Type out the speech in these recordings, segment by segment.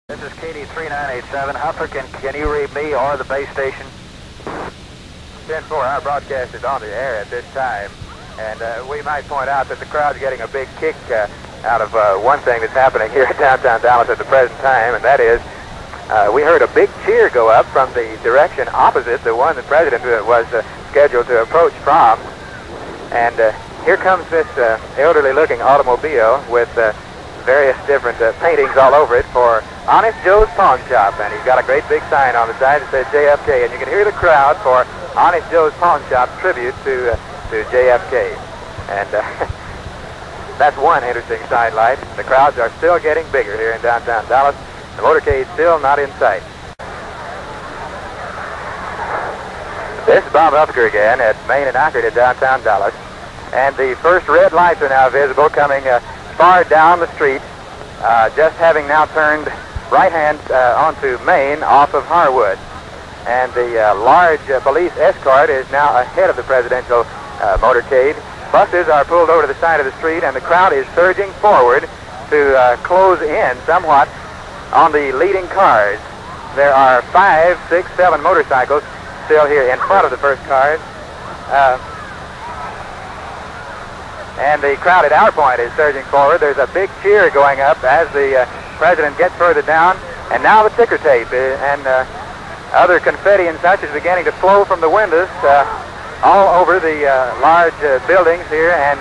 This is KD3987. Huffer, can you read me or the base station? 10-4, our broadcast is on the air at this time. And we might point out that the crowd's getting a big kick out of one thing that's happening here at downtown Dallas at the present time, and that is we heard a big cheer go up from the direction opposite the one the President was scheduled to approach from. And here comes this elderly-looking automobile with various different paintings all over it for Honest Joe's Pawn Shop, and he's got a great big sign on the side that says JFK, and you can hear the crowd for Honest Joe's Pawn Shop tribute to JFK. And that's one interesting sidelight. The crowds are still getting bigger here in downtown Dallas. The motorcade's still not in sight. This is Bob Hufker again at Main and Ockard at downtown Dallas. And the first red lights are now visible coming far down the street, just having now turned right-hand onto Main off of Harwood. And the large police escort is now ahead of the presidential motorcade. Buses are pulled over to the side of the street, and the crowd is surging forward to close in somewhat on the leading cars. There are 5, 6, 7 motorcycles still here in front of the first cars. And the crowd at our point is surging forward. There's a big cheer going up as the President gets further down. And now the ticker tape and other confetti and such is beginning to flow from the windows all over the large buildings here and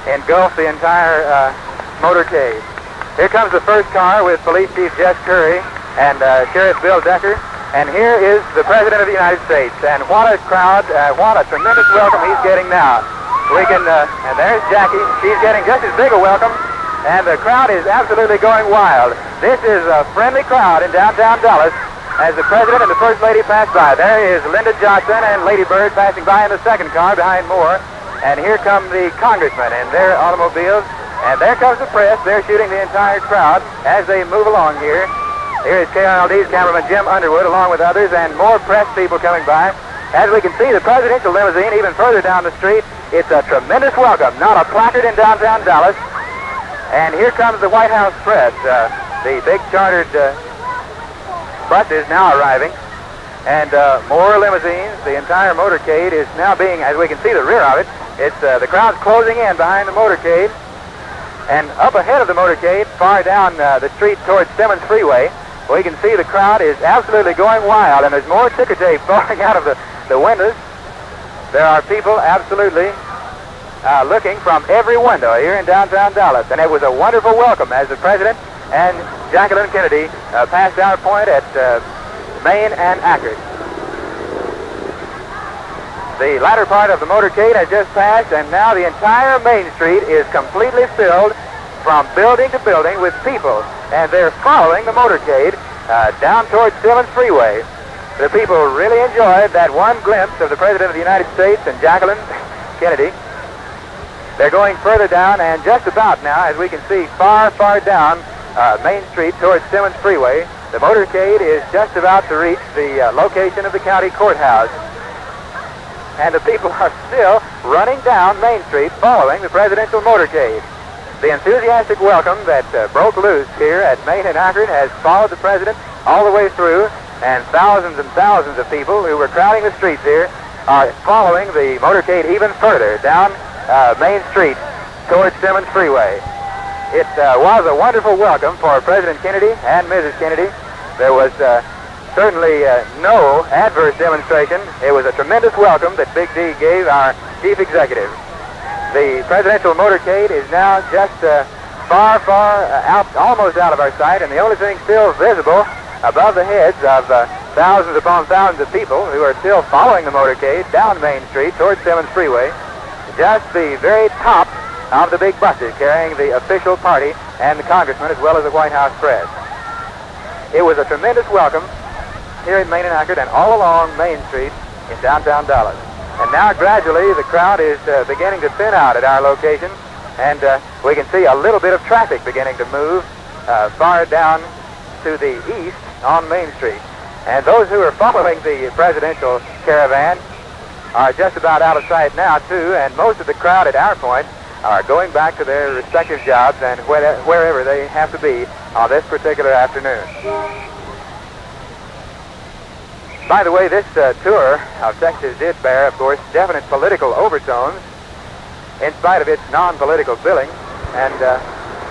engulf the entire motorcade. Here comes the first car with Police Chief Jfk'S and Sheriff Bill Decker. And here is the President of the United States. And what a crowd, what a tremendous welcome he's getting now. We can, and there's Jackie. She's getting just as big a welcome, and the crowd is absolutely going wild. This is a friendly crowd in downtown Dallas as the President and the First Lady pass by. There is Lyndon Johnson and Lady Bird passing by in the second car behind Moore. And here come the congressmen in their automobiles. And there comes the press. They're shooting the entire crowd as they move along here. Here is KRLD's cameraman Jim Underwood along with others and more press people coming by. As we can see, the presidential limousine even further down the street. It's a tremendous welcome, not a placard in downtown Dallas. And here comes the White House press. The big chartered bus is now arriving. And more limousines. The entire motorcade is now being, as we can see the rear of it, it's the crowd's closing in behind the motorcade. And up ahead of the motorcade, far down the street towards Simmons Freeway, we can see the crowd is absolutely going wild. And there's more ticker tape falling out of the windows. There are people absolutely looking from every window here in downtown Dallas. And it was a wonderful welcome as the President and Jacqueline Kennedy passed our point at Main and Ockard. The latter part of the motorcade has just passed, and now the entire Main Street is completely filled from building to building with people. And they're following the motorcade down towards Simmons Freeway. The people really enjoyed that one glimpse of the President of the United States and Jacqueline Kennedy. They're going further down, and just about now, as we can see, far, far down Main Street towards Simmons Freeway, the motorcade is just about to reach the location of the county courthouse. And the people are still running down Main Street following the presidential motorcade. The enthusiastic welcome that broke loose here at Main and Ockard has followed the President all the way through. And thousands of people who were crowding the streets here are following the motorcade even further down Main Street towards Simmons Freeway. It was a wonderful welcome for President Kennedy and Mrs. Kennedy. There was certainly no adverse demonstration. It was a tremendous welcome that Big D gave our chief executive. The presidential motorcade is now just far out, almost out of our sight, and the only thing still visible above the heads of thousands upon thousands of people who are still following the motorcade down Main Street towards Simmons Freeway, just the very top of the big buses carrying the official party and the congressmen as well as the White House press. It was a tremendous welcome here in Main and Ockard and all along Main Street in downtown Dallas. And now gradually the crowd is beginning to thin out at our location, and we can see a little bit of traffic beginning to move far down to the east on Main Street. And those who are following the presidential caravan are just about out of sight now, too, and most of the crowd at our point are going back to their respective jobs and wherever they have to be on this particular afternoon. By the way, this tour of Texas did bear, of course, definite political overtones in spite of its non-political billing, and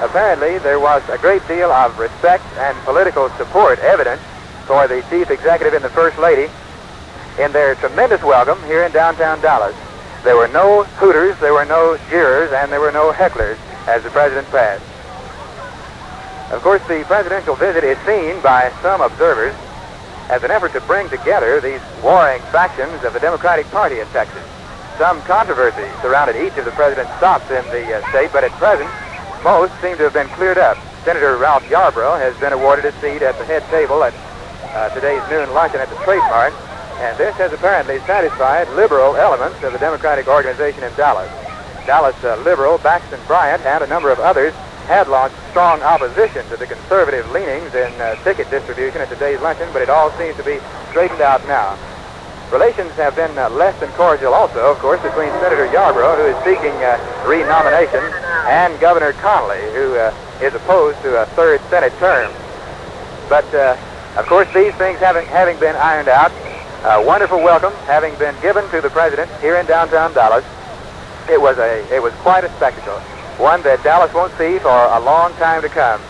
apparently there was a great deal of respect and political support evident for the chief executive and the first lady in their tremendous welcome here in downtown Dallas. There were no hooters, there were no jeers, and there were no hecklers as the president passed. Of course, the presidential visit is seen by some observers as an effort to bring together these warring factions of the Democratic Party in Texas. Some controversy surrounded each of the president's stops in the state, but at present, most seem to have been cleared up. Senator Ralph Yarborough has been awarded a seat at the head table at today's noon luncheon at the Trade Mart, and this has apparently satisfied liberal elements of the Democratic organization in Dallas. Dallas liberal Baxton Bryant and a number of others had launched strong opposition to the conservative leanings in ticket distribution at today's luncheon, but it all seems to be straightened out now. Relations have been less than cordial also, of course, between Senator Yarborough, who is seeking renomination, and Governor Connolly, who is opposed to a third Senate term. But, of course, these things having been ironed out, a wonderful welcome having been given to the president here in downtown Dallas. It was quite a spectacle, one that Dallas won't see for a long time to come.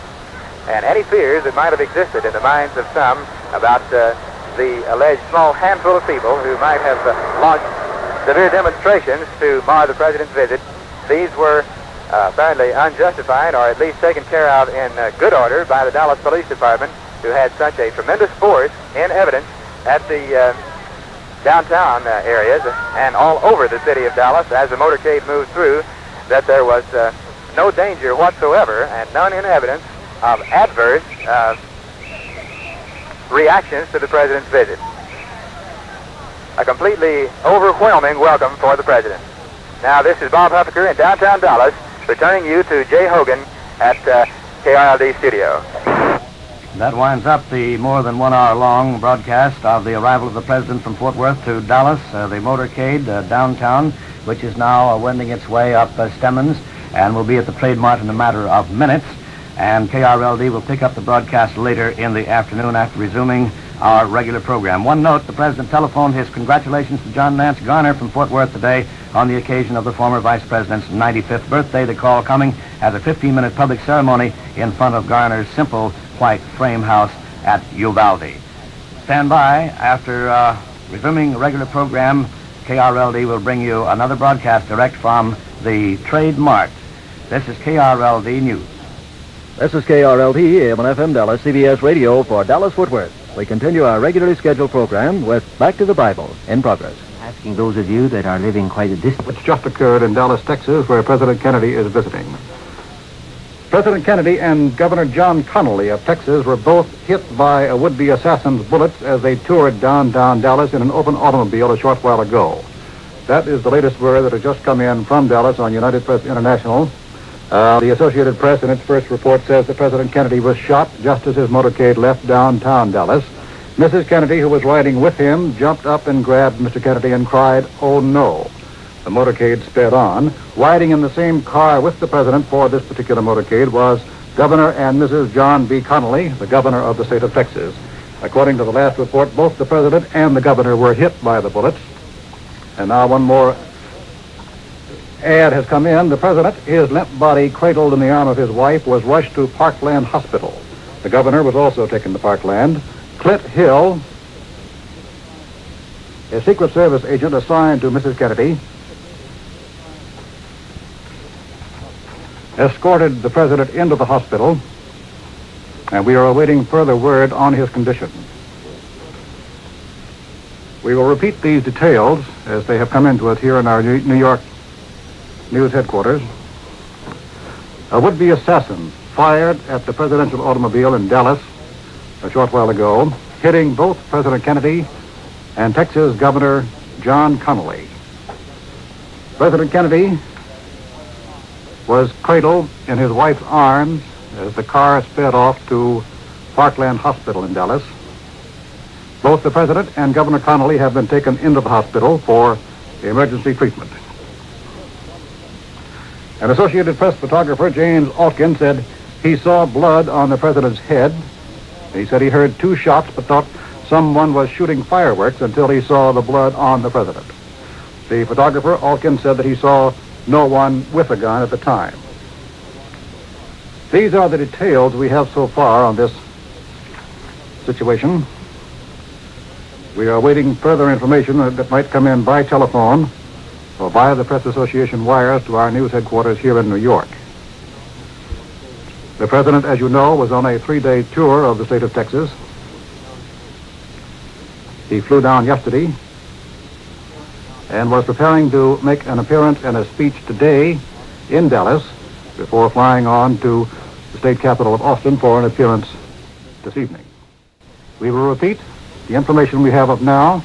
And any fears that might have existed in the minds of some about the alleged small handful of people who might have launched severe demonstrations to mar the president's visit, these were apparently unjustified, or at least taken care of in good order by the Dallas Police Department, who had such a tremendous force in evidence at the downtown areas and all over the city of Dallas as the motorcade moved through, that there was no danger whatsoever and none in evidence of adverse reactions to the president's visit. A completely overwhelming welcome for the president. Now, this is Bob Huffaker in downtown Dallas, returning you to Jay Hogan at KRLD Studio. That winds up the more than 1 hour long broadcast of the arrival of the president from Fort Worth to Dallas, the motorcade downtown, which is now wending its way up Stemmons and will be at the Trade Mart in a matter of minutes. And KRLD will pick up the broadcast later in the afternoon after resuming our regular program. One note, the president telephoned his congratulations to John Nance Garner from Fort Worth today on the occasion of the former vice president's 95th birthday. The call coming as a 15-minute public ceremony in front of Garner's simple white frame house at Uvalde. Stand by. After resuming the regular program, KRLD will bring you another broadcast direct from the Trade Mart. This is KRLD News. This is KRLD, AM and FM Dallas, CBS Radio for Dallas-Fort Worth. We continue our regularly scheduled program with Back to the Bible in progress. Asking those of you that are living quite a distance. Which just occurred in Dallas, Texas, where President Kennedy is visiting. President Kennedy and Governor John Connolly of Texas were both hit by a would-be assassin's bullets as they toured downtown Dallas in an open automobile a short while ago. That is the latest word that has just come in from Dallas on United Press International. The Associated Press, in its first report, says that President Kennedy was shot just as his motorcade left downtown Dallas. Mrs. Kennedy, who was riding with him, jumped up and grabbed Mr. Kennedy and cried, "Oh, no." The motorcade sped on. Riding in the same car with the president for this particular motorcade was Governor and Mrs. John B. Connolly, the governor of the state of Texas. According to the last report, both the president and the governor were hit by the bullets. And now one more ad has come in. The president, his limp body cradled in the arm of his wife, was rushed to Parkland Hospital. The governor was also taken to Parkland. Clint Hill, a Secret Service agent assigned to Mrs. Kennedy, escorted the president into the hospital, and we are awaiting further word on his condition. We will repeat these details as they have come into us here in our New York news headquarters. A would-be assassin fired at the presidential automobile in Dallas a short while ago, hitting both President Kennedy and Texas Governor John Connolly. President Kennedy was cradled in his wife's arms as the car sped off to Parkland Hospital in Dallas. Both the president and Governor Connolly have been taken into the hospital for emergency treatment. An Associated Press photographer, James Altkin, said he saw blood on the president's head. He said he heard 2 shots but thought someone was shooting fireworks until he saw the blood on the president. The photographer, Altkin, said that he saw no one with a gun at the time. These are the details we have so far on this situation. We are awaiting further information that might come in by telephone or via the Press Association wires to our news headquarters here in New York. The president, as you know, was on a 3-day tour of the state of Texas. He flew down yesterday and was preparing to make an appearance and a speech today in Dallas before flying on to the state capital of Austin for an appearance this evening. We will repeat the information we have of now.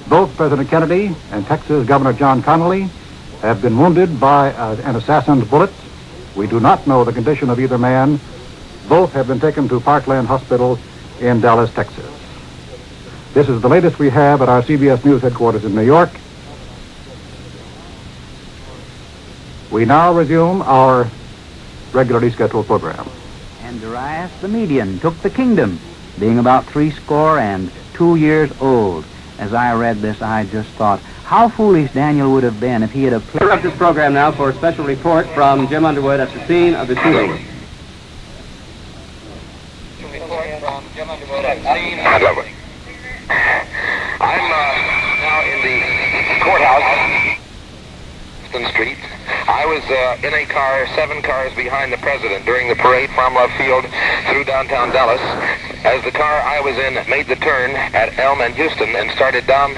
Both President Kennedy and Texas Governor John Connally have been wounded by an assassin's bullet. We do not know the condition of either man. Both have been taken to Parkland Hospital in Dallas, Texas. This is the latest we have at our CBS News headquarters in New York. We now resume our regularly scheduled program. And Darius the Median took the kingdom, being about 62 years old. As I read this, I just thought, how foolish Daniel would have been if he had played. Interrupt this program now for a special report from Jim Underwood at the scene of the shooting. I'm now in the courthouse, Street. I was in a car 7 cars behind the president during the parade from Love Field through downtown Dallas. As the car I was in made the turn at Elm and Houston and started down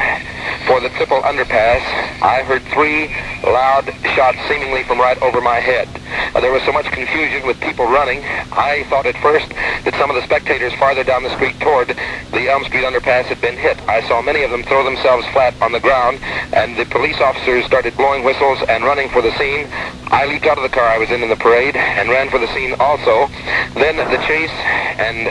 for the triple underpass, I heard 3 loud shots seemingly from right over my head. There was so much confusion with people running, I thought at first that some of the spectators farther down the street toward the Elm Street underpass had been hit. I saw many of them throw themselves flat on the ground, and the police officers started blowing whistles and running for the scene. I leaped out of the car I was in the parade and ran for the scene also. Then the chase, and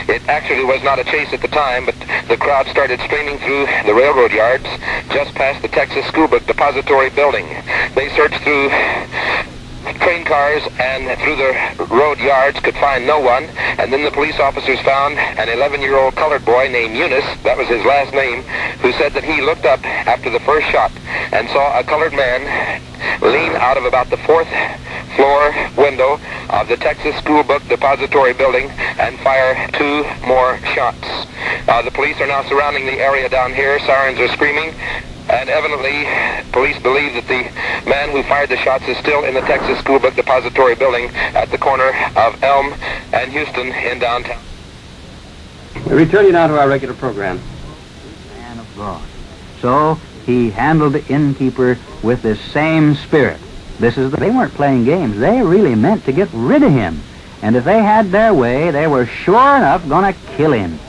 it actually was not a chase at the time, but the crowd started streaming through the railroad yards just past the Texas School Book Depository building. They searched through train cars and through the road yards, could find no one, and then the police officers found an 11-year-old colored boy named Eunice, that was his last name, who said that he looked up after the first shot and saw a colored man lean out of about the 4th floor window of the Texas School Book Depository building and fire 2 more shots. The police are now surrounding the area down here. Sirens are screaming. And evidently, police believe that the man who fired the shots is still in the Texas School Book Depository building at the corner of Elm and Houston in downtown. We return you now to our regular program. Man of God. So he handled the innkeeper with this same spirit. They weren't playing games. They really meant to get rid of him. And if they had their way, they were sure enough going to kill him.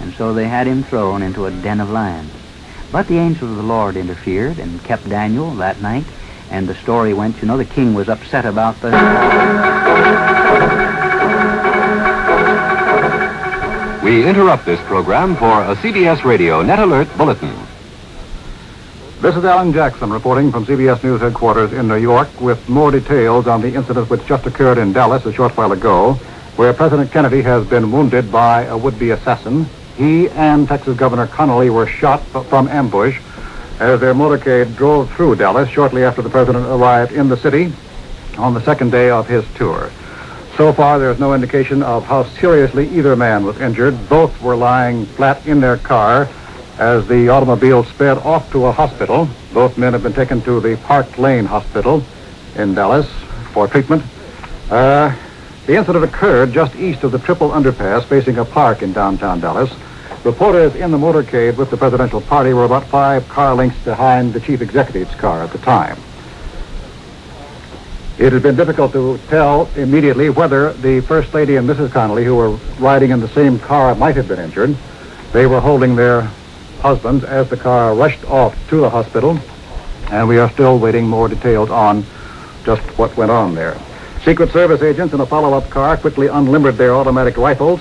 And so they had him thrown into a den of lions. But the angel of the Lord interfered and kept Daniel that night, and the story went, the king was upset about the... We interrupt this program for a CBS Radio Net Alert Bulletin. This is Alan Jackson reporting from CBS News headquarters in New York with more details on the incident which just occurred in Dallas a short while ago, where President Kennedy has been wounded by a would-be assassin. He and Texas Governor Connally were shot from ambush as their motorcade drove through Dallas shortly after the president arrived in the city on the 2nd day of his tour. So far, there's no indication of how seriously either man was injured. Both were lying flat in their car as the automobile sped off to a hospital. Both men have been taken to the Park Lane Hospital in Dallas for treatment. The incident occurred just east of the triple underpass facing a park in downtown Dallas. Reporters in the motorcade with the presidential party were about 5 car lengths behind the chief executive's car at the time. It had been difficult to tell immediately whether the First Lady and Mrs. Connally, who were riding in the same car, might have been injured. They were holding their husbands as the car rushed off to the hospital, and we are still waiting more details on just what went on there. Secret Service agents in a follow-up car quickly unlimbered their automatic rifles.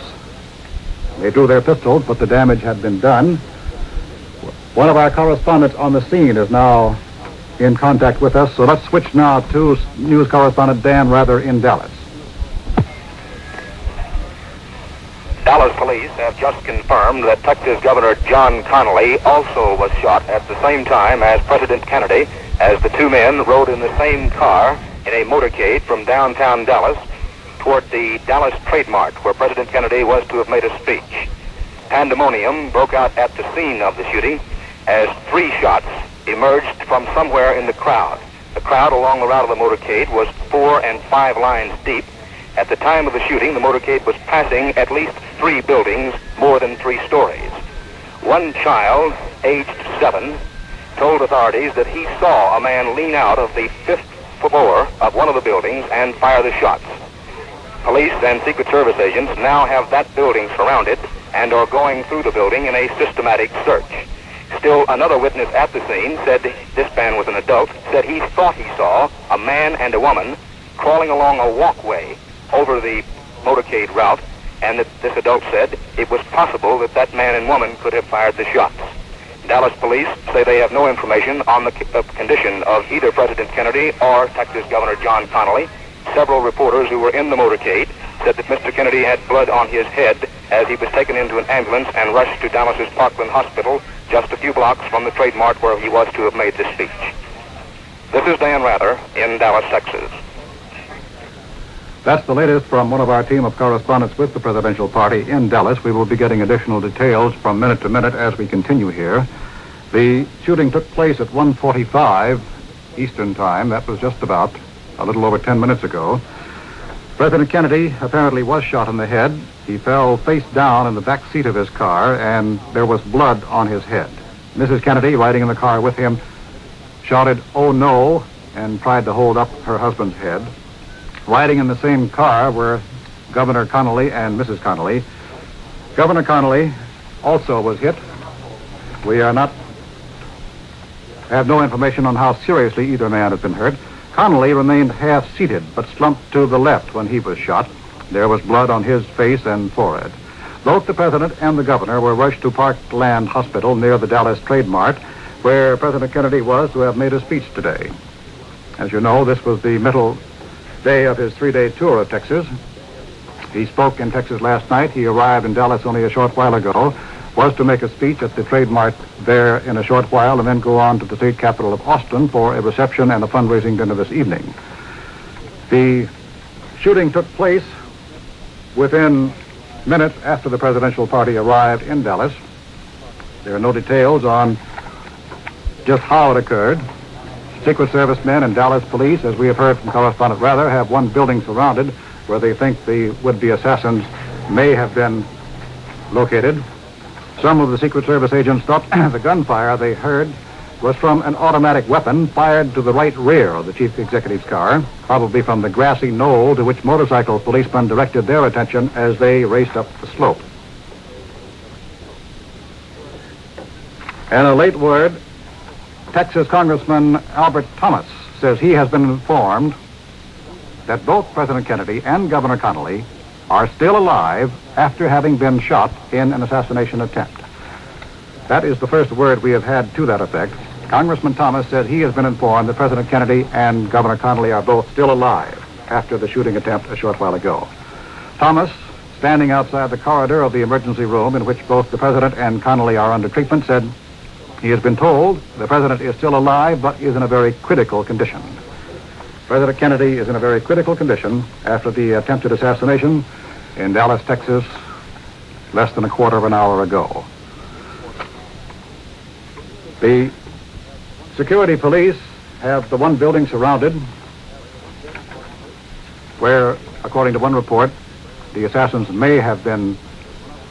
They drew their pistols, but the damage had been done. One of our correspondents on the scene is now in contact with us. So let's switch now to news correspondent Dan Rather in Dallas. Dallas police have just confirmed that Texas Governor John Connally also was shot at the same time as President Kennedy, as the two men rode in the same car in a motorcade from downtown Dallas toward the Dallas Trade Mart, where President Kennedy was to have made a speech. Pandemonium broke out at the scene of the shooting as 3 shots emerged from somewhere in the crowd. The crowd along the route of the motorcade was 4 and 5 lines deep. At the time of the shooting, the motorcade was passing at least 3 buildings, more than 3 stories. One child, aged 7, told authorities that he saw a man lean out of the 5th floor of one of the buildings and fire the shots. Police and Secret Service agents now have that building surrounded and are going through the building in a systematic search. Still, another witness at the scene said this man was an adult, said he thought he saw a man and a woman crawling along a walkway over the motorcade route, and that this adult said it was possible that that man and woman could have fired the shots. Dallas police say they have no information on the condition of either President Kennedy or Texas Governor John Connally. Several reporters who were in the motorcade said that Mr. Kennedy had blood on his head as he was taken into an ambulance and rushed to Dallas's Parkland Hospital, just a few blocks from the Trade Mart where he was to have made this speech. This is Dan Rather in Dallas, Texas. That's the latest from one of our team of correspondents with the presidential party in Dallas. We will be getting additional details from minute to minute as we continue here. The shooting took place at 1:45 Eastern Time. That was just about a little over 10 minutes ago. President Kennedy apparently was shot in the head. He fell face down in the back seat of his car, and there was blood on his head. Mrs. Kennedy, riding in the car with him, shouted, "Oh no," and tried to hold up her husband's head. Riding in the same car were Governor Connally and Mrs. Connally. Governor Connally also was hit. We have no information on how seriously either man has been hurt. Connally remained half-seated, but slumped to the left when he was shot. There was blood on his face and forehead. Both the president and the governor were rushed to Parkland Hospital near the Dallas Trade Mart, where President Kennedy was to have made a speech today. As you know, this was the middle day of his 3-day tour of Texas. He spoke in Texas last night. He arrived in Dallas only a short while ago, was to make a speech at the Trade Mart there in a short while, and then go on to the state capital of Austin for a reception and a fundraising dinner this evening. The shooting took place within minutes after the presidential party arrived in Dallas. There are no details on just how it occurred. Secret Service men and Dallas police, as we have heard from correspondent Rather, have one building surrounded where they think the would-be assassins may have been located. Some of the Secret Service agents thought the gunfire they heard was from an automatic weapon fired to the right rear of the chief executive's car, probably from the grassy knoll to which motorcycle policemen directed their attention as they raced up the slope. And a late word, Texas Congressman Albert Thomas says he has been informed that both President Kennedy and Governor Connally are still alive after having been shot in an assassination attempt. That is the first word we have had to that effect. Congressman Thomas said he has been informed that President Kennedy and Governor Connally are both still alive after the shooting attempt a short while ago. Thomas, standing outside the corridor of the emergency room in which both the President and Connally are under treatment, said he has been told the President is still alive but is in a very critical condition. President Kennedy is in a very critical condition after the attempted assassination in Dallas, Texas, less than a quarter of an hour ago. The security police have the one building surrounded where, according to one report, the assassins may have been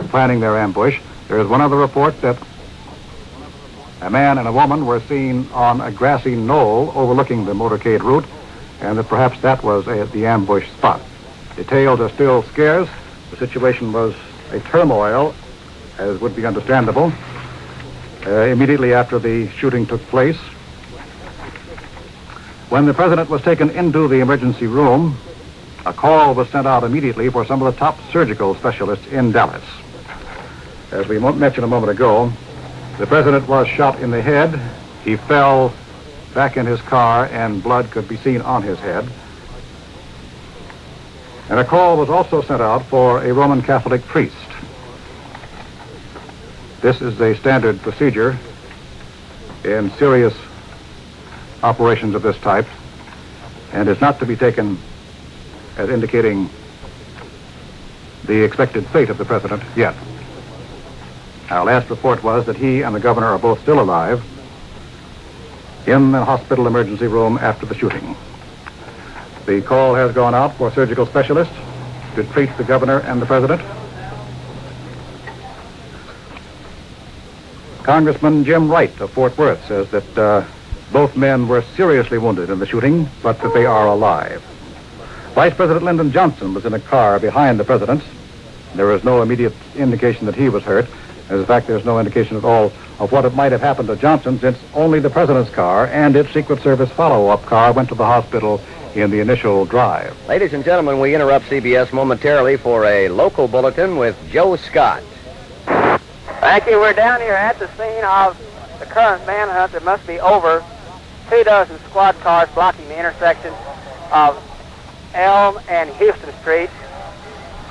planning their ambush. There is one other report that a man and a woman were seen on a grassy knoll overlooking the motorcade route, and that perhaps that was the ambush spot. Details are still scarce. The situation was a turmoil, as would be understandable, immediately after the shooting took place. When the president was taken into the emergency room, a call was sent out immediately for some of the top surgical specialists in Dallas. As we mentioned a moment ago, the president was shot in the head. He fell back in his car, and blood could be seen on his head. And a call was also sent out for a Roman Catholic priest. This is a standard procedure in serious operations of this type, and is not to be taken as indicating the expected fate of the president yet. Our last report was that he and the governor are both still alive in the hospital emergency room after the shooting. The call has gone out for surgical specialists to treat the governor and the president. Congressman Jim Wright of Fort Worth says that both men were seriously wounded in the shooting, but that they are alive. Vice President Lyndon Johnson was in a car behind the president. There is no immediate indication that he was hurt. As a fact, there's no indication at all of what might have happened to Johnson, since only the president's car and its Secret Service follow-up car went to the hospital in the initial drive. Ladies and gentlemen, we interrupt CBS momentarily for a local bulletin with Joe Scott. Thank you. We're down here at the scene of the current manhunt. There must be over 24 squad cars blocking the intersection of Elm and Houston Street.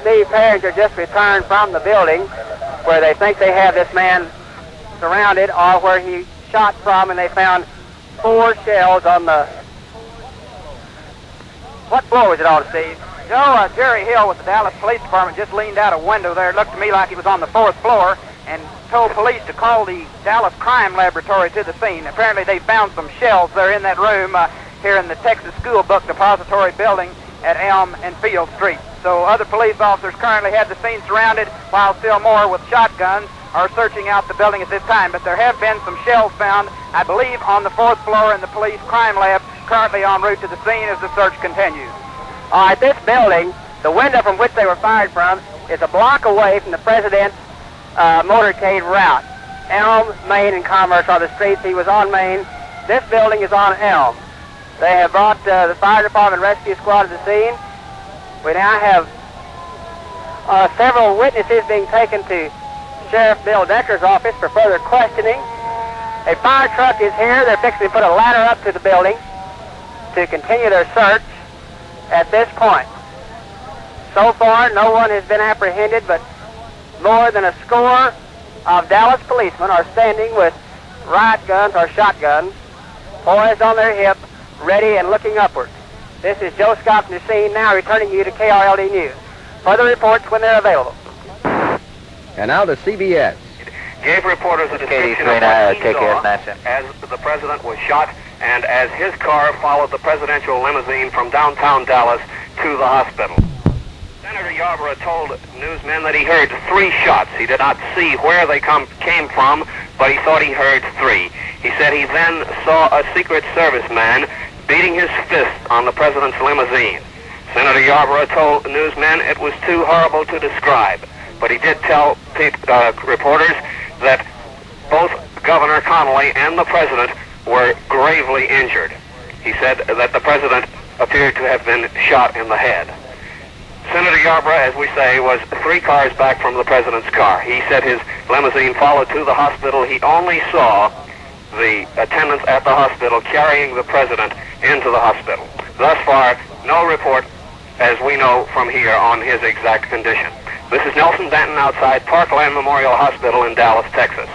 Steve Perringer just returned from the building where they think they have this man surrounded, or where he shot from, and they found 4 shells on the... What floor was it on, Steve? Joe, Jerry Hill with the Dallas Police Department just leaned out a window there. It looked to me like he was on the 4th floor, and told police to call the Dallas Crime Laboratory to the scene. Apparently they found some shells there in that room here in the Texas School Book Depository building at Elm and Field Street. So other police officers currently have the scene surrounded, while still more with shotguns are searching out the building at this time. But there have been some shells found, I believe, on the 4th floor in the police crime lab, currently en route to the scene as the search continues. All right, this building, the window from which they were fired from, is a block away from the president's motorcade route. Elm, Main, and Commerce are the streets. He was on Main. This building is on Elm. They have brought the fire department rescue squad to the scene. We now have several witnesses being taken to Sheriff Bill Decker's office for further questioning. A fire truck is here. They're fixing to put a ladder up to the building to continue their search at this point. So far, no one has been apprehended, but more than a score of Dallas policemen are standing with riot guns or shotguns poised on their hip, ready and looking upward. This is Joe Scott from the scene, now returning you to KRLD News. Further reports when they're available. And now to CBS. Gave reporters a description of what he saw as the president was shot, and as his car followed the presidential limousine from downtown Dallas to the hospital. Senator Yarborough told newsmen that he heard 3 shots. He did not see where they came from, but he thought he heard 3. He said he then saw a Secret Service man beating his fist on the president's limousine. Senator Yarborough told newsmen it was too horrible to describe, but he did tell reporters that both Governor Connolly and the president were gravely injured. He said that the president appeared to have been shot in the head. Senator Yarborough, as we say, was 3 cars back from the president's car. He said his limousine followed to the hospital. He only saw the attendants at the hospital carrying the president into the hospital. Thus far, no report, as we know from here, on his exact condition. This is Nelson Denton outside Parkland Memorial Hospital in Dallas, Texas.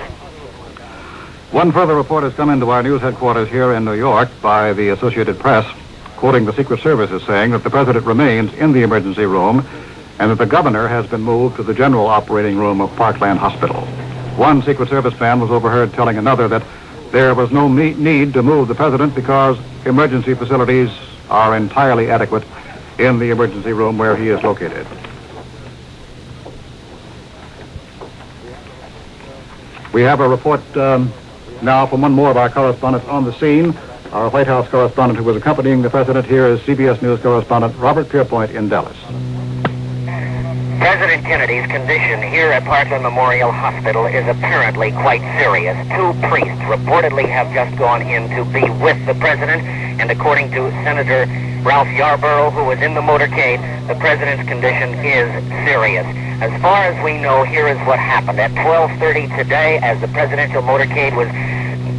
One further report has come into our news headquarters here in New York by the Associated Press, quoting the Secret Service as saying that the president remains in the emergency room and that the governor has been moved to the general operating room of Parkland Hospital. One Secret Service man was overheard telling another that there was no need to move the president because emergency facilities are entirely adequate in the emergency room where he is located. We have a report now from one more of our correspondents on the scene. Our White House correspondent who was accompanying the president here is CBS News correspondent Robert Pierpoint in Dallas. President Kennedy's condition here at Parkland Memorial Hospital is apparently quite serious. 2 priests reportedly have just gone in to be with the president, and according to Senator Ralph Yarborough, who was in the motorcade, the president's condition is serious. As far as we know, here is what happened. At 12:30 today, as the presidential motorcade was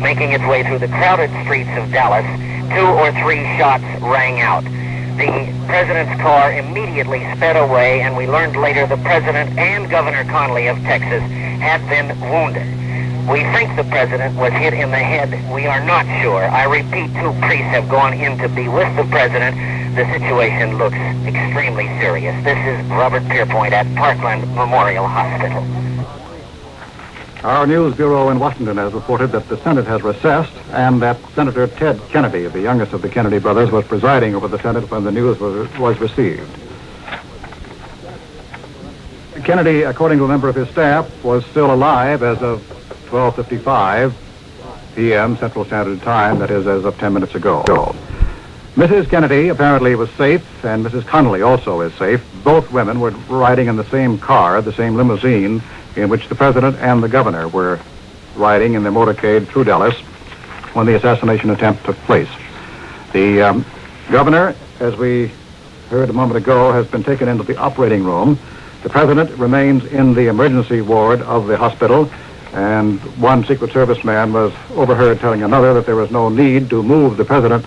making its way through the crowded streets of Dallas, 2 or 3 shots rang out. The president's car immediately sped away, and we learned later the president and Governor Connolly of Texas had been wounded. We think the president was hit in the head. We are not sure. I repeat, 2 priests have gone in to be with the president. The situation looks extremely serious. This is Robert Pierpoint at Parkland Memorial Hospital. Our news bureau in Washington has reported that the Senate has recessed and that Senator Ted Kennedy, the youngest of the Kennedy brothers, was presiding over the Senate when the news was received. Kennedy, according to a member of his staff, was still alive as of 12:55 p.m. Central Standard Time, that is, as of 10 minutes ago. Mrs. Kennedy apparently was safe, and Mrs. Connolly also is safe. Both women were riding in the same car, the same limousine, in which the president and the governor were riding in their motorcade through Dallas when the assassination attempt took place. The governor, as we heard a moment ago, has been taken into the operating room. The president remains in the emergency ward of the hospital, and one Secret Service man was overheard telling another that there was no need to move the president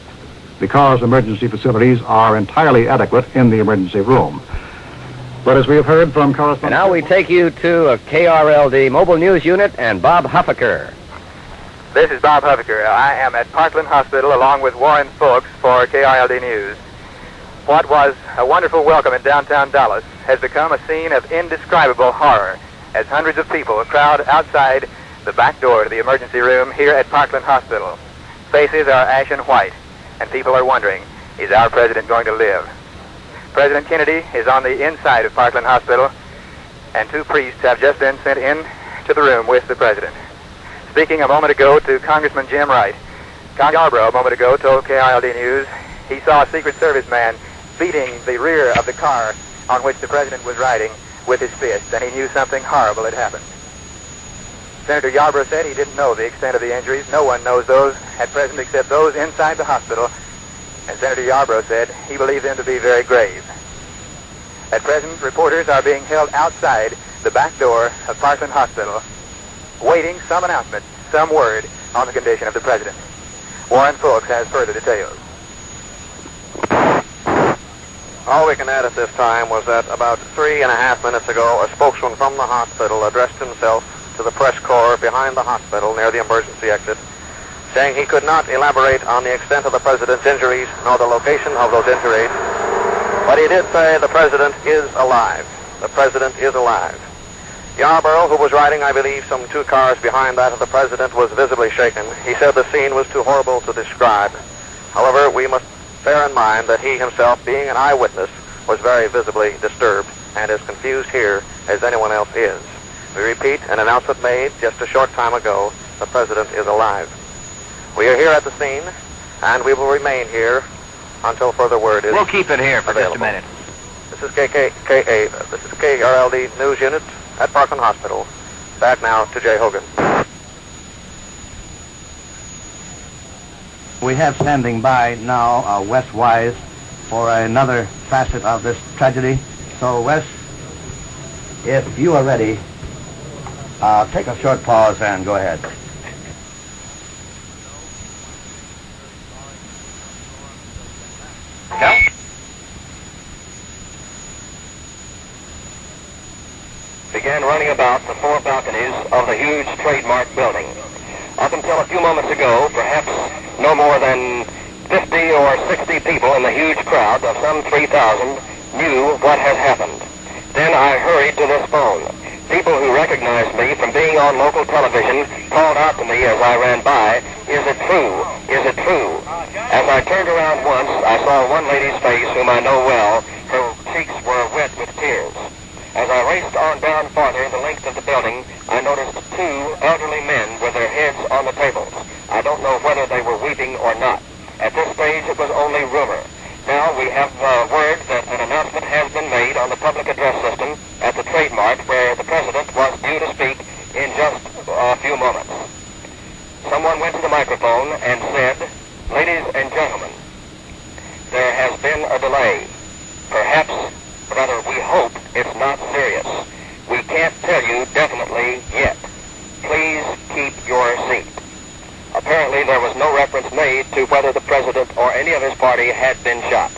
because emergency facilities are entirely adequate in the emergency room. But as we have heard from correspondent... And now we take you to a KRLD Mobile News Unit and Bob Huffaker. This is Bob Huffaker. I am at Parkland Hospital along with Warren Folks for KRLD News. What was a wonderful welcome in downtown Dallas has become a scene of indescribable horror as hundreds of people crowd outside the back door to the emergency room here at Parkland Hospital. Faces are ashen white, and people are wondering, is our president going to live? President Kennedy is on the inside of Parkland Hospital, and 2 priests have just been sent in to the room with the president. Speaking a moment ago to Congressman Jim Wright, Yarborough a moment ago told KRLD News he saw a Secret Service man beating the rear of the car on which the president was riding with his fist, and he knew something horrible had happened. Senator Yarborough said he didn't know the extent of the injuries. No one knows those at present except those inside the hospital. And Senator Yarborough said he believed them to be very grave. At present, reporters are being held outside the back door of Parkland Hospital, waiting some announcement, some word on the condition of the president. Warren Folks has further details. All we can add at this time was that about 3.5 minutes ago, a spokesman from the hospital addressed himself to the press corps behind the hospital near the emergency exit, saying he could not elaborate on the extent of the president's injuries nor the location of those injuries, but he did say the president is alive. The president is alive. Yarborough, who was riding, I believe, some 2 cars behind that of the president, was visibly shaken. He said the scene was too horrible to describe. However, we must bear in mind that he himself, being an eyewitness, was very visibly disturbed and as confused here as anyone else is. We repeat, an announcement made just a short time ago, the president is alive. We are here at the scene, and we will remain here until further word is We'll keep it here for available. just a minute. This is this is KRLD News Unit at Parkland Hospital. Back now to Jay Hogan. We have standing by now Wes Wise for another facet of this tragedy. So, Wes, if you are ready, take a short pause and go ahead. Yep. Began running about the 4 balconies of the huge trademark building. Up until a few moments ago, perhaps no more than 50 or 60 people in the huge crowd of some 3,000 knew what had happened. Then I hurried to this phone. People who recognized me from being on local television called out to me as I ran by, "Is it true? Is it true?" As I turned around once, I saw one lady's face whom I know well. Her cheeks were wet with tears. As I raced on down farther the length of the building, I noticed 2 elderly men with their heads on the tables. I don't know whether they were weeping or not. At this stage, it was only rumor. Now we have word that an announcement has been made on the public address system at the trademark where the president was due to speak in just a few moments. Someone went to the microphone and said, "Ladies and gentlemen, there has been a delay. Perhaps, rather, we hope it's not serious. We can't tell you definitely yet. Please keep your seat." A apparently there was no reference made to whether the president or any of his party had been shot.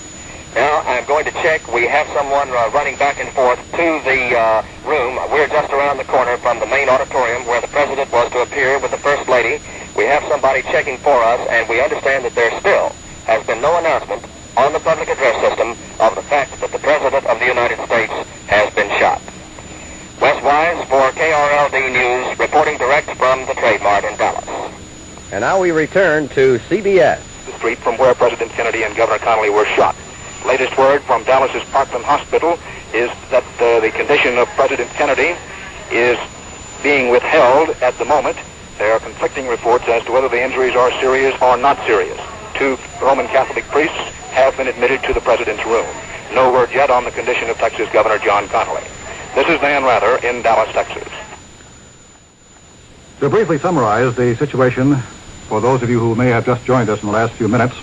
Now, I'm going to check. We have someone running back and forth to the room. We're just around the corner from the main auditorium where the president was to appear with the First Lady. We have somebody checking for us, and we understand that there still has been no announcement on the public address system of the fact that the President of the United States has been shot. Wes Wise for KRLD News, reporting direct from the Trade Mart in Dallas. And now we return to CBS. The street from where President Kennedy and Governor Connolly were shot. Latest word from Dallas's Parkland Hospital is that the condition of President Kennedy is being withheld at the moment. There are conflicting reports as to whether the injuries are serious or not serious. 2 Roman Catholic priests have been admitted to the president's room. No word yet on the condition of Texas Governor John Connolly. This is Dan Rather in Dallas, Texas. To briefly summarize the situation for those of you who may have just joined us in the last few minutes,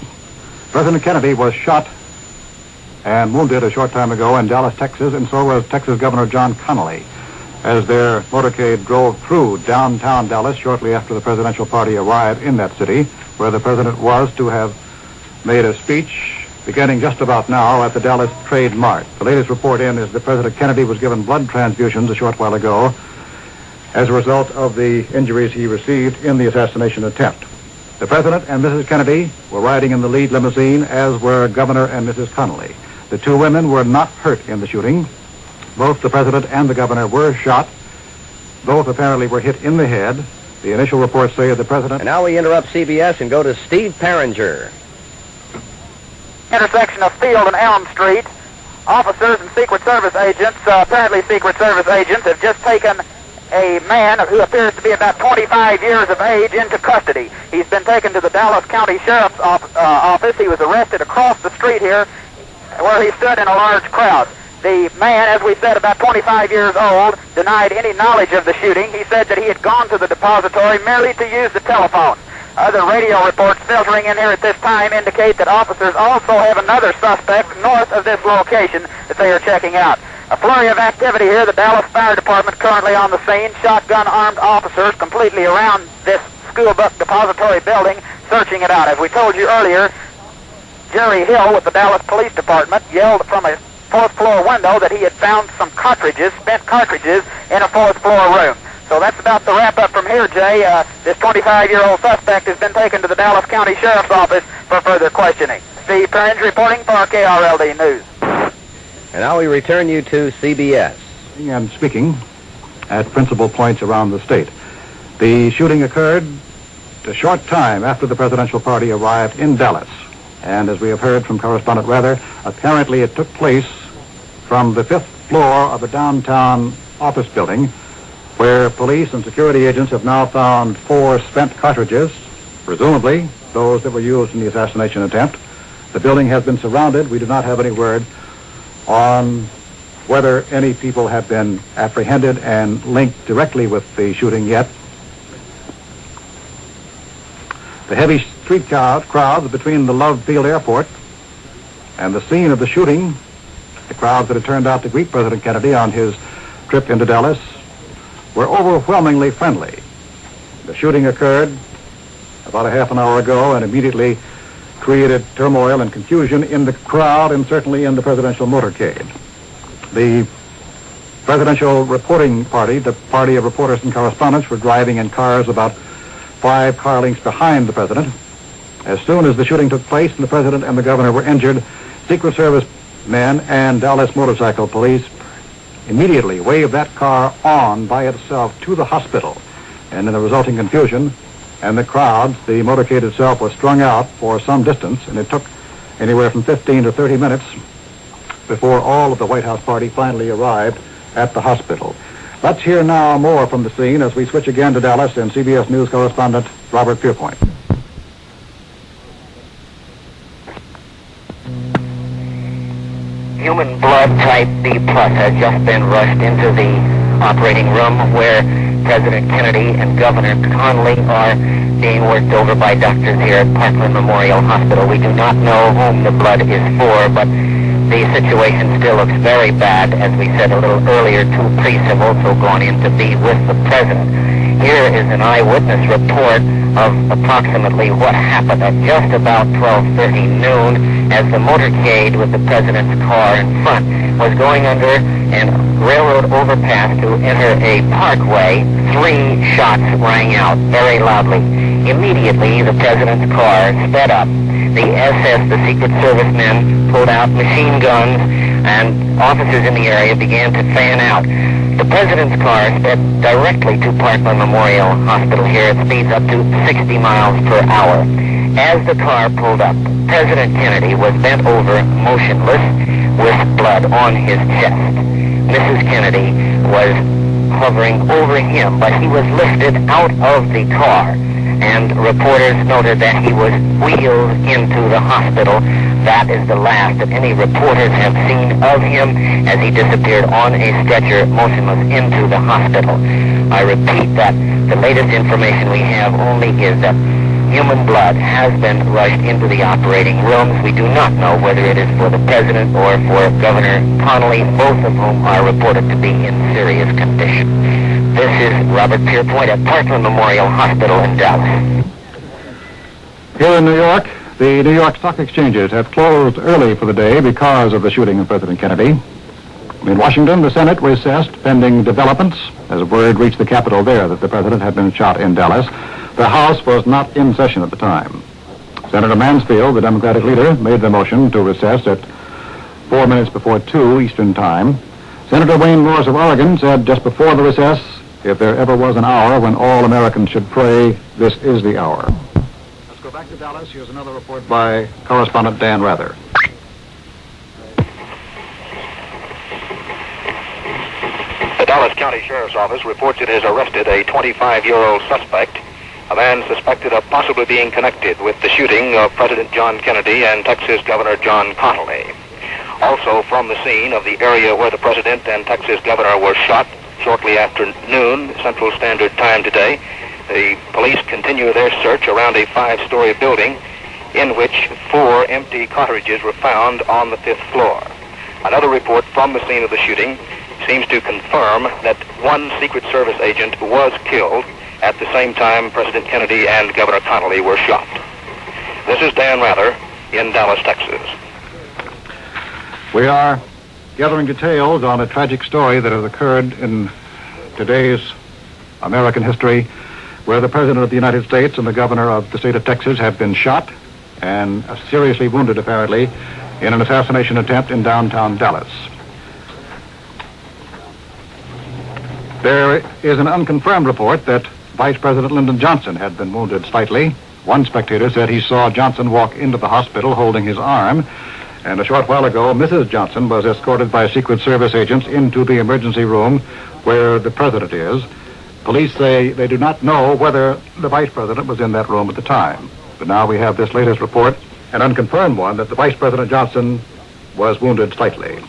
President Kennedy was shot and wounded a short time ago in Dallas, Texas, and so was Texas Governor John Connolly as their motorcade drove through downtown Dallas shortly after the presidential party arrived in that city, where the president was to have made a speech beginning just about now at the Dallas Trade Mart. The latest report in is that President Kennedy was given blood transfusions a short while ago as a result of the injuries he received in the assassination attempt. The president and Mrs. Kennedy were riding in the lead limousine, as were Governor and Mrs. Connolly. The 2 women were not hurt in the shooting. Both the president and the governor were shot. Both apparently were hit in the head. The initial reports say the president... And now we interrupt CBS and go to Steve Perringer. Intersection of Field and Elm Street. Officers and Secret Service agents, apparently Secret Service agents, have just taken a man who appears to be about 25 years of age into custody. He's been taken to the Dallas County Sheriff's office. He was arrested across the street here where he stood in a large crowd. The man, as we said, about 25 years old, denied any knowledge of the shooting. He said that he had gone to the depository merely to use the telephone. Other radio reports filtering in here at this time indicate that officers also have another suspect north of this location that they are checking out. A flurry of activity here. The Dallas Fire Department currently on the scene. Shotgun-armed officers completely around this school book depository building, searching it out. As we told you earlier, Jerry Hill with the Dallas Police Department yelled from a 4th floor window that he had found some cartridges, spent cartridges, in a 4th floor room. So that's about the wrap-up from here, Jay. This 25-year-old suspect has been taken to the Dallas County Sheriff's Office for further questioning. Steve Perrins reporting for KRLD News. And now we return you to CBS. And speaking at principal points around the state. The shooting occurred a short time after the presidential party arrived in Dallas. And as we have heard from correspondent Rather, apparently it took place from the 5th floor of a downtown office building, where police and security agents have now found 4 spent cartridges, presumably those that were used in the assassination attempt. The building has been surrounded. We do not have any word on whether any people have been apprehended and linked directly with the shooting yet. The heavy street crowds between the Love Field Airport and the scene of the shooting, the crowds that had turned out to greet President Kennedy on his trip into Dallas, were overwhelmingly friendly. The shooting occurred about a half an hour ago and immediately created turmoil and confusion in the crowd and certainly in the presidential motorcade. The presidential reporting party, the party of reporters and correspondents, were driving in cars about 5 car lengths behind the president. As soon as the shooting took place and the president and the governor were injured, Secret Service men and Dallas Motorcycle Police immediately waved that car on by itself to the hospital. And in the resulting confusion and the crowds, the motorcade itself was strung out for some distance, and it took anywhere from 15 to 30 minutes before all of the White House party finally arrived at the hospital. Let's hear now more from the scene as we switch again to Dallas and CBS News correspondent Robert Pierpoint. Human blood type B+ has just been rushed into the operating room where President Kennedy and Governor Connolly are being worked over by doctors here at Parkland Memorial Hospital. We do not know whom the blood is for, but the situation still looks very bad. As we said a little earlier, 2 priests have also gone in to be with the president. Here is an eyewitness report of approximately what happened at just about 12:30 noon as the motorcade with the president's car in front was going under a railroad overpass to enter a parkway. 3 shots rang out very loudly. Immediately, the president's car sped up. The SS, the Secret Service men, pulled out machine guns, and officers in the area began to fan out. The president's car sped directly to Parkland Memorial Hospital here at speeds up to 60 miles per hour. As the car pulled up, President Kennedy was bent over, motionless, with blood on his chest. Mrs. Kennedy was hovering over him, but he was lifted out of the car, and reporters noted that he was wheeled into the hospital. That is the last that any reporters have seen of him as he disappeared on a stretcher, motionless, into the hospital. I repeat that the latest information we have only is that human blood has been rushed into the operating rooms. We do not know whether it is for the president or for Governor Connolly, both of whom are reported to be in serious condition. This is Robert Pierpoint at Parkland Memorial Hospital in Dallas. Here in New York, the New York stock exchanges have closed early for the day because of the shooting of President Kennedy. In Washington, the Senate recessed pending developments as word reached the Capitol there that the president had been shot in Dallas. The House was not in session at the time. Senator Mansfield, the Democratic leader, made the motion to recess at 4 minutes before 2 Eastern Time. Senator Wayne Morris of Oregon said just before the recess, if there ever was an hour when all Americans should pray, this is the hour. Let's go back to Dallas. Here's another report by correspondent Dan Rather. The Dallas County Sheriff's Office reports it has arrested a 25-year-old suspect, a man suspected of possibly being connected with the shooting of President John Kennedy and Texas Governor John Connolly. Also from the scene of the area where the president and Texas governor were shot shortly after noon Central Standard Time today, the police continue their search around a 5-story building in which 4 empty cottages were found on the 5th floor. Another report from the scene of the shooting seems to confirm that 1 Secret Service agent was killed at the same time President Kennedy and Governor Connolly were shot. This is Dan Rather in Dallas, Texas. We are gathering details on a tragic story that has occurred in today's American history, where the President of the United States and the Governor of the state of Texas have been shot and seriously wounded, apparently, in an assassination attempt in downtown Dallas. There is an unconfirmed report that Vice President Lyndon Johnson had been wounded slightly. One spectator said he saw Johnson walk into the hospital holding his arm, and a short while ago, Mrs. Johnson was escorted by Secret Service agents into the emergency room where the president is. Police say they do not know whether the vice president was in that room at the time. But now we have this latest report, an unconfirmed one, that the Vice President Johnson was wounded slightly.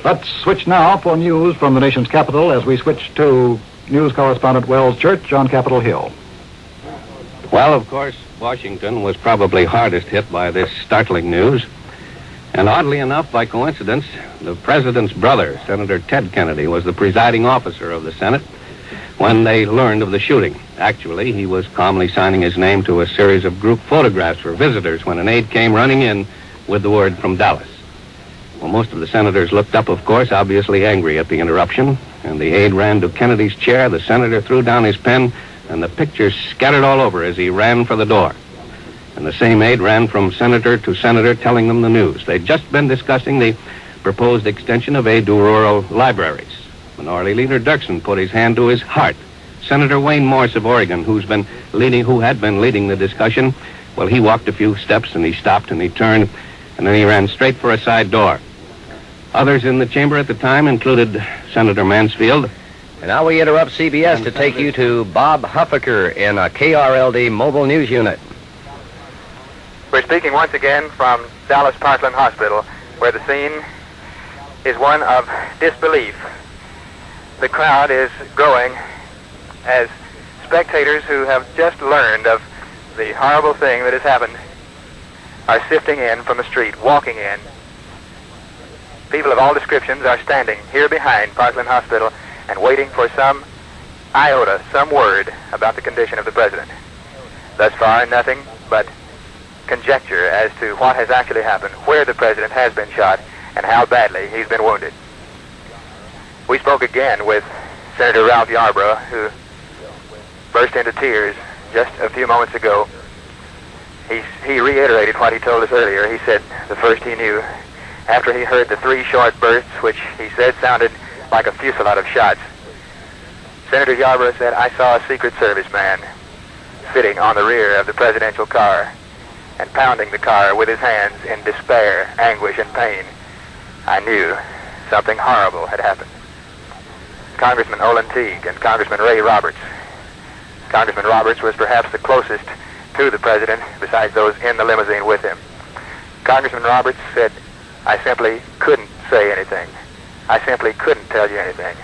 Let's switch now for news from the nation's capital as we switch to news correspondent Wells Church on Capitol Hill. Well, of course, Washington was probably hardest hit by this startling news. And oddly enough, by coincidence, the president's brother, Senator Ted Kennedy, was the presiding officer of the Senate when they learned of the shooting. Actually, he was calmly signing his name to a series of group photographs for visitors when an aide came running in with the word from Dallas. Well, most of the senators looked up, of course, obviously angry at the interruption, and the aide ran to Kennedy's chair. The senator threw down his pen, and the pictures scattered all over as he ran for the door. And the same aide ran from senator to senator telling them the news. They'd just been discussing the proposed extension of aid to rural libraries. Minority Leader Dirksen put his hand to his heart. Senator Wayne Morris of Oregon, who had been leading the discussion, well, he walked a few steps and he stopped and he turned, and then he ran straight for a side door. Others in the chamber at the time included Senator Mansfield. And now we interrupt CBS to take you to Bob Huffaker in a KRLD mobile news unit. We're speaking once again from Dallas Parkland Hospital, where the scene is one of disbelief. The crowd is growing as spectators who have just learned of the horrible thing that has happened are sifting in from the street, walking in. People of all descriptions are standing here behind Parkland Hospital and waiting for some iota, some word about the condition of the president. Thus far, nothing but conjecture as to what has actually happened, where the president has been shot, and how badly he's been wounded. We spoke again with Senator Ralph Yarborough, who burst into tears just a few moments ago. He reiterated what he told us earlier. He said the first he knew, after he heard the 3 short bursts, which he said sounded like a fusillade of shots, Senator Yarborough said, "I saw a Secret Service man sitting on the rear of the presidential car and pounding the car with his hands in despair, anguish, and pain. I knew something horrible had happened." Congressman Olin Teague and Congressman Ray Roberts. Congressman Roberts was perhaps the closest to the president besides those in the limousine with him. Congressman Roberts said, "I simply couldn't say anything. I simply couldn't tell you anything.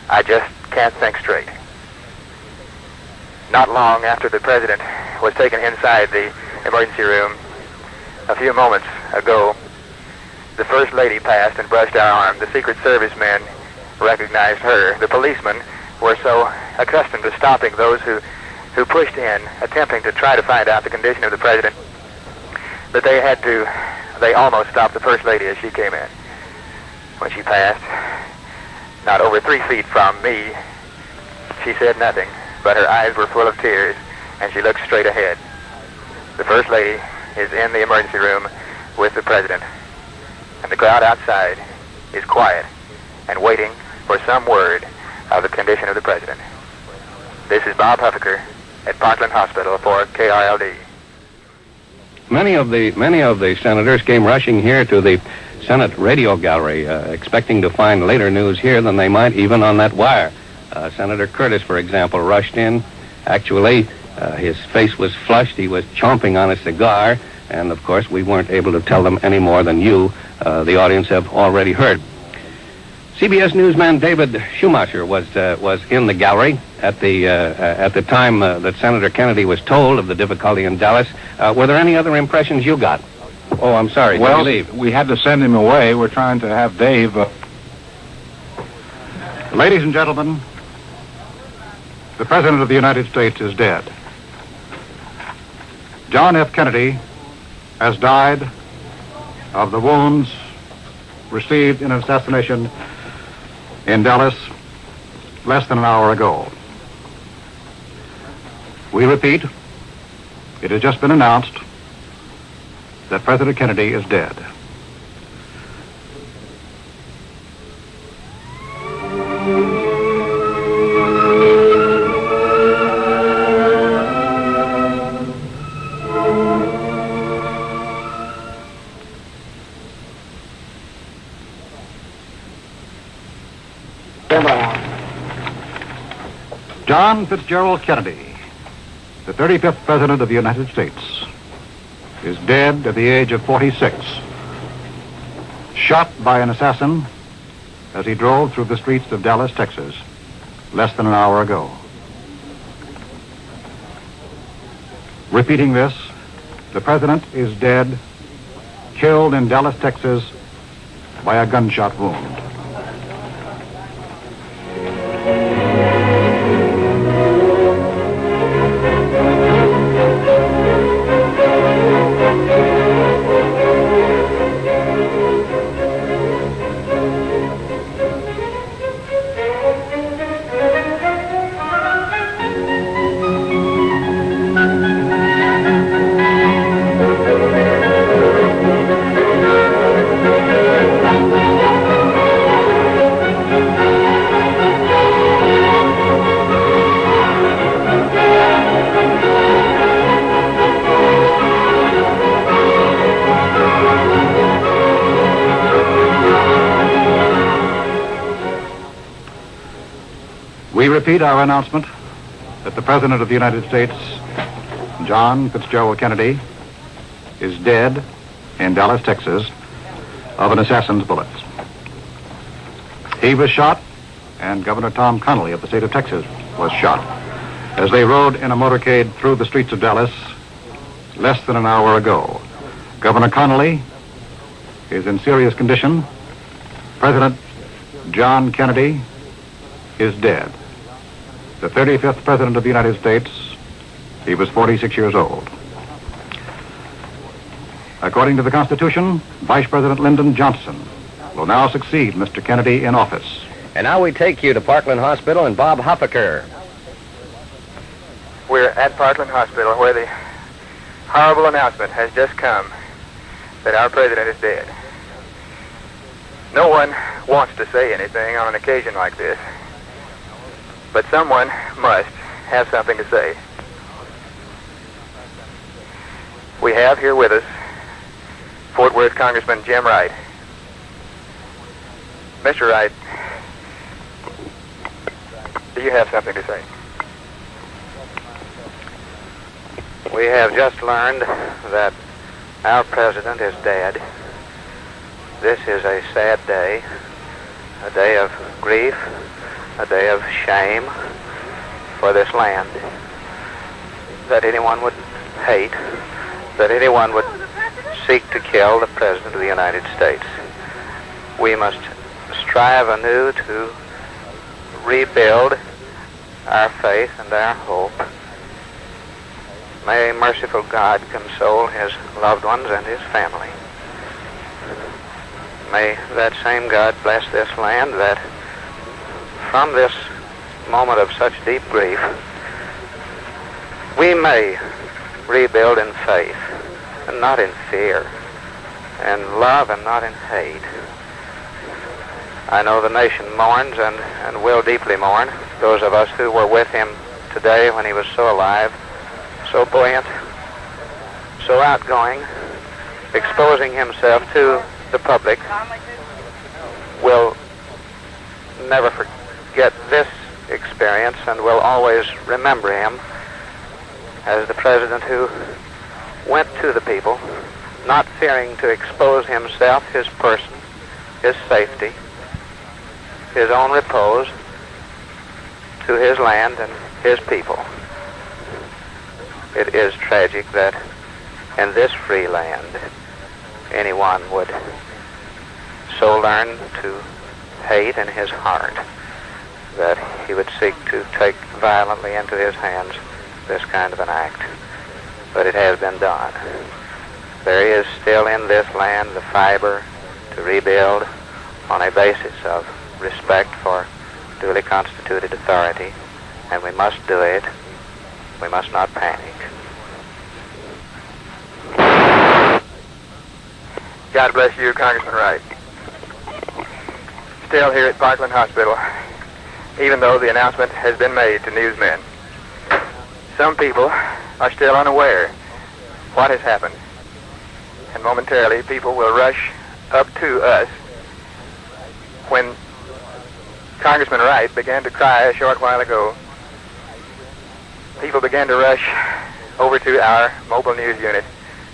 I just can't think straight." Not long after the president was taken inside the emergency room, a few moments ago, the First Lady passed and brushed our arm. The Secret Service men recognized her. The policemen were so accustomed to stopping those who pushed in, attempting to try to find out the condition of the president, that they almost stopped the First Lady as she came in. When she passed, not over 3 feet from me, she said nothing, but her eyes were full of tears, and she looked straight ahead. The First Lady is in the emergency room with the president, and the crowd outside is quiet and waiting for some word of the condition of the president. This is Bob Huffaker at Parkland Hospital for KRLD. Many of the senators came rushing here to the Senate radio gallery, expecting to find later news here than they might even on that wire. Senator Curtis, for example, rushed in. Actually, his face was flushed. He was chomping on a cigar, and of course, we weren't able to tell them any more than you, the audience, have already heard. CBS newsman David Schumacher was in the gallery at the time that Senator Kennedy was told of the difficulty in Dallas. Were there any other impressions you got? Oh, I'm sorry. Did you leave? We had to send him away. We're trying to have Dave. Ladies and gentlemen, the President of the United States is dead. John F. Kennedy has died of the wounds received in an assassination in Dallas less than an hour ago. We repeat, it has just been announced that President Kennedy is dead. John Fitzgerald Kennedy, the 35th President of the United States, is dead at the age of 46, shot by an assassin as he drove through the streets of Dallas, Texas, less than an hour ago. Repeating this, the President is dead, killed in Dallas, Texas, by a gunshot wound. We repeat our announcement that the President of the United States, John Fitzgerald Kennedy, is dead in Dallas, Texas, of an assassin's bullets. He was shot, and Governor Tom Connolly of the state of Texas was shot as they rode in a motorcade through the streets of Dallas less than an hour ago. Governor Connolly is in serious condition. President John Kennedy is dead. the 35th President of the United States, he was 46 years old. According to the Constitution, Vice President Lyndon Johnson will now succeed Mr. Kennedy in office. And now we take you to Parkland Hospital and Bob Huffaker. We're at Parkland Hospital where the horrible announcement has just come that our president is dead. No one wants to say anything on an occasion like this, but someone must have something to say. We have here with us Fort Worth Congressman Jim Wright. Mr. Wright, do you have something to say? We have just learned that our president is dead. This is a sad day, a day of grief, a day of shame for this land. That anyone would hate, that anyone would seek to kill the President of the United States. We must strive anew to rebuild our faith and our hope. May merciful God console his loved ones and his family. May that same God bless this land, that from this moment of such deep grief, we may rebuild in faith and not in fear, and love and not in hate. I know the nation mourns and will deeply mourn, those of us who were with him today when he was so alive, so buoyant, so outgoing, exposing himself to the public, will never forget this experience and will always remember him as the president who went to the people, not fearing to expose himself, his person, his safety, his own repose, to his land and his people. It is tragic that in this free land anyone would so learn to hate in his heart that he would seek to take violently into his hands this kind of an act. But it has been done. There is still in this land the fiber to rebuild on a basis of respect for duly constituted authority, and we must do it. We must not panic. God bless you, Congressman Wright. Still here at Parkland Hospital, even though the announcement has been made to newsmen, some people are still unaware what has happened. And momentarily, people will rush up to us. When Congressman Wright began to cry a short while ago, people began to rush over to our mobile news unit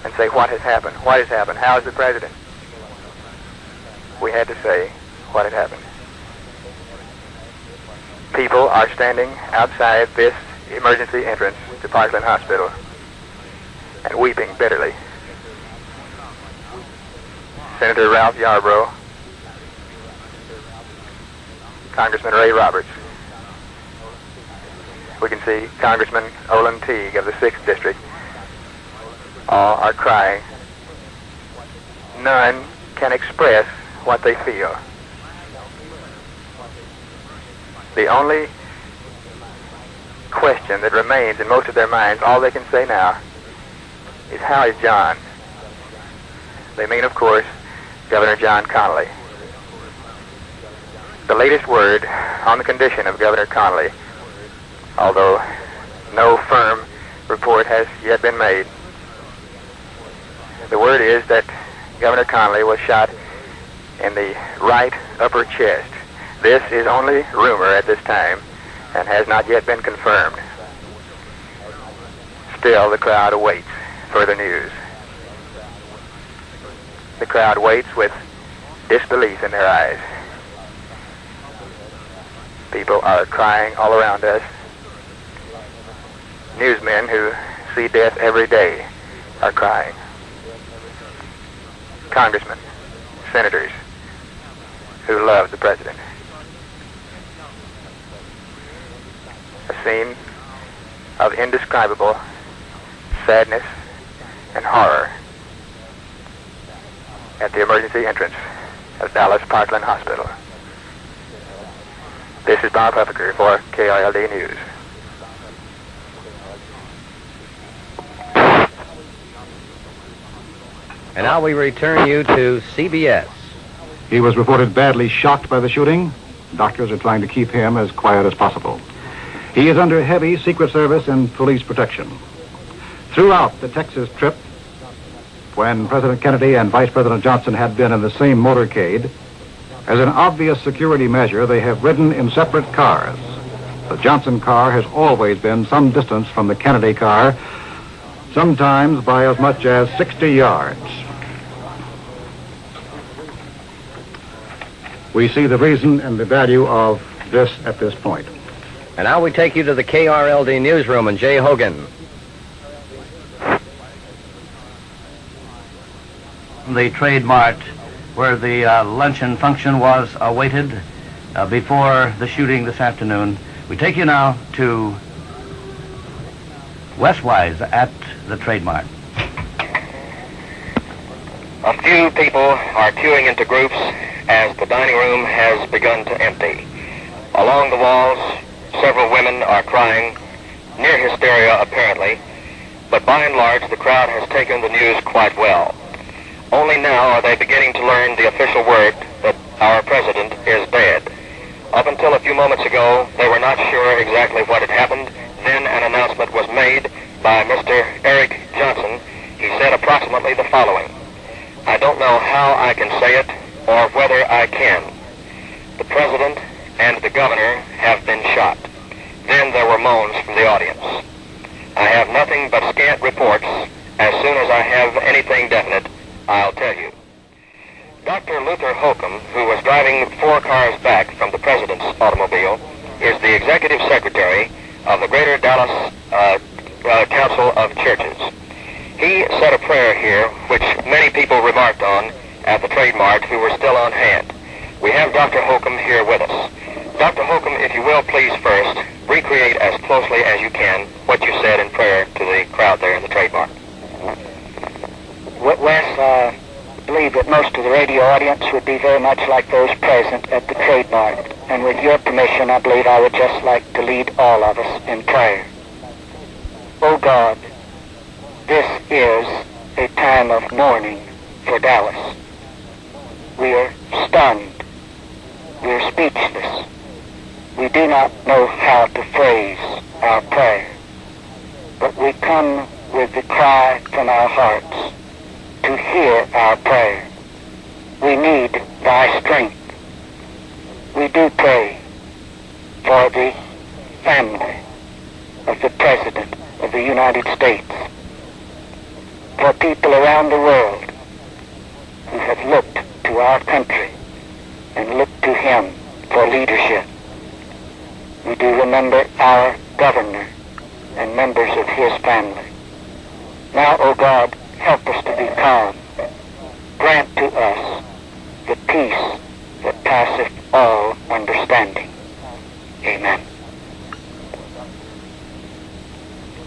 and say, what has happened? What has happened? How is the president? We had to say what had happened. People are standing outside this emergency entrance to Parkland Hospital and weeping bitterly. Senator Ralph Yarborough, Congressman Ray Roberts. We can see Congressman Olin Teague of the 6th District. All are crying. None can express what they feel. The only question that remains in most of their minds, all they can say now, is how is John? They mean, of course, Governor John Connally. The latest word on the condition of Governor Connally, although no firm report has yet been made, the word is that Governor Connally was shot in the right upper chest. This is only rumor at this time and has not yet been confirmed. Still, the crowd awaits further news. The crowd waits with disbelief in their eyes. People are crying all around us. Newsmen who see death every day are crying. Congressmen, senators who love the president. A scene of indescribable sadness and horror at the emergency entrance of Dallas Parkland Hospital. This is Bob Huffaker for KRLD News. And now we return you to CBS. He was reported badly shocked by the shooting. Doctors are trying to keep him as quiet as possible. He is under heavy Secret Service and police protection. Throughout the Texas trip, when President Kennedy and Vice President Johnson had been in the same motorcade, as an obvious security measure, they have ridden in separate cars. The Johnson car has always been some distance from the Kennedy car, sometimes by as much as 60 yards. We see the reason and the value of this at this point. And now we take you to the KRLD newsroom and Jay Hogan. The Trade Mart, where the luncheon function was awaited before the shooting this afternoon. We take you now to Wes Wise at the Trade Mart. A few people are queuing into groups as the dining room has begun to empty. Along the walls, several women are crying, near hysteria apparently, but by and large the crowd has taken the news quite well. Only now are they beginning to learn the official word that our president is dead. Up until a few moments ago, they were not sure exactly what had happened. Then an announcement was made by Mr. Eric Johnson. He said approximately the following: "I don't know how I can say it or whether I can. The president and the governor have been shot." Then there were moans from the audience. "I have nothing but scant reports. As soon as I have anything definite, I'll tell you." Dr. Luther Holcomb, who was driving 4 cars back from the president's automobile, is the executive secretary of the Greater Dallas Council of Churches. He said a prayer here, which many people remarked on at the Trade Mart who were still on hand. We have Dr. Holcomb here with us. Dr. Holcomb, if you will, please first recreate as closely as you can what you said in prayer to the crowd there in the Trade Mart. Wes, I believe that most of the radio audience would be very much like those present at the Trade Mart. And with your permission, I believe I would just like to lead all of us in prayer. Oh God, this is a time of mourning for Dallas. We are stunned. We are speechless. We do not know how to phrase our prayer. But we come with the cry from our hearts to hear our prayer. We need thy strength. We do pray for the family of the President of the United States, for people around the world who have looked to our country and looked to him for leadership. We do remember our governor and members of his family. Now, O God, help us to be calm. Grant to us the peace that passeth all understanding. Amen.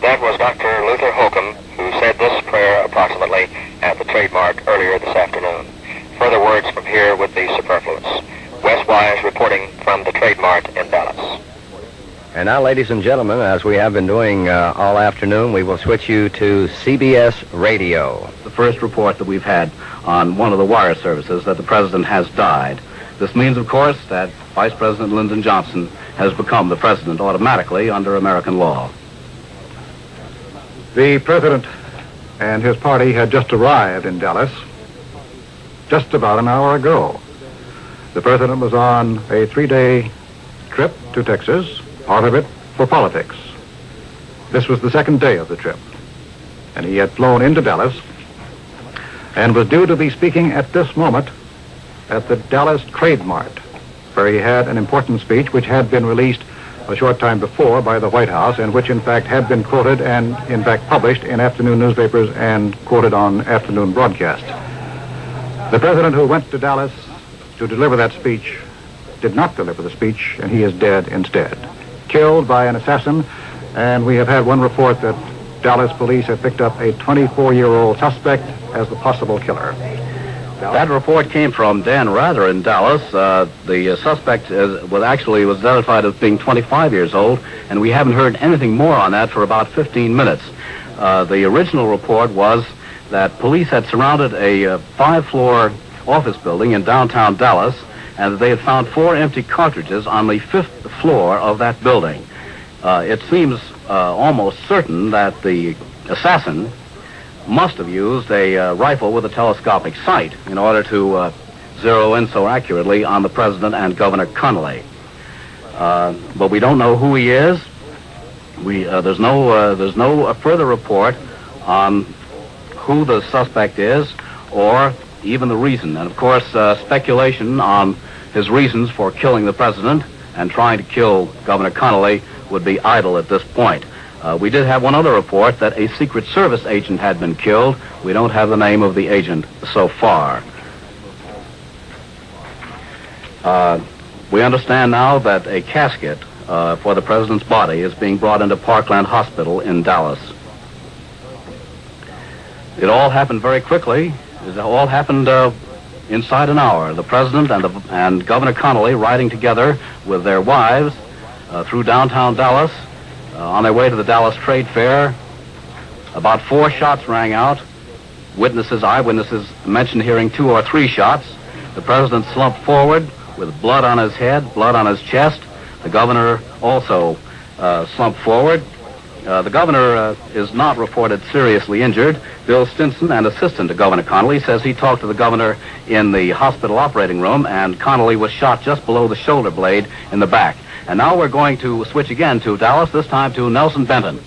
That was Dr. Luther Holcomb, who said this prayer approximately at the Trade Mart earlier this afternoon. Further words from here would be superfluous. Wes Wise reporting from the Trade Mart in Dallas. And now, ladies and gentlemen, as we have been doing all afternoon, we will switch you to CBS Radio. The first report that we've had on one of the wire services that the president has died. This means, of course, that Vice President Lyndon Johnson has become the president automatically under American law. The president and his party had just arrived in Dallas just about an hour ago. The president was on a 3-day trip to Texas, part of it for politics. This was the second day of the trip, and he had flown into Dallas and was due to be speaking at this moment at the Dallas Trade Mart, where he had an important speech which had been released a short time before by the White House, and which in fact had been quoted and in fact published in afternoon newspapers and quoted on afternoon broadcast. The president who went to Dallas to deliver that speech did not deliver the speech, and he is dead instead. killed by an assassin, and we have had one report that Dallas police have picked up a 24-year-old suspect as the possible killer. That report came from Dan Rather in Dallas. The suspect was identified as being 25 years old, and we haven't heard anything more on that for about 15 minutes. The original report was that police had surrounded a 5-floor office building in downtown Dallas, and that they had found 4 empty cartridges on the 5th floor of that building. It seems almost certain that the assassin must have used a rifle with a telescopic sight in order to zero in so accurately on the president and Governor Connolly. But we don't know who he is. There's no further report on who the suspect is or even the reason. And of course, speculation on his reasons for killing the president and trying to kill Governor Connolly would be idle at this point. We did have one other report that a Secret Service agent had been killed. We don't have the name of the agent so far. We understand now that a casket for the president's body is being brought into Parkland Hospital in Dallas. It all happened very quickly. It all happened inside an hour. The president and Governor Connolly riding together with their wives through downtown Dallas on their way to the Dallas Trade Fair. About 4 shots rang out. Eyewitnesses mentioned hearing 2 or 3 shots. The president slumped forward with blood on his head, blood on his chest. The governor also slumped forward. The governor is not reported seriously injured. Bill Stinson, an assistant to Governor Connolly, says he talked to the governor in the hospital operating room, and Connolly was shot just below the shoulder blade in the back. And now we're going to switch again to Dallas, this time to Nelson Benton.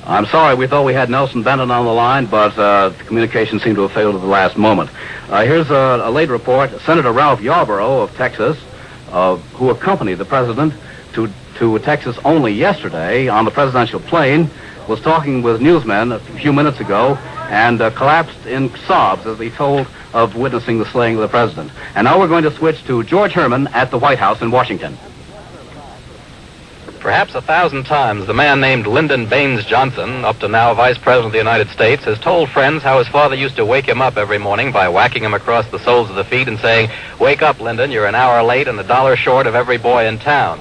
I'm sorry, we thought we had Nelson Benton on the line, but the communication seemed to have failed at the last moment. Here's a late report. Senator Ralph Yarborough of Texas, who accompanied the president to Texas only yesterday on the presidential plane, was talking with newsmen a few minutes ago and collapsed in sobs as he told of witnessing the slaying of the president. And now we're going to switch to George Herman at the White House in Washington. Perhaps 1,000 times, the man named Lyndon Baines Johnson, up to now Vice President of the United States, has told friends how his father used to wake him up every morning by whacking him across the soles of the feet and saying, "Wake up, Lyndon, you're an hour late and $1 short of every boy in town."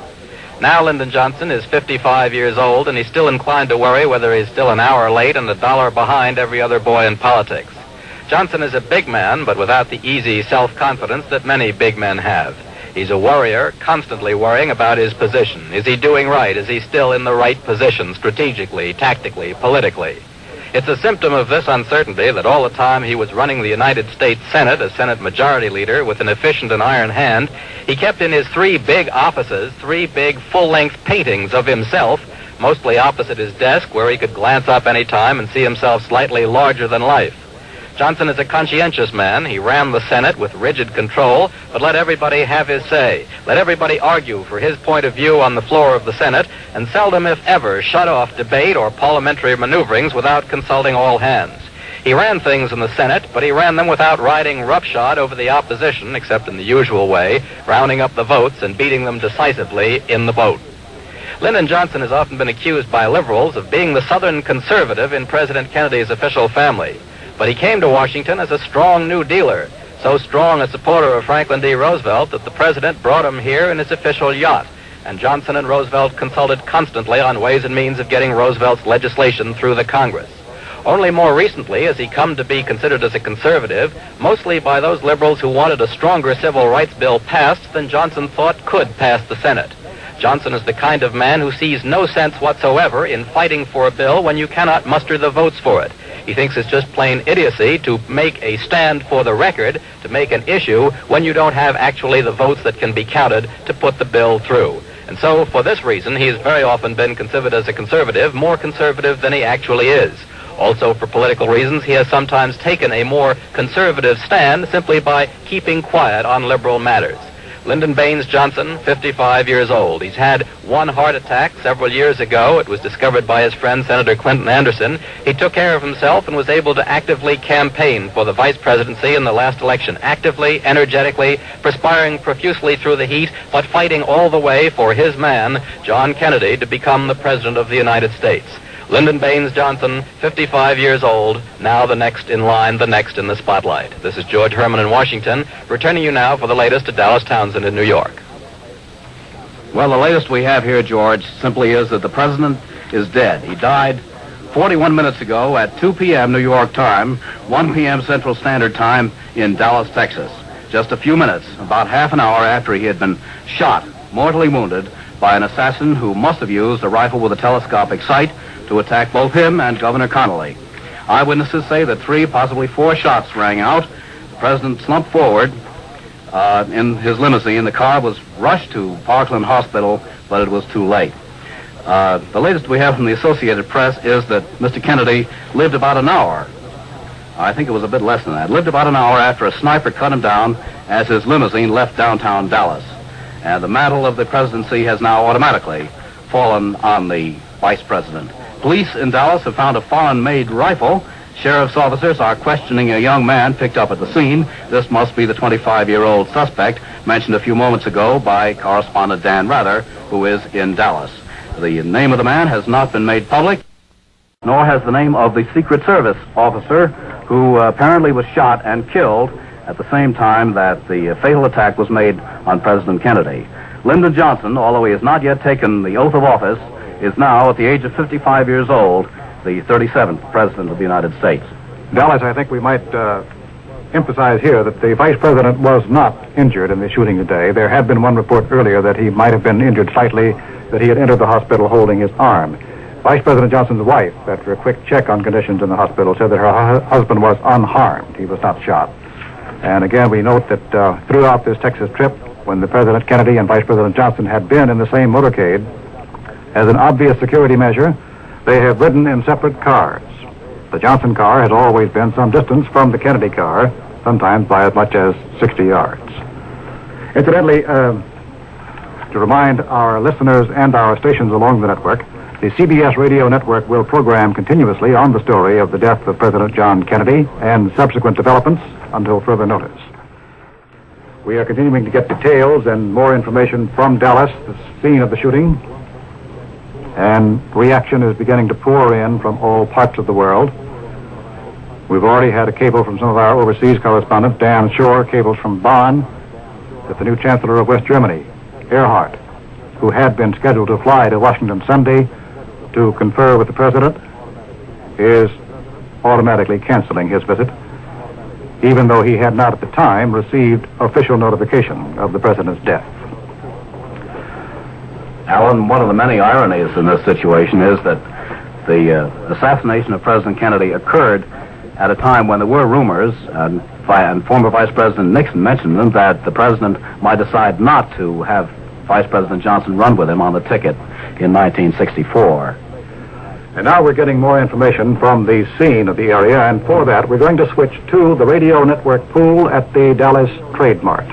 Now Lyndon Johnson is 55 years old, and he's still inclined to worry whether he's still an hour late and $1 behind every other boy in politics. Johnson is a big man, but without the easy self-confidence that many big men have. He's a worrier, constantly worrying about his position. Is he doing right? Is he still in the right position strategically, tactically, politically? It's a symptom of this uncertainty that all the time he was running the United States Senate as Senate Majority Leader with an efficient and iron hand, he kept in his 3 big offices 3 big full-length paintings of himself, mostly opposite his desk where he could glance up any time and see himself slightly larger than life. Johnson is a conscientious man. He ran the Senate with rigid control, but let everybody have his say. Let everybody argue for his point of view on the floor of the Senate, and seldom, if ever, shut off debate or parliamentary maneuverings without consulting all hands. He ran things in the Senate, but he ran them without riding roughshod over the opposition, except in the usual way, rounding up the votes and beating them decisively in the vote. Lyndon Johnson has often been accused by liberals of being the Southern conservative in President Kennedy's official family. But he came to Washington as a strong New Dealer, so strong a supporter of Franklin D. Roosevelt that the president brought him here in his official yacht, and Johnson and Roosevelt consulted constantly on ways and means of getting Roosevelt's legislation through the Congress. Only more recently has he come to be considered as a conservative, mostly by those liberals who wanted a stronger civil rights bill passed than Johnson thought could pass the Senate. Johnson is the kind of man who sees no sense whatsoever in fighting for a bill when you cannot muster the votes for it. He thinks it's just plain idiocy to make a stand for the record, to make an issue, when you don't have actually the votes that can be counted to put the bill through. And so, for this reason, he has very often been considered as a conservative, more conservative than he actually is. Also, for political reasons, he has sometimes taken a more conservative stand simply by keeping quiet on liberal matters. Lyndon Baines Johnson, 55 years old. He's had one heart attack several years ago. It was discovered by his friend Senator Clinton Anderson. He took care of himself and was able to actively campaign for the vice presidency in the last election. Actively, energetically, perspiring profusely through the heat, but fighting all the way for his man, John Kennedy, to become the President of the United States. Lyndon Baines Johnson, 55 years old, now the next in line, the next in the spotlight. This is George Herman in Washington, returning you now for the latest to Dallas Townsend in New York. Well, the latest we have here, George, simply is that the president is dead. He died 41 minutes ago at 2 p.m. New York time, 1 p.m. Central Standard Time in Dallas, Texas. Just a few minutes, about half an hour after he had been shot, mortally wounded, by an assassin who must have used a rifle with a telescopic sight to attack both him and Governor Connolly. Eyewitnesses say that 3, possibly 4 shots rang out. The president slumped forward in his limousine. The car was rushed to Parkland Hospital, but it was too late. The latest we have from the Associated Press is that Mr. Kennedy lived about an hour. I think it was a bit less than that. Lived about an hour after a sniper cut him down as his limousine left downtown Dallas. And the mantle of the presidency has now automatically fallen on the vice president. Police in Dallas have found a foreign-made rifle. Sheriff's officers are questioning a young man picked up at the scene. This must be the 25-year-old suspect mentioned a few moments ago by correspondent Dan Rather, who is in Dallas. The name of the man has not been made public, nor has the name of the Secret Service officer who apparently was shot and killed at the same time that the fatal attack was made on President Kennedy. Lyndon Johnson, although he has not yet taken the oath of office, is now, at the age of 55 years old, the 37th President of the United States. Dallas, I think we might emphasize here that the Vice President was not injured in the shooting today. There had been one report earlier that he might have been injured slightly, that he had entered the hospital holding his arm. Vice President Johnson's wife, after a quick check on conditions in the hospital, said that her husband was unharmed. He was not shot. And again, we note that throughout this Texas trip, when the President Kennedy and Vice President Johnson had been in the same motorcade, as an obvious security measure, they have ridden in separate cars. The Johnson car has always been some distance from the Kennedy car, sometimes by as much as 60 yards. Incidentally, to remind our listeners and our stations along the network, the CBS Radio Network will program continuously on the story of the death of President John Kennedy and subsequent developments until further notice. We are continuing to get details and more information from Dallas, the scene of the shooting, and reaction is beginning to pour in from all parts of the world. We've already had a cable from some of our overseas correspondents. Dan Shore cables from Bonn that the new Chancellor of West Germany, Erhard, who had been scheduled to fly to Washington Sunday to confer with the President, is automatically canceling his visit, even though he had not at the time received official notification of the President's death. Alan, one of the many ironies in this situation is that the assassination of President Kennedy occurred at a time when there were rumors, and former Vice President Nixon mentioned them, that the President might decide not to have Vice President Johnson run with him on the ticket in 1964. And now we're getting more information from the scene of the area, and for that we're going to switch to the radio network pool at the Dallas Trade Mart.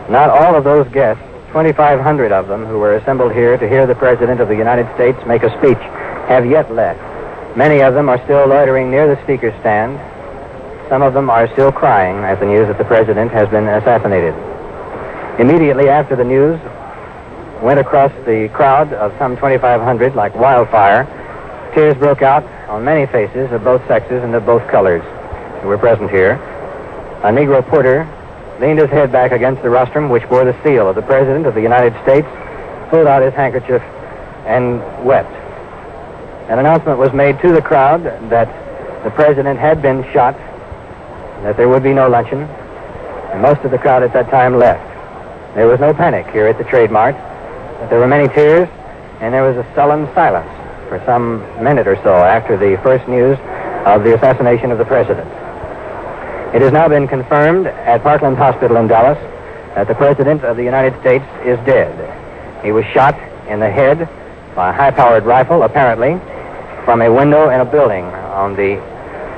Not all of those guests, 2,500 of them who were assembled here to hear the President of the United States make a speech, have yet left. Many of them are still loitering near the speaker's stand. Some of them are still crying at the news that the President has been assassinated. Immediately after the news went across the crowd of some 2,500 like wildfire, tears broke out on many faces of both sexes and of both colors who were present here. A Negro porter leaned his head back against the rostrum which bore the seal of the President of the United States, pulled out his handkerchief, and wept. An announcement was made to the crowd that the President had been shot, that there would be no luncheon, and most of the crowd at that time left. There was no panic here at the Trade Mart, but there were many tears, and there was a sullen silence for some minute or so after the first news of the assassination of the President. It has now been confirmed at Parkland Hospital in Dallas that the President of the United States is dead. He was shot in the head by a high-powered rifle, apparently, from a window in a building on the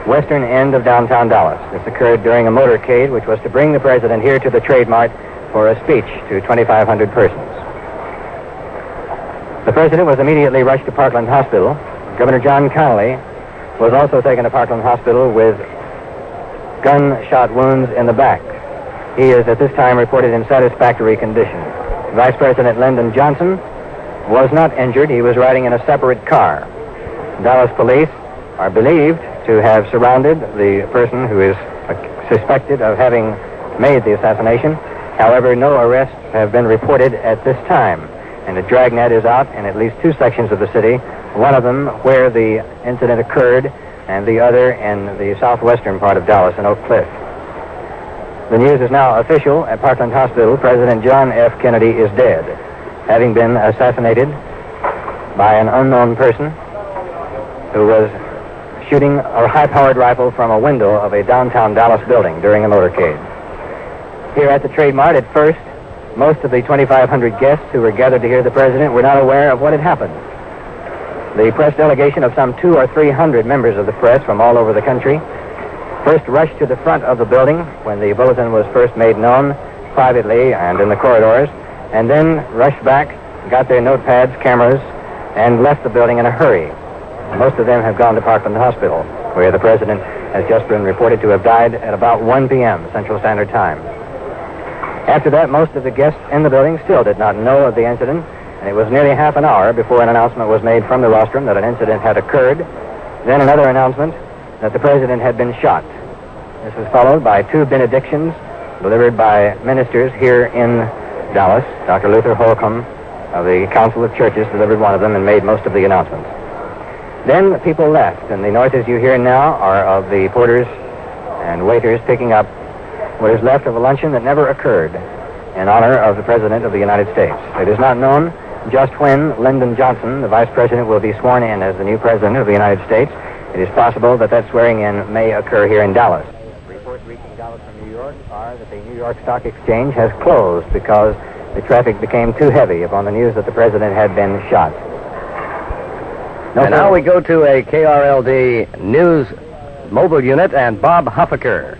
western end of downtown Dallas. This occurred during a motorcade which was to bring the president here to the Trade Mart for a speech to 2,500 persons. The president was immediately rushed to Parkland Hospital. Governor John Connolly was also taken to Parkland Hospital with gunshot wounds in the back. He is at this time reported in satisfactory condition. Vice President Lyndon Johnson was not injured. He was riding in a separate car. Dallas police are believed to have surrounded the person who is suspected of having made the assassination. However, no arrests have been reported at this time. And a dragnet is out in at least two sections of the city, one of them where the incident occurred, and the other in the southwestern part of Dallas in Oak Cliff. The news is now official. At Parkland Hospital, President John F. Kennedy is dead, having been assassinated by an unknown person who was shooting a high-powered rifle from a window of a downtown Dallas building during a motorcade. Here at the Trade Mart, at first, most of the 2,500 guests who were gathered to hear the president were not aware of what had happened. The press delegation of some 200 or 300 members of the press from all over the country first rushed to the front of the building when the bulletin was first made known privately and in the corridors, and then rushed back, got their notepads, cameras, and left the building in a hurry. Most of them have gone to Parkland Hospital, where the president has just been reported to have died at about 1 p.m. Central Standard Time. After that, most of the guests in the building still did not know of the incident, and it was nearly half an hour before an announcement was made from the rostrum that an incident had occurred, then another announcement that the president had been shot. This was followed by two benedictions delivered by ministers here in Dallas. Dr. Luther Holcomb of the Council of Churches delivered one of them and made most of the announcements. Then people left, and the noises you hear now are of the porters and waiters picking up what is left of a luncheon that never occurred in honor of the President of the United States. It is not known just when Lyndon Johnson, the Vice President, will be sworn in as the new President of the United States. It is possible that that swearing-in may occur here in Dallas. Reports reaching Dallas from New York are that the New York Stock Exchange has closed because the traffic became too heavy upon the news that the President had been shot. And now we go to a KRLD News mobile unit and Bob Huffaker.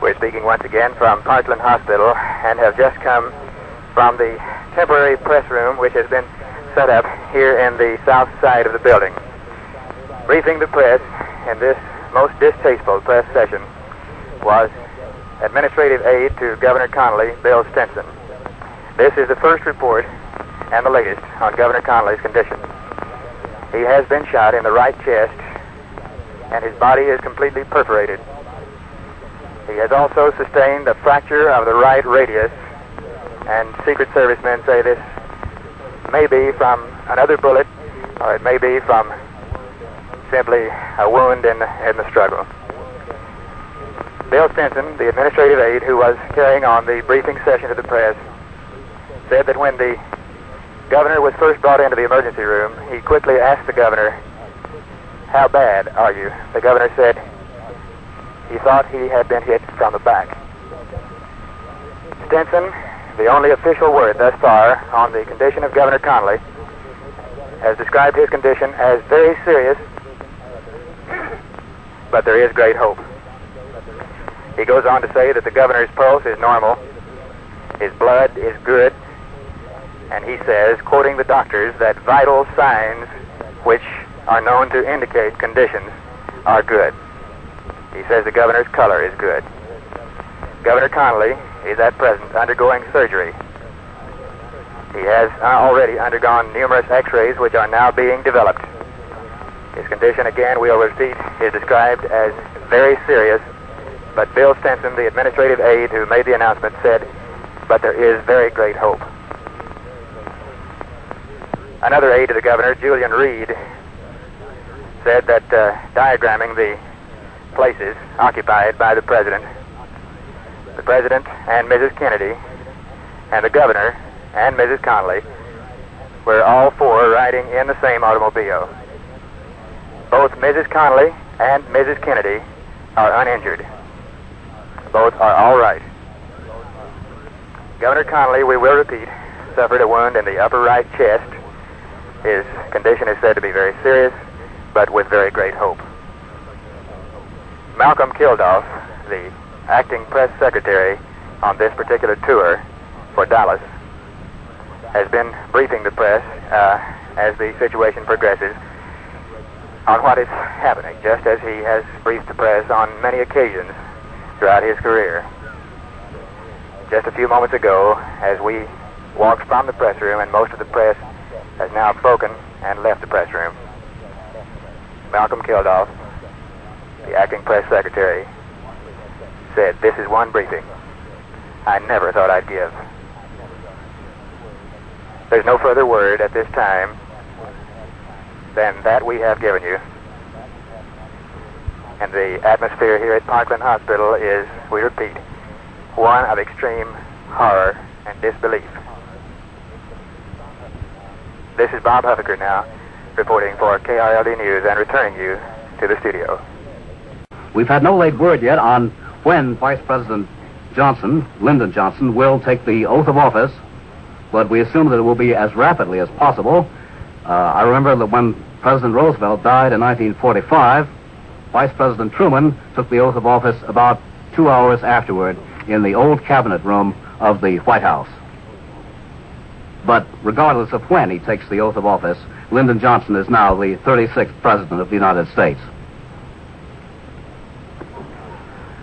We're speaking once again from Parkland Hospital and have just come from the temporary press room which has been set up here in the south side of the building. Briefing the press in this most distasteful press session was Administrative Aide to Governor Connolly, Bill Stinson. This is the first report and the latest on Governor Connolly's condition. He has been shot in the right chest and his body is completely perforated. He has also sustained a fracture of the right radius, and Secret Service men say this may be from another bullet, or it may be from simply a wound in the struggle. Bill Stinson, the administrative aide who was carrying on the briefing session of the press, said that when the governor was first brought into the emergency room, he quickly asked the governor, "How bad are you?" The governor said he thought he had been hit from the back. Stinson, the only official word thus far on the condition of Governor Connolly, has described his condition as very serious, but there is great hope. He goes on to say that the governor's pulse is normal, his blood is good, and he says, quoting the doctors, that vital signs which are known to indicate conditions are good. He says the governor's color is good. Governor Connolly is at present undergoing surgery. He has already undergone numerous x-rays which are now being developed. His condition, again, we'll repeat, is described as very serious, but Bill Stinson, the administrative aide who made the announcement, said, but there is very great hope. Another aide to the governor, Julian Reed, said that diagramming the places occupied by the President and Mrs. Kennedy, and the governor and Mrs. Connolly were all four riding in the same automobile. Both Mrs. Connolly and Mrs. Kennedy are uninjured. Both are all right. Governor Connolly, we will repeat, suffered a wound in the upper right chest. His condition is said to be very serious, but with very great hope. Malcolm Kildoff, the acting press secretary on this particular tour for Dallas, has been briefing the press as the situation progresses on what is happening, just as he has briefed the press on many occasions throughout his career. Just a few moments ago, as we walked from the press room, and most of the press has now broken and left the press room, Malcolm Kildoff, the acting press secretary, said, "This is one briefing I never thought I'd give." There's no further word at this time than that we have given you. And the atmosphere here at Parkland Hospital is, we repeat, one of extreme horror and disbelief. This is Bob Huffaker now, reporting for KRLD News and returning you to the studio. We've had no late word yet on when Vice President Johnson, Lyndon Johnson, will take the oath of office, but we assume that it will be as rapidly as possible. I remember that when President Roosevelt died in 1945, Vice President Truman took the oath of office about 2 hours afterward in the old cabinet room of the White House. But regardless of when he takes the oath of office, Lyndon Johnson is now the 36th President of the United States.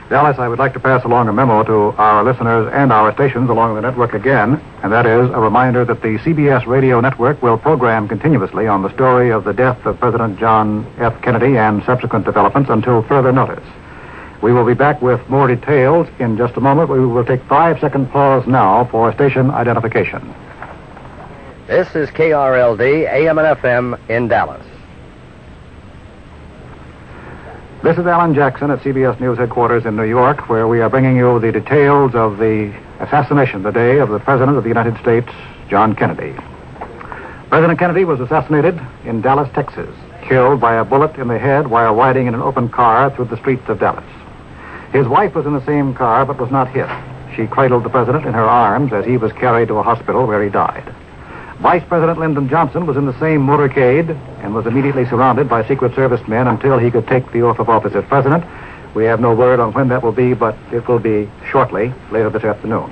Dallas, I would like to pass along a memo to our listeners and our stations along the network again, and that is a reminder that the CBS Radio Network will program continuously on the story of the death of President John F. Kennedy and subsequent developments until further notice. We will be back with more details in just a moment. We will take 5-second pause now for station identification. This is KRLD, AM and FM in Dallas. This is Alan Jackson at CBS News headquarters in New York, where we are bringing you the details of the assassination today of the President of the United States, John Kennedy. President Kennedy was assassinated in Dallas, Texas, killed by a bullet in the head while riding in an open car through the streets of Dallas. His wife was in the same car but was not hit. She cradled the President in her arms as he was carried to a hospital where he died. Vice President Lyndon Johnson was in the same motorcade and was immediately surrounded by Secret Service men until he could take the oath of office as President. We have no word on when that will be, but it will be shortly, later this afternoon.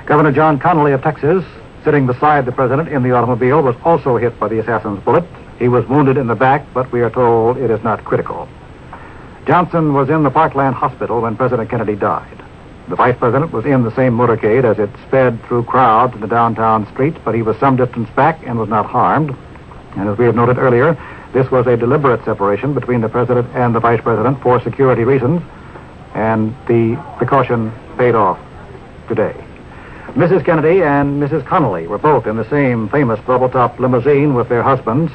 Governor John Connally of Texas, sitting beside the President in the automobile, was also hit by the assassin's bullet. He was wounded in the back, but we are told it is not critical. Johnson was in the Parkland Hospital when President Kennedy died. The Vice President was in the same motorcade as it sped through crowds in the downtown streets, but he was some distance back and was not harmed. And as we have noted earlier, this was a deliberate separation between the President and the Vice President for security reasons, and the precaution paid off today. Mrs. Kennedy and Mrs. Connally were both in the same famous bubble-top limousine with their husbands.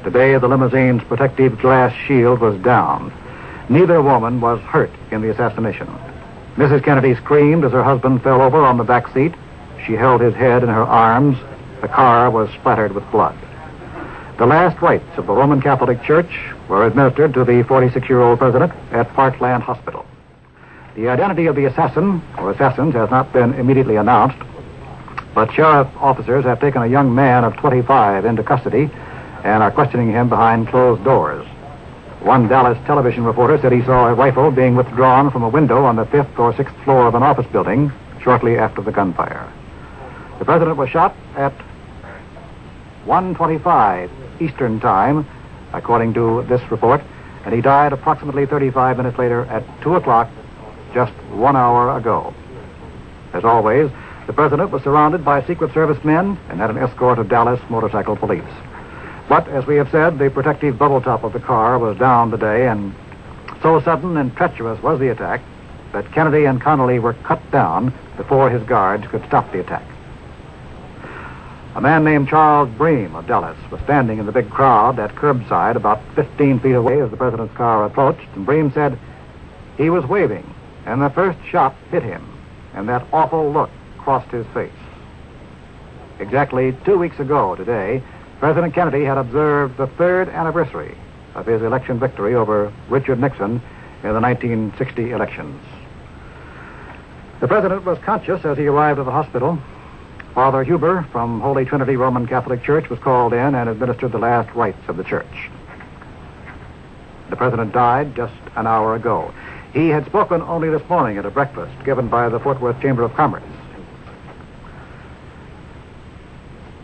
Today, the limousine's protective glass shield was down. Neither woman was hurt in the assassination. Mrs. Kennedy screamed as her husband fell over on the back seat. She held his head in her arms. The car was splattered with blood. The last rites of the Roman Catholic Church were administered to the 46-year-old president at Parkland Hospital. The identity of the assassin, or assassins, has not been immediately announced, but sheriff officers have taken a young man of 25 into custody and are questioning him behind closed doors. One Dallas television reporter said he saw a rifle being withdrawn from a window on the 5th or 6th floor of an office building shortly after the gunfire. The president was shot at 1:25 Eastern Time, according to this report, and he died approximately 35 minutes later at 2 o'clock, just 1 hour ago. As always, the president was surrounded by Secret Service men and had an escort of Dallas motorcycle police. But, as we have said, the protective bubble top of the car was down today, and so sudden and treacherous was the attack that Kennedy and Connally were cut down before his guards could stop the attack. A man named Charles Bream of Dallas was standing in the big crowd at curbside about 15 feet away as the president's car approached, and Bream said he was waving, and the first shot hit him, and that awful look crossed his face. Exactly 2 weeks ago today, President Kennedy had observed the 3rd anniversary of his election victory over Richard Nixon in the 1960 elections. The president was conscious as he arrived at the hospital. Father Huber from Holy Trinity Roman Catholic Church was called in and administered the last rites of the church. The president died just an hour ago. He had spoken only this morning at a breakfast given by the Fort Worth Chamber of Commerce.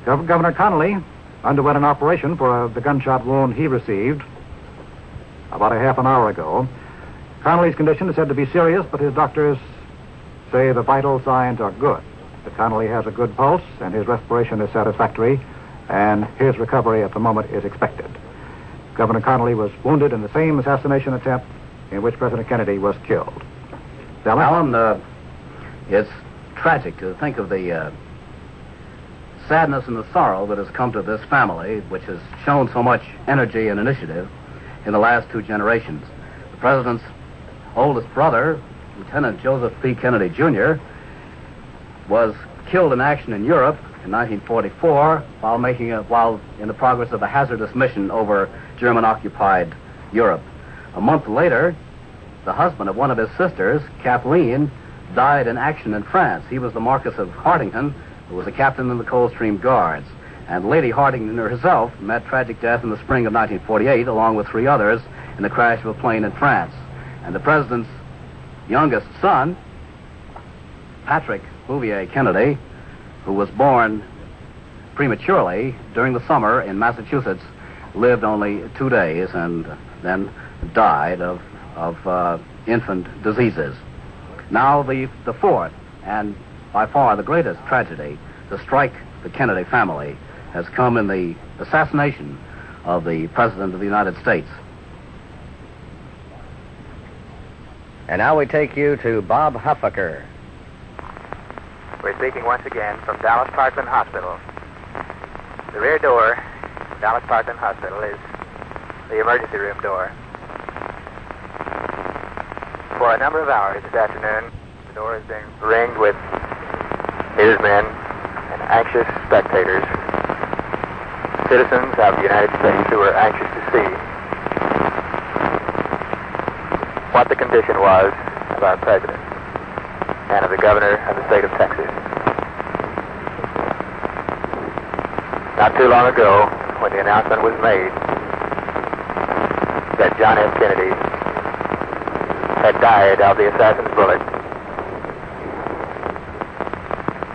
Governor Connolly underwent an operation for the gunshot wound he received about a half an hour ago. Connolly's condition is said to be serious, but his doctors say the vital signs are good. That Connolly has a good pulse, and his respiration is satisfactory, and his recovery at the moment is expected. Governor Connolly was wounded in the same assassination attempt in which President Kennedy was killed. Alan, it's tragic to think of the sadness and the sorrow that has come to this family, which has shown so much energy and initiative in the last two generations. The president's oldest brother, Lieutenant Joseph P. Kennedy, Jr., was killed in action in Europe in 1944 while in the progress of a hazardous mission over German-occupied Europe. A month later, the husband of one of his sisters, Kathleen, died in action in France. He was the Marquis of Hartington, who was a captain in the Coldstream Guards. And Lady Hartington herself met tragic death in the spring of 1948, along with 3 others, in the crash of a plane in France. And the president's youngest son, Patrick Bouvier Kennedy, who was born prematurely during the summer in Massachusetts, lived only 2 days and then died of infant diseases. Now the fourth and by far the greatest tragedy to strike the Kennedy family has come in the assassination of the President of the United States. And now we take you to Bob Huffaker. We're speaking once again from Dallas Parkland Hospital. The rear door of Dallas Parkland Hospital is the emergency room door. For a number of hours this afternoon, the door has been ringed with newsmen and anxious spectators, citizens of the United States who were anxious to see what the condition was of our president and of the governor of the state of Texas. Not too long ago, when the announcement was made that John F. Kennedy had died of the assassin's bullet,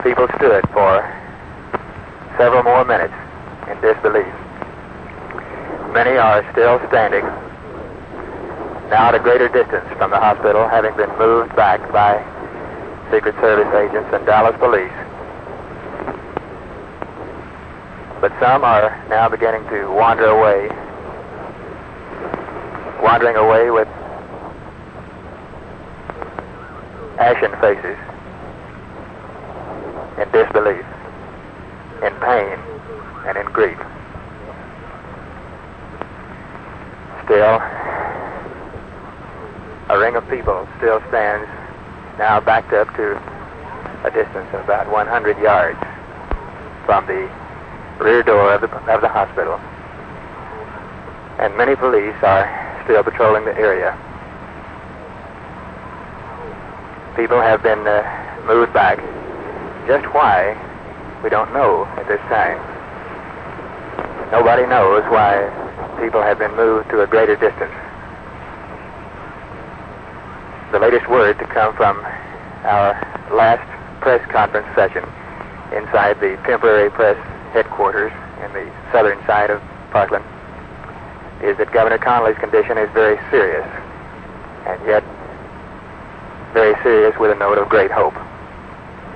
people stood for several more minutes in disbelief. Many are still standing, now at a greater distance from the hospital, having been moved back by Secret Service agents and Dallas police. But some are now beginning to wandering away with ashen faces, in disbelief, in pain, and in grief. Still, a ring of people still stands, now backed up to a distance of about 100 yards from the rear door of the hospital. And many police are still patrolling the area. People have been moved back. Just why, we don't know at this time. Nobody knows why people have been moved to a greater distance. The latest word to come from our last press conference session inside the temporary press headquarters in the southern side of Parkland is that Governor Connolly's condition is very serious, and yet very serious with a note of great hope.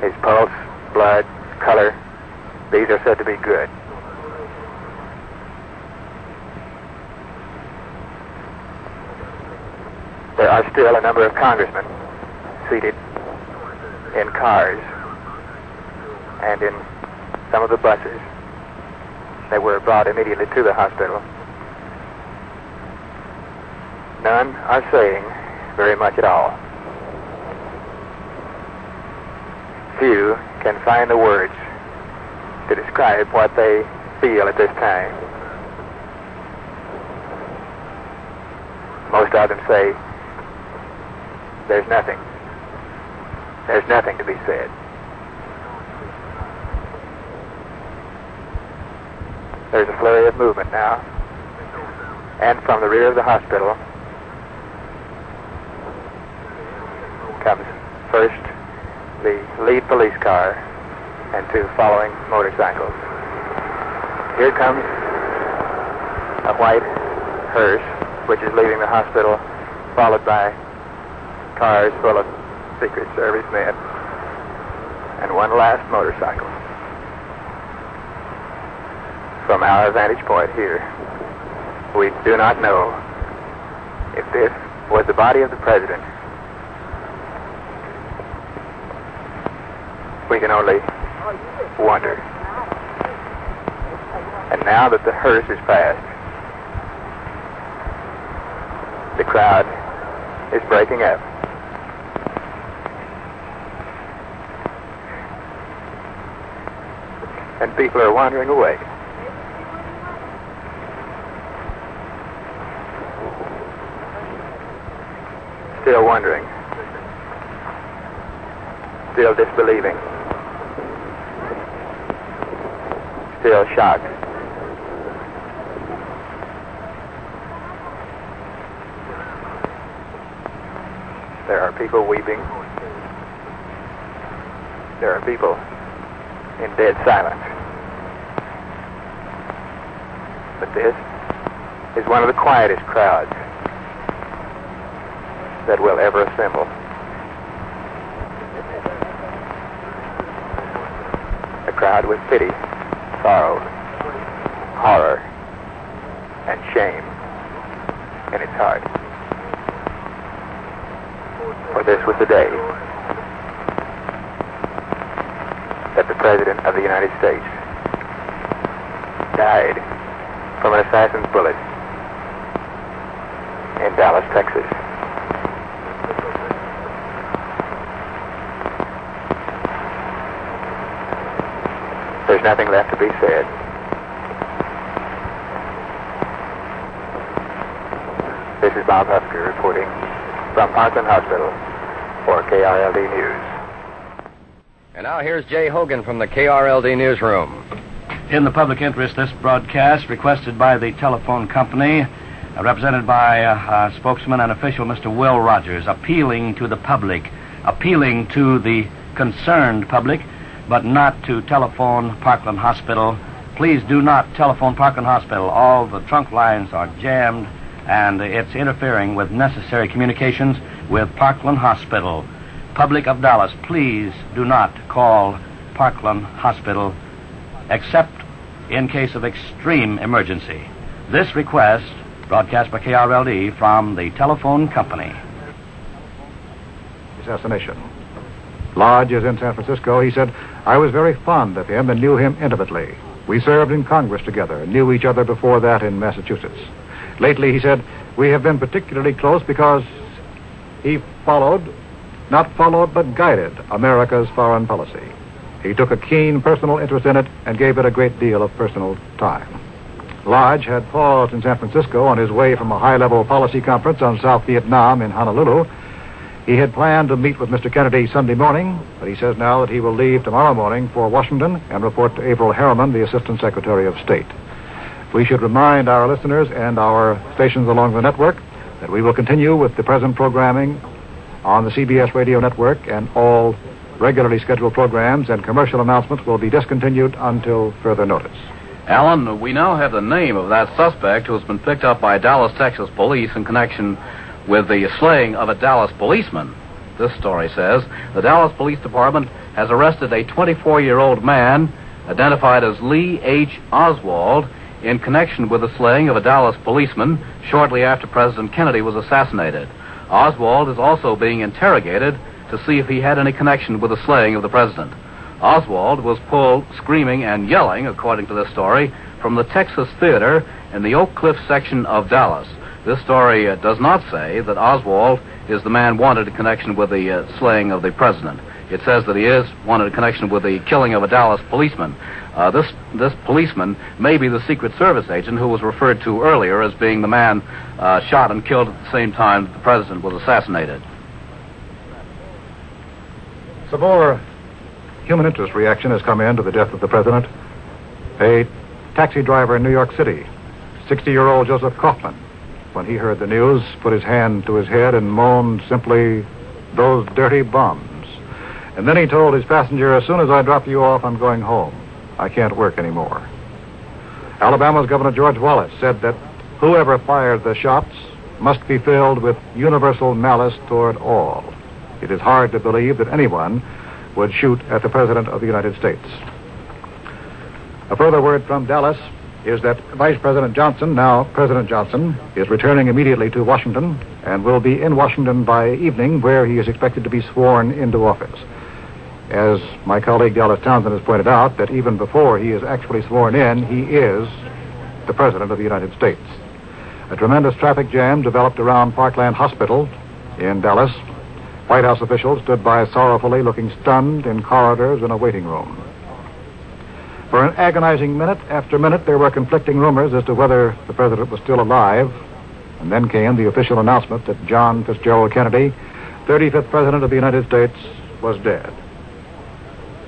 His pulse, blood, color, these are said to be good. There are still a number of congressmen seated in cars and in some of the buses that were brought immediately to the hospital. None are saying very much at all. Few can find the words to describe what they feel at this time. Most of them say, there's nothing. There's nothing to be said. There's a flurry of movement now. And from the rear of the hospital, lead police car and 2 following motorcycles. Here comes a white hearse, which is leaving the hospital, followed by cars full of Secret Service men, and one last motorcycle. From our vantage point here, we do not know if this was the body of the president. We can only wonder. And now that the hearse is past, the crowd is breaking up. And people are wandering away. Still wondering. Still disbelieving. Still shocked. There are people weeping. There are people in dead silence. But this is one of the quietest crowds that will ever assemble. A crowd with pity, sorrow, horror, and shame in its heart. For this was the day that the President of the United States died from an assassin's bullet in Dallas, Texas. There's nothing left to be said. This is Bob Husker reporting from Parkland Hospital for KRLD News. And now here's Jay Hogan from the KRLD Newsroom. In the public interest, this broadcast, requested by the telephone company, represented by a spokesman and official, Mr. Will Rogers, appealing to the public, appealing to the concerned public, but not to telephone Parkland Hospital. Please do not telephone Parkland Hospital. All the trunk lines are jammed, and it's interfering with necessary communications with Parkland Hospital. Public of Dallas, please do not call Parkland Hospital except in case of extreme emergency. This request, broadcast by KRLD from the telephone company. Assassination. Lodge is in San Francisco. He said, I was very fond of him and knew him intimately. We served in Congress together and knew each other before that in Massachusetts. Lately, he said, we have been particularly close because he not followed, but guided America's foreign policy. He took a keen personal interest in it and gave it a great deal of personal time. Lodge had paused in San Francisco on his way from a high-level policy conference on South Vietnam in Honolulu. He had planned to meet with Mr. Kennedy Sunday morning, but he says now that he will leave tomorrow morning for Washington and report to Averell Harriman, the Assistant Secretary of State. We should remind our listeners and our stations along the network that we will continue with the present programming on the CBS Radio Network, and all regularly scheduled programs and commercial announcements will be discontinued until further notice. Alan, we now have the name of that suspect who has been picked up by Dallas, Texas police in connection with the slaying of a Dallas policeman. This story says the Dallas Police Department has arrested a 24-year-old man identified as Lee H. Oswald in connection with the slaying of a Dallas policeman shortly after President Kennedy was assassinated. Oswald is also being interrogated to see if he had any connection with the slaying of the president. Oswald was pulled screaming and yelling, according to this story, from the Texas Theater in the Oak Cliff section of Dallas. This story does not say that Oswald is the man wanted in connection with the slaying of the president. It says that he is wanted in connection with the killing of a Dallas policeman. This policeman may be the Secret Service agent who was referred to earlier as being the man shot and killed at the same time that the president was assassinated. Some more human interest reaction has come in to the death of the president. A taxi driver in New York City, 60-year-old Joseph Kaufman, when he heard the news, put his hand to his head and moaned simply, those dirty bums. And then he told his passenger, as soon as I drop you off, I'm going home. I can't work anymore. Alabama's Governor George Wallace said that whoever fired the shots must be filled with universal malice toward all. It is hard to believe that anyone would shoot at the President of the United States. A further word from Dallas is that Vice President Johnson, now President Johnson, is returning immediately to Washington and will be in Washington by evening, where he is expected to be sworn into office. As my colleague Dallas Townsend has pointed out, that even before he is actually sworn in, he is the President of the United States. A tremendous traffic jam developed around Parkland Hospital in Dallas. White House officials stood by sorrowfully, looking stunned in corridors and a waiting room. For an agonizing minute after minute, there were conflicting rumors as to whether the president was still alive. And then came the official announcement that John Fitzgerald Kennedy, 35th President of the United States, was dead.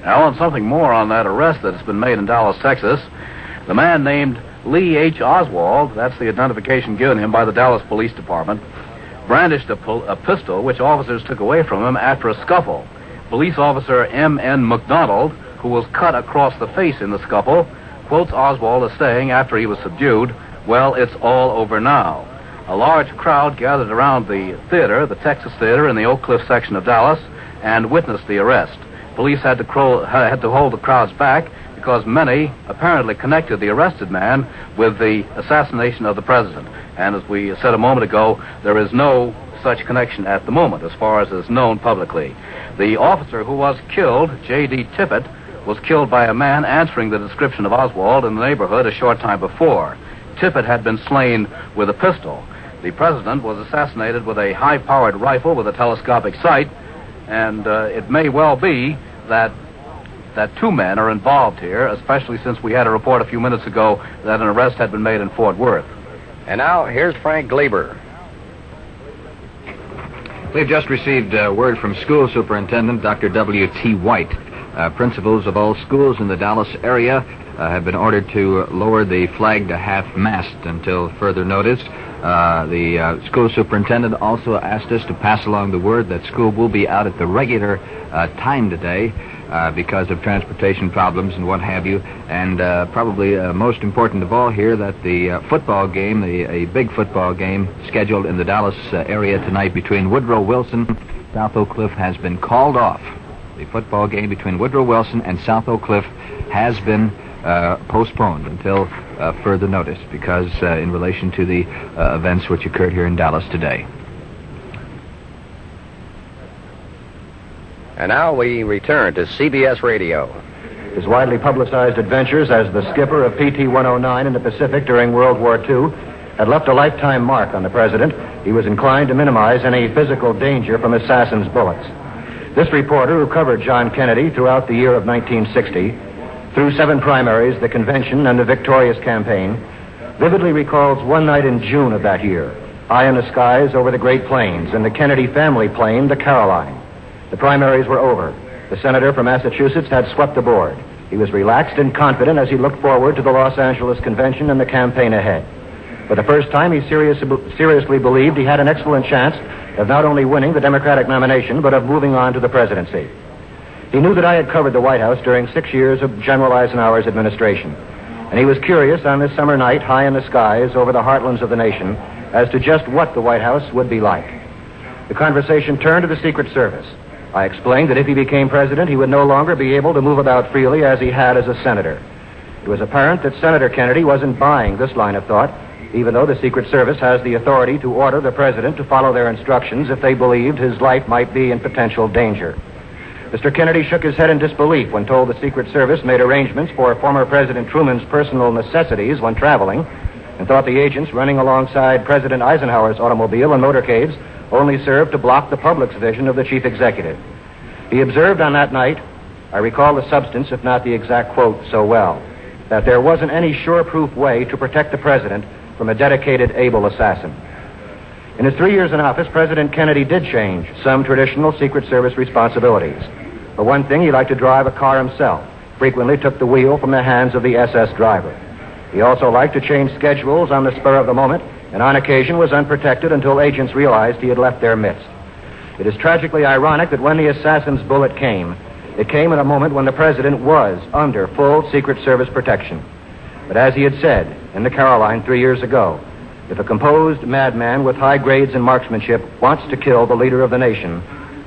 Now, on something more on that arrest that's been made in Dallas, Texas, the man named Lee H. Oswald, that's the identification given him by the Dallas Police Department, brandished a pistol which officers took away from him after a scuffle. Police officer M.N. McDonald, who was cut across the face in the scuffle, quotes Oswald as saying after he was subdued, "Well, it's all over now." A large crowd gathered around the theater, the Texas Theater in the Oak Cliff section of Dallas, and witnessed the arrest. Police had to hold the crowds back because many apparently connected the arrested man with the assassination of the president. And as we said a moment ago, there is no such connection at the moment as far as is known publicly. The officer who was killed, J.D. Tippett, was killed by a man answering the description of Oswald in the neighborhood a short time before. Tippett had been slain with a pistol. The president was assassinated with a high-powered rifle with a telescopic sight, and it may well be that two men are involved here, especially since we had a report a few minutes ago that an arrest had been made in Fort Worth. And now, here's Frank Gleber. We've just received word from School Superintendent Dr. W.T. White. Principals of all schools in the Dallas area have been ordered to lower the flag to half-mast until further notice. The school superintendent also asked us to pass along the word that school will be out at the regular time today because of transportation problems and what have you. And probably most important of all here, that the football game, a big football game scheduled in the Dallas area tonight between Woodrow Wilson and South Oak Cliff has been called off. The football game between Woodrow Wilson and South Oak Cliff has been postponed until further notice because in relation to the events which occurred here in Dallas today. And now we return to CBS Radio. His widely publicized adventures as the skipper of PT-109 in the Pacific during World War II had left a lifetime mark on the president. He was inclined to minimize any physical danger from assassins' bullets. This reporter, who covered John Kennedy throughout the year of 1960, through 7 primaries, the convention, and the victorious campaign, vividly recalls one night in June of that year, high in the skies over the Great Plains, in the Kennedy family plane, the Caroline. The primaries were over. The senator from Massachusetts had swept the board. He was relaxed and confident as he looked forward to the Los Angeles convention and the campaign ahead. For the first time, he seriously believed he had an excellent chance of not only winning the Democratic nomination, but of moving on to the presidency. He knew that I had covered the White House during 6 years of General Eisenhower's administration, and he was curious on this summer night high in the skies over the heartlands of the nation as to just what the White House would be like. The conversation turned to the Secret Service. I explained that if he became president, he would no longer be able to move about freely as he had as a senator. It was apparent that Senator Kennedy wasn't buying this line of thought, even though the Secret Service has the authority to order the president to follow their instructions if they believed his life might be in potential danger. Mr. Kennedy shook his head in disbelief when told the Secret Service made arrangements for former President Truman's personal necessities when traveling, and thought the agents running alongside President Eisenhower's automobile and motorcades only served to block the public's vision of the chief executive. He observed on that night, I recall the substance if not the exact quote so well, that there wasn't any sure-proof way to protect the president from a dedicated, able assassin. In his 3 years in office, President Kennedy did change some traditional Secret Service responsibilities. For one thing, he liked to drive a car himself, frequently took the wheel from the hands of the SS driver. He also liked to change schedules on the spur of the moment, and on occasion was unprotected until agents realized he had left their midst. It is tragically ironic that when the assassin's bullet came, it came at a moment when the president was under full Secret Service protection. But as he had said in the Caroline 3 years ago, if a composed madman with high grades in marksmanship wants to kill the leader of the nation,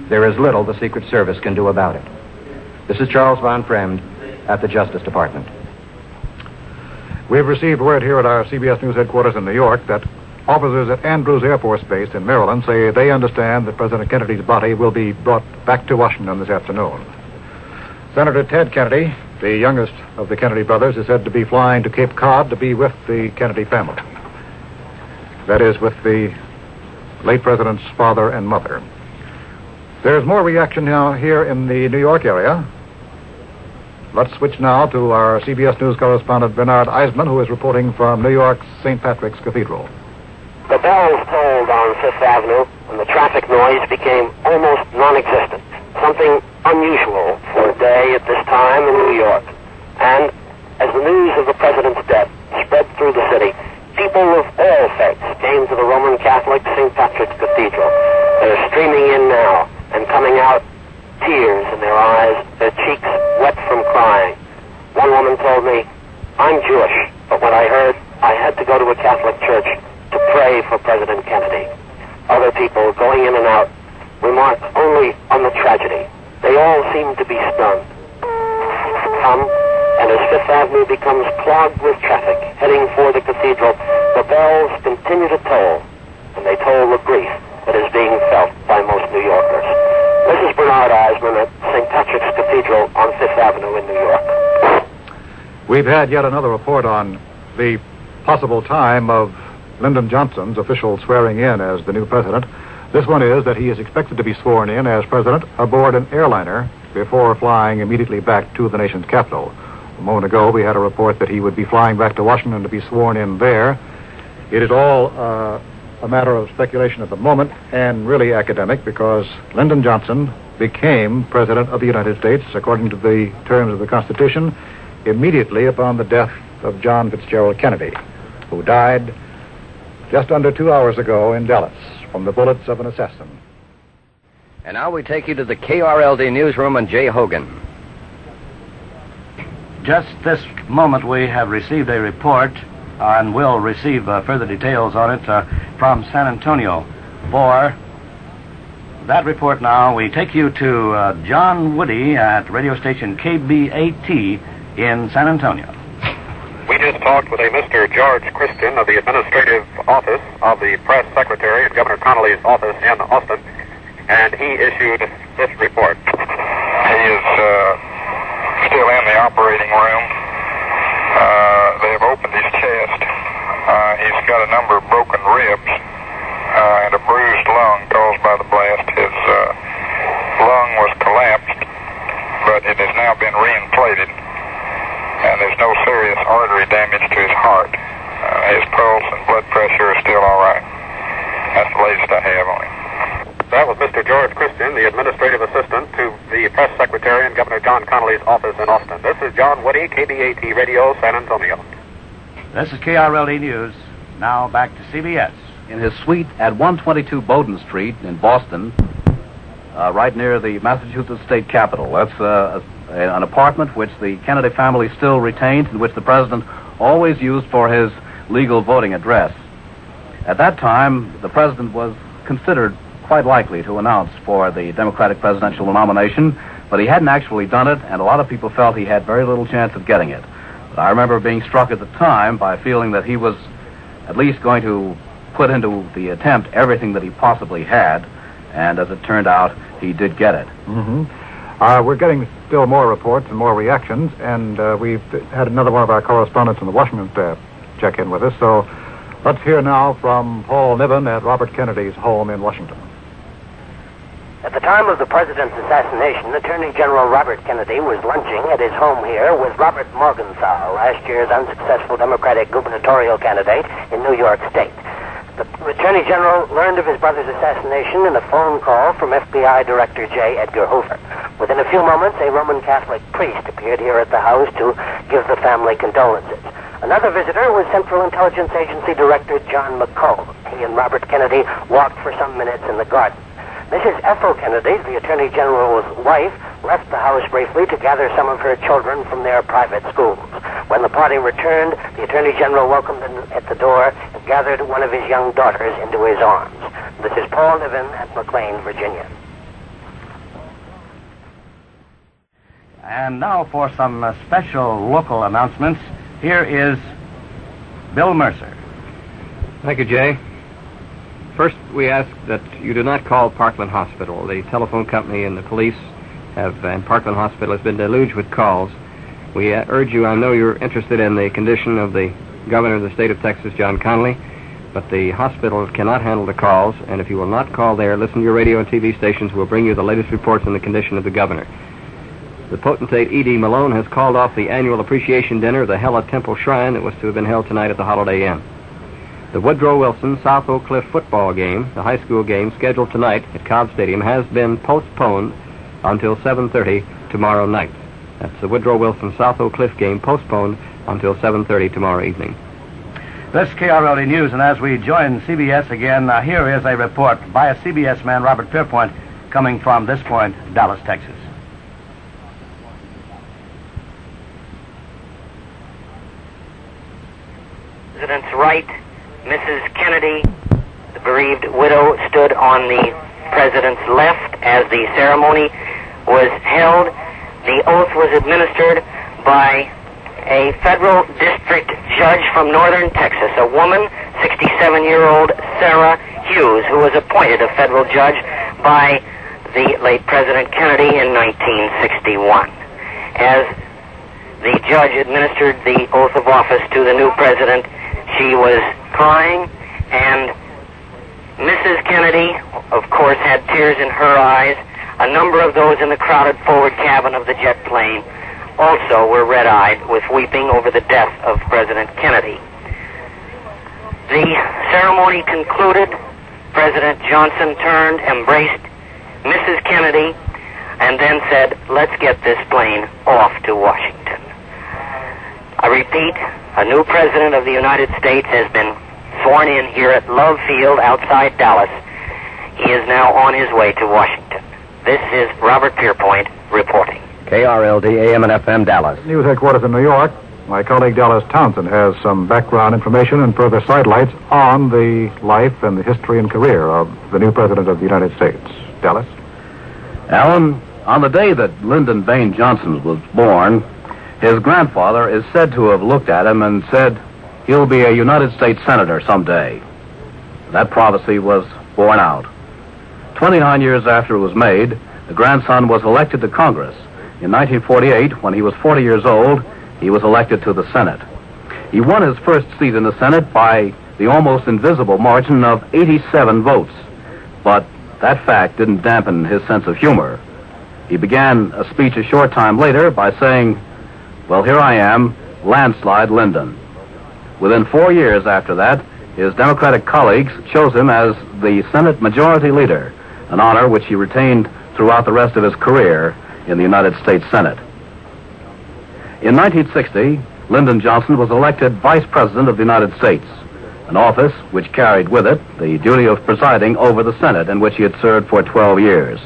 there is little the Secret Service can do about it. This is Charles Von Fremd at the Justice Department. We've received word here at our CBS News headquarters in New York that officers at Andrews Air Force Base in Maryland say they understand that President Kennedy's body will be brought back to Washington this afternoon. Senator Ted Kennedy, the youngest of the Kennedy brothers, is said to be flying to Cape Cod to be with the Kennedy family. That is, with the late president's father and mother. There's more reaction now here in the New York area. Let's switch now to our CBS News correspondent Bernard Eisman, who is reporting from New York's St. Patrick's Cathedral. The bells tolled on Fifth Avenue, and the traffic noise became almost non-existent, something unusual for a day at this time in New York. And as the news of the president's death spread through the city, people of all faiths came to the Roman Catholic St. Patrick's Cathedral. They're streaming in now and coming out, tears in their eyes, their cheeks wet from crying. One woman told me, "I'm Jewish, but when I heard I had to go to a Catholic church to pray for President Kennedy." Other people going in and out remarked only on the tragedy. They all seemed to be stunned. Come, and as Fifth Avenue becomes clogged with traffic heading for the cathedral, the bells continue to toll, and they toll the grief that is being felt by most New Yorkers. This is Bernard Eisman at St. Patrick's Cathedral on Fifth Avenue in New York. We've had yet another report on the possible time of Lyndon Johnson's official swearing in as the new president. This one is that he is expected to be sworn in as president aboard an airliner before flying immediately back to the nation's capital. A moment ago, we had a report that he would be flying back to Washington to be sworn in there. It is all a matter of speculation at the moment, and really academic, because Lyndon Johnson became president of the United States, according to the terms of the Constitution, immediately upon the death of John Fitzgerald Kennedy, who died just under 2 hours ago in Dallas from the bullets of an assassin. And now we take you to the KRLD newsroom and Jay Hogan. Just this moment we have received a report and will receive further details on it from San Antonio. For that report now, we take you to John Woody at radio station KBAT in San Antonio. We just talked with a Mr. George Christian of the Administrative Office of the Press Secretary in Governor Connolly's office in Austin, and he issued this report. He is still in the operating room. They have opened his chest. He's got a number of broken ribs and a bruised lung caused by the blast. His lung was collapsed, but it has now been reinflated, and there's no serious artery damage to his heart. His pulse and blood pressure are still all right. That's the latest I have on him. That was Mr. George Christian, the administrative assistant to the press secretary in Governor John Connolly's office in Austin. This is John Woody, KBAT Radio, San Antonio. This is KRLD News. Now back to CBS. In his suite at 122 Bowdoin Street in Boston, right near the Massachusetts State Capitol. That's an apartment which the Kennedy family still retained, and which the president always used for his legal voting address. At that time, the president was considered quite likely to announce for the Democratic presidential nomination, but he hadn't actually done it, and a lot of people felt he had very little chance of getting it. But I remember being struck at the time by feeling that he was at least going to put into the attempt everything that he possibly had, and as it turned out, he did get it. Mm-hmm. We're getting still more reports and more reactions, and we've had another one of our correspondents in the Washington staff check in with us, so let's hear now from Paul Niven at Robert Kennedy's home in Washington. At the time of the president's assassination, Attorney General Robert Kennedy was lunching at his home here with Robert Morgenthau, last year's unsuccessful Democratic gubernatorial candidate in New York State. The Attorney General learned of his brother's assassination in a phone call from FBI Director J. Edgar Hoover. Within a few moments, a Roman Catholic priest appeared here at the house to give the family condolences. Another visitor was Central Intelligence Agency Director John McComb. He and Robert Kennedy walked for some minutes in the garden. Mrs. Ethel Kennedy, the Attorney General's wife, left the house briefly to gather some of her children from their private schools. When the party returned, the Attorney General welcomed them at the door and gathered one of his young daughters into his arms. This is Paul Niven at McLean, Virginia. And now for some special local announcements. Here is Bill Mercer. Thank you, Jay. First, we ask that you do not call Parkland Hospital. The telephone company and the police and Parkland Hospital has been deluged with calls. We urge you, I know you're interested in the condition of the governor of the state of Texas, John Connally, but the hospital cannot handle the calls, and if you will not call there, listen to your radio and TV stations. We'll bring you the latest reports on the condition of the governor. The potentate E.D. Malone has called off the annual appreciation dinner of the Hela Temple Shrine that was to have been held tonight at the Holiday Inn. The Woodrow Wilson South Oak Cliff football game, the high school game scheduled tonight at Cobb Stadium, has been postponed until 7:30 tomorrow night. That's the Woodrow Wilson South Oak Cliff game postponed until 7:30 tomorrow evening. This is KRLD News, and as we join CBS again, here is a report by a CBS man, Robert Pierpoint, coming from this point, Dallas, Texas. President's right, Mrs. Kennedy, the bereaved widow, stood on the president's left as the ceremony was held. The oath was administered by a federal district judge from northern Texas, a woman, 67-year-old Sarah Hughes, who was appointed a federal judge by the late President Kennedy in 1961. As the judge administered the oath of office to the new president, she was crying, and Mrs. Kennedy, of course, had tears in her eyes. A number of those in the crowded forward cabin of the jet plane also were red-eyed with weeping over the death of President Kennedy. The ceremony concluded. President Johnson turned, embraced Mrs. Kennedy, and then said, "Let's get this plane off to Washington." I repeat, a new president of the United States has been sworn in here at Love Field outside Dallas. He is now on his way to Washington. This is Robert Pierpoint reporting. KRLD AM and FM Dallas. News headquarters in New York. My colleague Dallas Townsend has some background information and further sidelights on the life and the history and career of the new president of the United States. Dallas? Alan, on the day that Lyndon Baines Johnson was born, his grandfather is said to have looked at him and said, "He'll be a United States Senator someday." That prophecy was borne out. 29 years after it was made, the grandson was elected to Congress. In 1948, when he was 40 years old, he was elected to the Senate. He won his first seat in the Senate by the almost invisible margin of 87 votes. But that fact didn't dampen his sense of humor. He began a speech a short time later by saying, "Well, here I am, landslide Lyndon." Within 4 years after that, his Democratic colleagues chose him as the Senate Majority Leader, an honor which he retained throughout the rest of his career in the United States Senate. In 1960, Lyndon Johnson was elected Vice President of the United States, an office which carried with it the duty of presiding over the Senate, in which he had served for 12 years.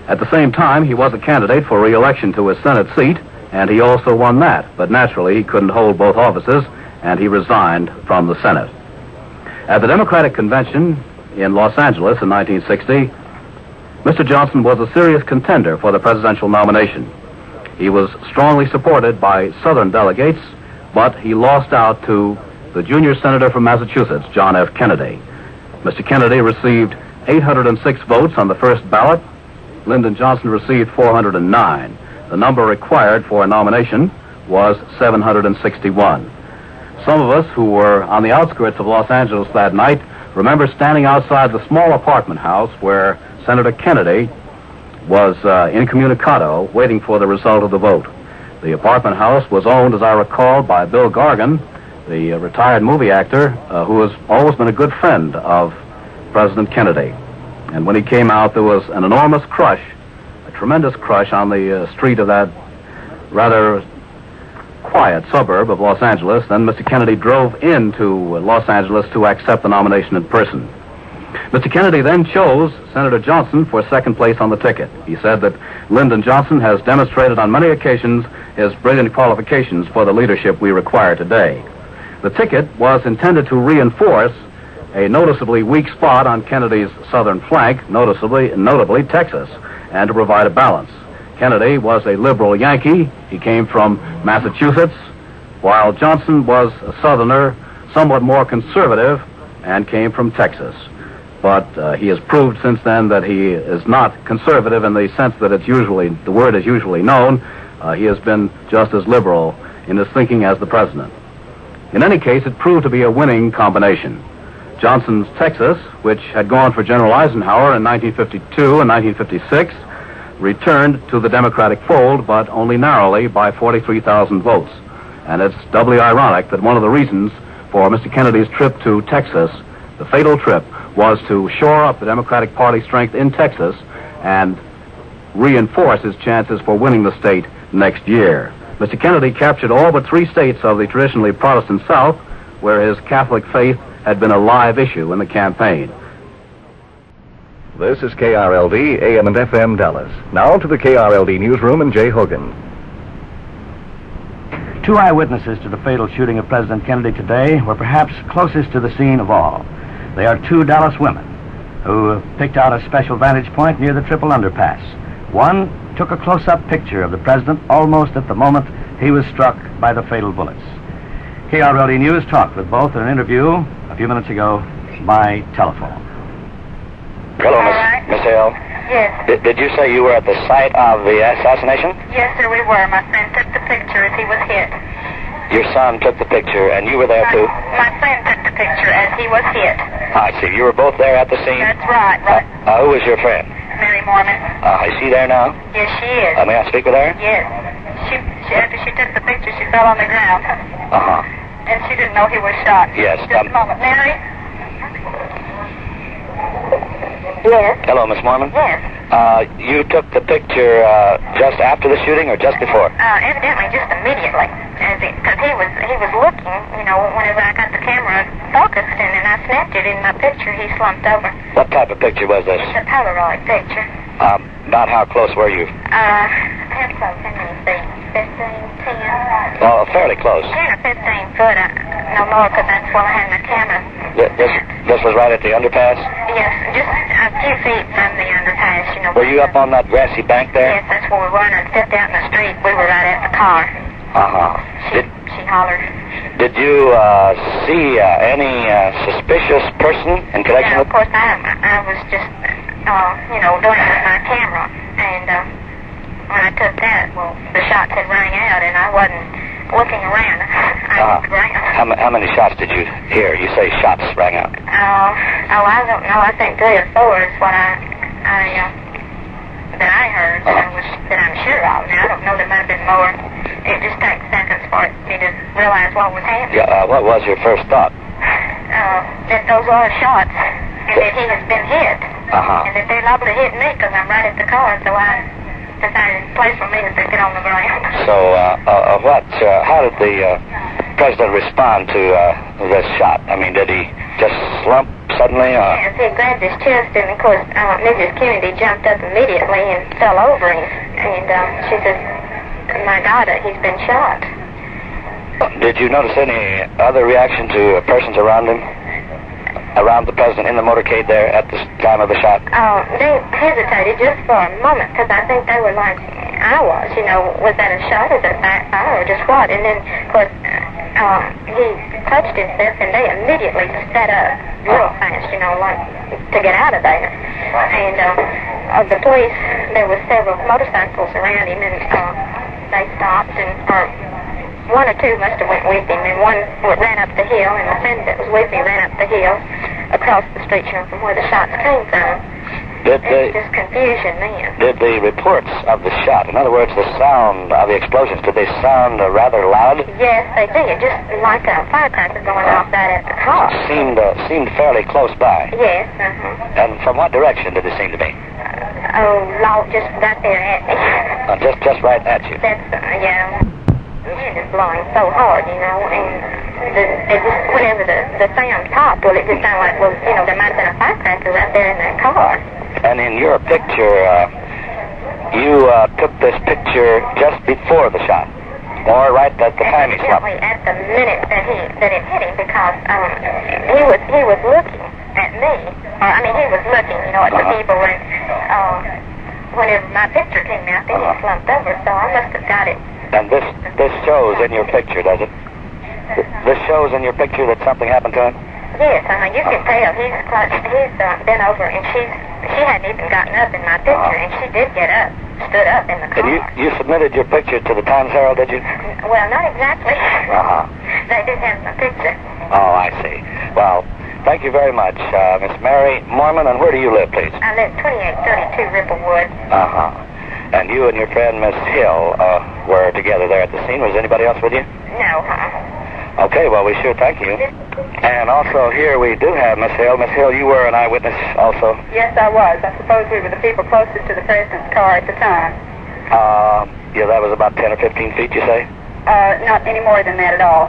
At the same time, he was a candidate for re-election to his Senate seat, and he also won that, but naturally he couldn't hold both offices, and he resigned from the Senate. At the Democratic Convention in Los Angeles in 1960, Mr. Johnson was a serious contender for the presidential nomination. He was strongly supported by Southern delegates, but he lost out to the junior senator from Massachusetts, John F. Kennedy. Mr. Kennedy received 806 votes on the first ballot. Lyndon Johnson received 409. The number required for a nomination was 761. Some of us who were on the outskirts of Los Angeles that night remember standing outside the small apartment house where Senator Kennedy was incommunicado, waiting for the result of the vote. The apartment house was owned, as I recall, by Bill Gargan, the retired movie actor who has always been a good friend of President Kennedy. And when he came out, there was an enormous crush, a tremendous crush on the street of that rather quiet suburb of Los Angeles. Then Mr. Kennedy drove into Los Angeles to accept the nomination in person. Mr. Kennedy then chose Senator Johnson for second place on the ticket. He said that Lyndon Johnson has demonstrated on many occasions his brilliant qualifications for the leadership we require today. The ticket was intended to reinforce a noticeably weak spot on Kennedy's southern flank, notably Texas, and to provide a balance. Kennedy was a liberal Yankee. He came from Massachusetts, while Johnson was a southerner, somewhat more conservative, and came from Texas. But he has proved since then that he is not conservative in the sense that the word is usually known. He has been just as liberal in his thinking as the president. In any case, it proved to be a winning combination. Johnson's Texas, which had gone for General Eisenhower in 1952 and 1956, returned to the Democratic fold, but only narrowly by 43,000 votes. And it's doubly ironic that one of the reasons for Mr. Kennedy's trip to Texas, the fatal trip, was to shore up the Democratic Party strength in Texas and reinforce his chances for winning the state next year. Mr. Kennedy captured all but 3 states of the traditionally Protestant South, where his Catholic faith had been a live issue in the campaign. This is KRLD, AM and FM Dallas. Now to the KRLD newsroom and Jay Hogan. 2 eyewitnesses to the fatal shooting of President Kennedy today were perhaps closest to the scene of all. They are 2 Dallas women who picked out a special vantage point near the Triple Underpass. One took a close-up picture of the president almost at the moment he was struck by the fatal bullets. KRLD News talked with both in an interview a few minutes ago by telephone. Hello, Miss Hill. Yes. Did you say you were at the site of the assassination? Yes, sir, we were. My son took the picture as he was hit. Your son took the picture, and you were there, too? My son took the picture as he was hit. I see. You were both there at the scene? That's right. Who was your friend? Mary Mormon. Is she there now? Yes, she is. May I speak with her? Yes. After she took the picture, she fell on the ground. Uh-huh. And she didn't know he was shot. Yes. Just a moment. Mary? Yes. Hello, Miss Mormon. Yes. You took the picture just after the shooting or just before? Evidently, just immediately. Because he was looking, whenever I got the camera focused in and I snapped it in my picture, he slumped over. What type of picture was this? It's a Polaroid picture. About how close were you? How close? How many feet? 15, 10? Oh, fairly close. 10 or 15 foot. No more, because that's where I had my camera. This was right at the underpass? Yes, just a few feet from the underpass, Were you up on that grassy bank there? Yes, that's where we were, and I stepped out in the street. We were right at the car. Uh-huh. She hollered. Did you see any suspicious person in connection with... of course, I was just, doing it with my camera, and when I took that, the shots had rang out, and I wasn't looking around. I looked around. How many shots did you hear? You say shots rang out. I don't know. I think 3 or 4 is what I heard, that I'm sure of. Now, I don't know, there might have been more. It just takes seconds for me to realize what was happening. Yeah, what was your first thought? That those are shots, and that he has been hit. And that they're liable to hit me because I'm right at the car, so I decided the place for me is to get on the ground. So, how did the president respond to this shot? I mean, did he just slump suddenly? Yes, he grabbed his chest, and of course, Mrs. Kennedy jumped up immediately and fell over him. And she said, "My God, he's been shot." Did you notice any other reaction to persons around him? Around the president in the motorcade there at the time of the shot? They hesitated just for a moment, because I think they were like I was, was that a shot, is it a backfire, or just what? And then, of course, he touched himself, and they immediately sat up real fast, like to get out of there. And of the police, there were several motorcycles around him, and they stopped, and 1 or 2 must have went with him, and one ran up the hill, and the friend that was with me ran up the hill across the street from where the shots came from. It was just confusion then. Did the reports of the shot, in other words, the sound of the explosions, did they sound rather loud? Yes, they did, just like a firecracker going off right at the car. Seemed fairly close by. Yes, And from what direction did it seem to be? Lord, just right there at me. Just right at you? That's, yeah. wind is blowing so hard, you know, and it just, whenever the sound popped, well, it just sounded like, well, you know, there might have been a firecracker right there in that car. And in your picture, you took this picture just before the shot, or right at the time he stopped? Exactly, at the minute that it hit him, because he was looking at me. I mean, he was looking, you know, at the people, and whenever my picture came out, then he slumped over, so I must have got it. And this shows in your picture, does it? This shows in your picture that something happened to him? Yes, you can tell he's been over, and she hadn't even gotten up in my picture, and she did get up, stood up in the car. And you submitted your picture to the Times-Herald, did you? Well, not exactly. They did have some picture. Oh, I see. Well, thank you very much, Miss Mary Mormon, and where do you live, please? I live 2832 Ripplewood. And you and your friend, Miss Hill, were together there at the scene. Was anybody else with you? No, Okay, well, we sure thank you. And also here we do have Miss Hill. Miss Hill, you were an eyewitness also? Yes, I was. I suppose we were the people closest to the president's car at the time. Yeah, that was about 10 or 15 feet, you say? Not any more than that at all.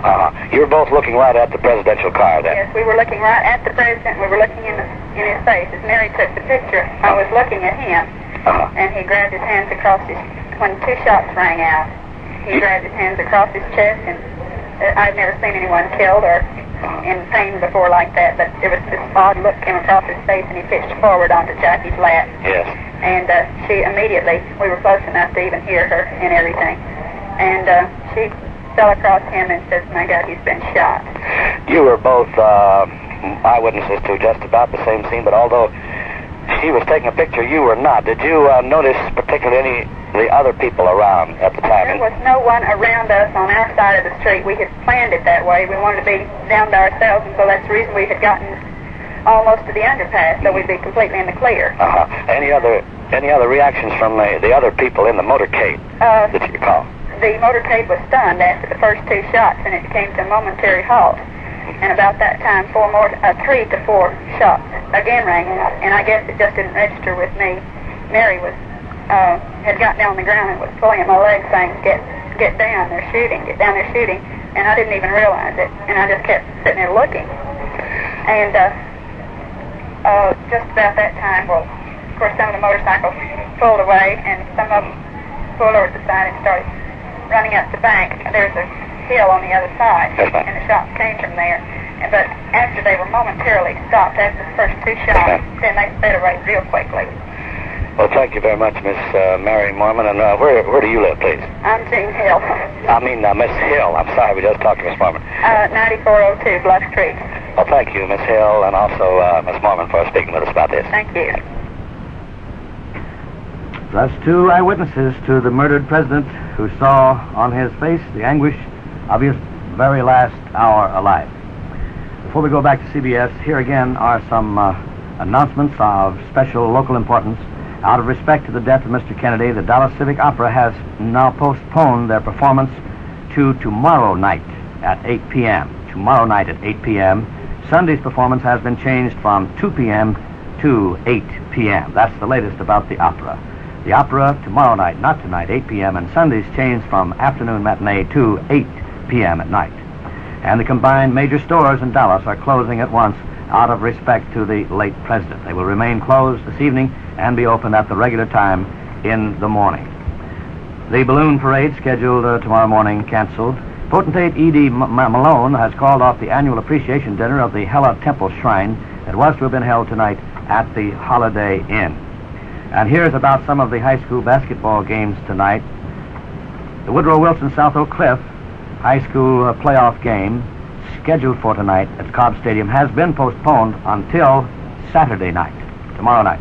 You were both looking right at the presidential car then? Yes, we were looking right at the president. We were looking in his face. As Mary took the picture, I was looking at him, and he grabbed his hands across when two shots rang out, he grabbed his hands across his chest, and I've never seen anyone killed or in pain before like that, but there was this odd look came across his face, and he pitched forward onto Jackie's lap. Yes. And she immediately, we were close enough to even hear her and everything, and she fell across him and says, "My God, he's been shot." You were both eyewitnesses to just about the same scene, but although she was taking a picture, you were not. Did you notice particularly any of the other people around at the time? There was no one around us on our side of the street. We had planned it that way. We wanted to be down to ourselves, and so that's the reason we had gotten almost to the underpass, so we'd be completely in the clear. Any other reactions from the other people in the motorcade that you recall? The motorcade was stunned after the first two shots, and it came to a momentary halt. And about that time, 3 to 4 shots again rang out, and I guess it just didn't register with me. Mary had gotten down on the ground and was pulling at my leg, saying, "Get down! They're shooting! Get down! They're shooting!" And I didn't even realize it, and I just kept sitting there looking. And just about that time, well, of course, some of the motorcycles pulled away, and some of them pulled over to the side and started running up the bank. There's a hill on the other side, and the shots came from there. But after they were momentarily stopped after the first two shots, then they sped away real quickly. Well, thank you very much, Miss Mary Mormon. And where do you live, please? I'm Jean Hill. I mean, Miss Hill. I'm sorry, we just talked to Miss Mormon. 9402 Bluff Street. Well, thank you, Miss Hill, and also Miss Mormon for speaking with us about this. Thank you. That's two eyewitnesses to the murdered president who saw on his face the anguish of his very last hour alive. Before we go back to CBS, here again are some announcements of special local importance. Out of respect to the death of Mr. Kennedy, the Dallas Civic Opera has now postponed their performance to tomorrow night at 8 p.m. Tomorrow night at 8 p.m. Sunday's performance has been changed from 2 p.m. to 8 p.m. That's the latest about the opera. The opera tomorrow night, not tonight, 8 p.m., and Sunday's changed from afternoon matinee to 8 p.m. at night. And the combined major stores in Dallas are closing at once out of respect to the late president. They will remain closed this evening and be open at the regular time in the morning. The balloon parade scheduled tomorrow morning canceled. Potentate E.D. Malone has called off the annual appreciation dinner of the Hela Temple Shrine that was to have been held tonight at the Holiday Inn. And here's about some of the high school basketball games tonight. The Woodrow Wilson South Oak Cliff high school playoff game scheduled for tonight at Cobb Stadium has been postponed until Saturday night, tomorrow night.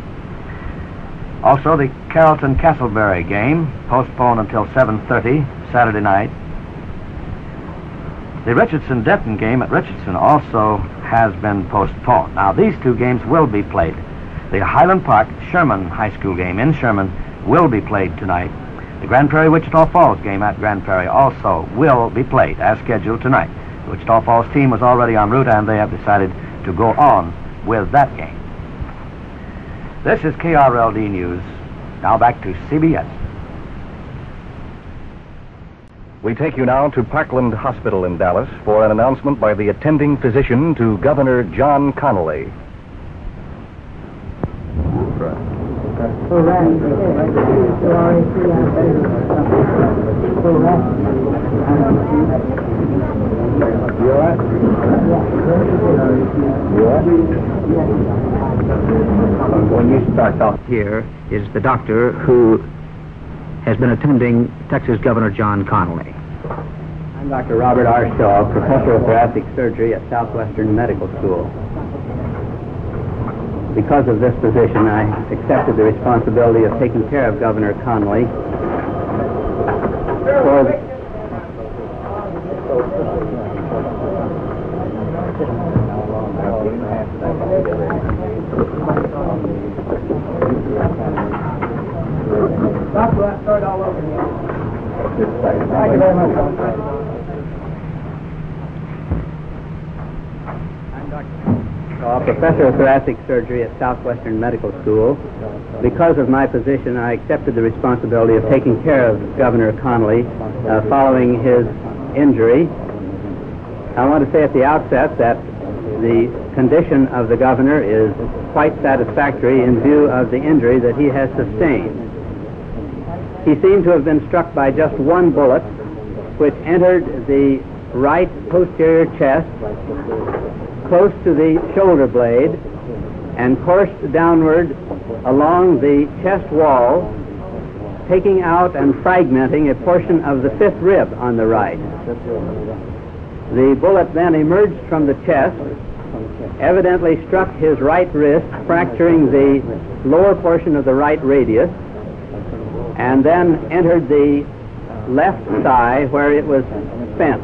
Also, the Carrollton-Castleberry game postponed until 7:30 Saturday night. The Richardson-Denton game at Richardson also has been postponed. Now, these two games will be played. The Highland Park Sherman High School game in Sherman will be played tonight. The Grand Prairie-Wichita Falls game at Grand Prairie also will be played as scheduled tonight. The Wichita Falls team was already en route, and they have decided to go on with that game. This is KRLD News. Now back to CBS. We take you now to Parkland Hospital in Dallas for an announcement by the attending physician to Governor John Connally. When you start off here is the doctor who has been attending Texas Governor John Connally. I'm Dr. Robert R. Shaw, Professor of Thoracic Surgery at Southwestern Medical School. Because of this position, I accepted the responsibility of taking care of Governor Connally for start all over again. Thank you very much. I'm Dr. Shaw, Professor of Thoracic Surgery at Southwestern Medical School. Because of my position, I accepted the responsibility of taking care of Governor Connally following his injury. I want to say at the outset that the condition of the governor is quite satisfactory in view of the injury that he has sustained. He seemed to have been struck by just one bullet, which entered the right posterior chest, close to the shoulder blade, and coursed downward along the chest wall, taking out and fragmenting a portion of the fifth rib on the right. The bullet then emerged from the chest, evidently struck his right wrist, fracturing the lower portion of the right radius, and then entered the left thigh where it was spent.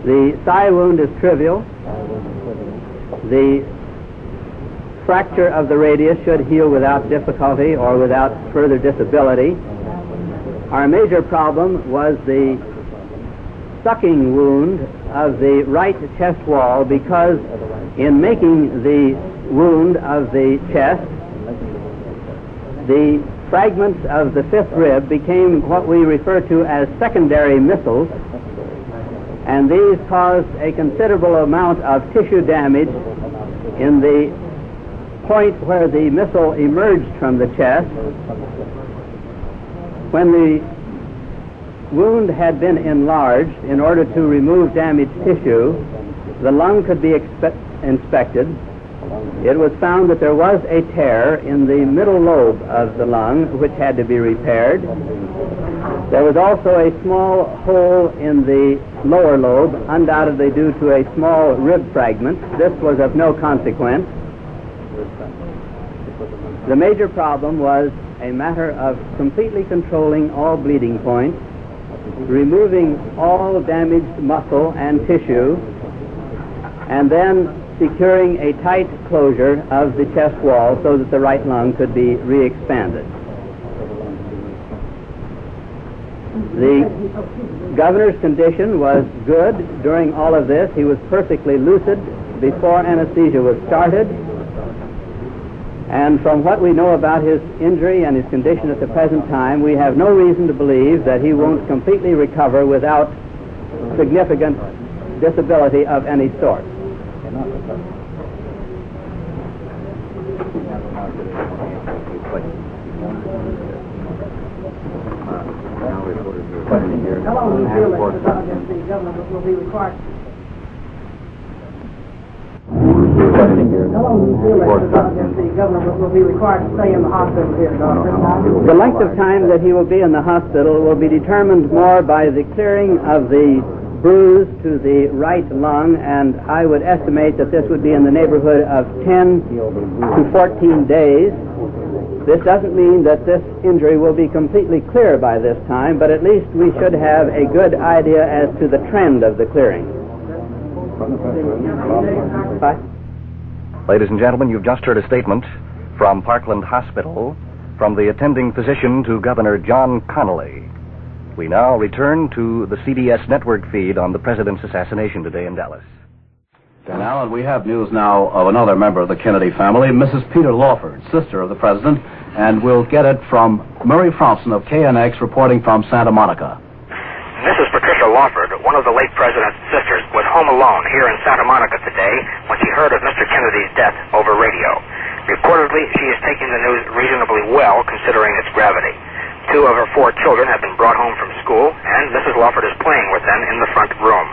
The thigh wound is trivial. The fracture of the radius should heal without difficulty or without further disability. Our major problem was the sucking wound of the right chest wall, because in making the wound of the chest, the fragments of the fifth rib became what we refer to as secondary missiles, and these caused a considerable amount of tissue damage in the point where the missile emerged from the chest. When the wound had been enlarged in order to remove damaged tissue, the lung could be inspected. It was found that there was a tear in the middle lobe of the lung, which had to be repaired. There was also a small hole in the lower lobe, undoubtedly due to a small rib fragment. This was of no consequence. The major problem was a matter of completely controlling all bleeding points, removing all damaged muscle and tissue, and then securing a tight closure of the chest wall so that the right lung could be re-expanded. The governor's condition was good during all of this. He was perfectly lucid before anesthesia was started. And from what we know about his injury and his condition at the present time, we have no reason to believe that he won't completely recover without significant disability of any sort. How long do you feel that the government will be required? How long do you feel that the government will be required to stay in the hospital here, Doctor? The length of time that he will be in the hospital will be determined more by the clearing of the bruise to the right lung, and I would estimate that this would be in the neighborhood of 10 to 14 days. This doesn't mean that this injury will be completely clear by this time, but at least we should have a good idea as to the trend of the clearing. Ladies and gentlemen, you've just heard a statement from Parkland Hospital from the attending physician to Governor John Connally. We now return to the CBS Network feed on the President's assassination today in Dallas. And Alan, we have news now of another member of the Kennedy family, Mrs. Peter Lawford, sister of the President, and we'll get it from Murray Fromson of KNX reporting from Santa Monica. Lawford, one of the late president's sisters, was home alone here in Santa Monica today when she heard of Mr. Kennedy's death over radio. Reportedly, she is taking the news reasonably well, considering its gravity. 2 of her 4 children have been brought home from school, and Mrs. Lawford is playing with them in the front room.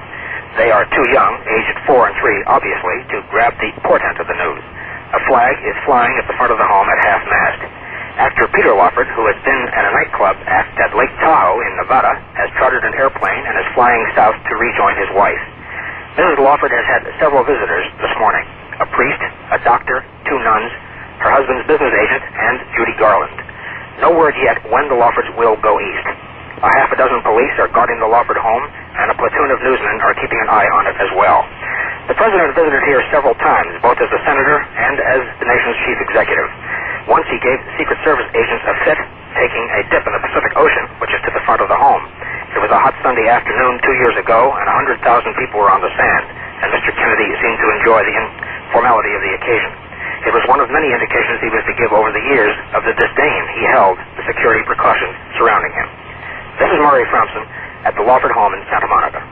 They are too young, aged 4 and 3, obviously, to grab the portent of the news. A flag is flying at the front of the home at half-mast. Actor Peter Lawford, who has been at a nightclub act at Lake Tahoe in Nevada, has chartered an airplane and is flying south to rejoin his wife. Mrs. Lawford has had several visitors this morning. A priest, a doctor, 2 nuns, her husband's business agent, and Judy Garland. No word yet when the Lawfords will go east. A half a dozen police are guarding the Lawford home, and a platoon of newsmen are keeping an eye on it as well. The president visited here several times, both as a senator and as the nation's chief executive. Once he gave Secret Service agents a fit, taking a dip in the Pacific Ocean, which is to the front of the home. It was a hot Sunday afternoon 2 years ago, and 100,000 people were on the sand, and Mr. Kennedy seemed to enjoy the informality of the occasion. It was one of many indications he was to give over the years of the disdain he held the security precautions surrounding him. This is Murray Thompson at the Lawford home in Santa Monica.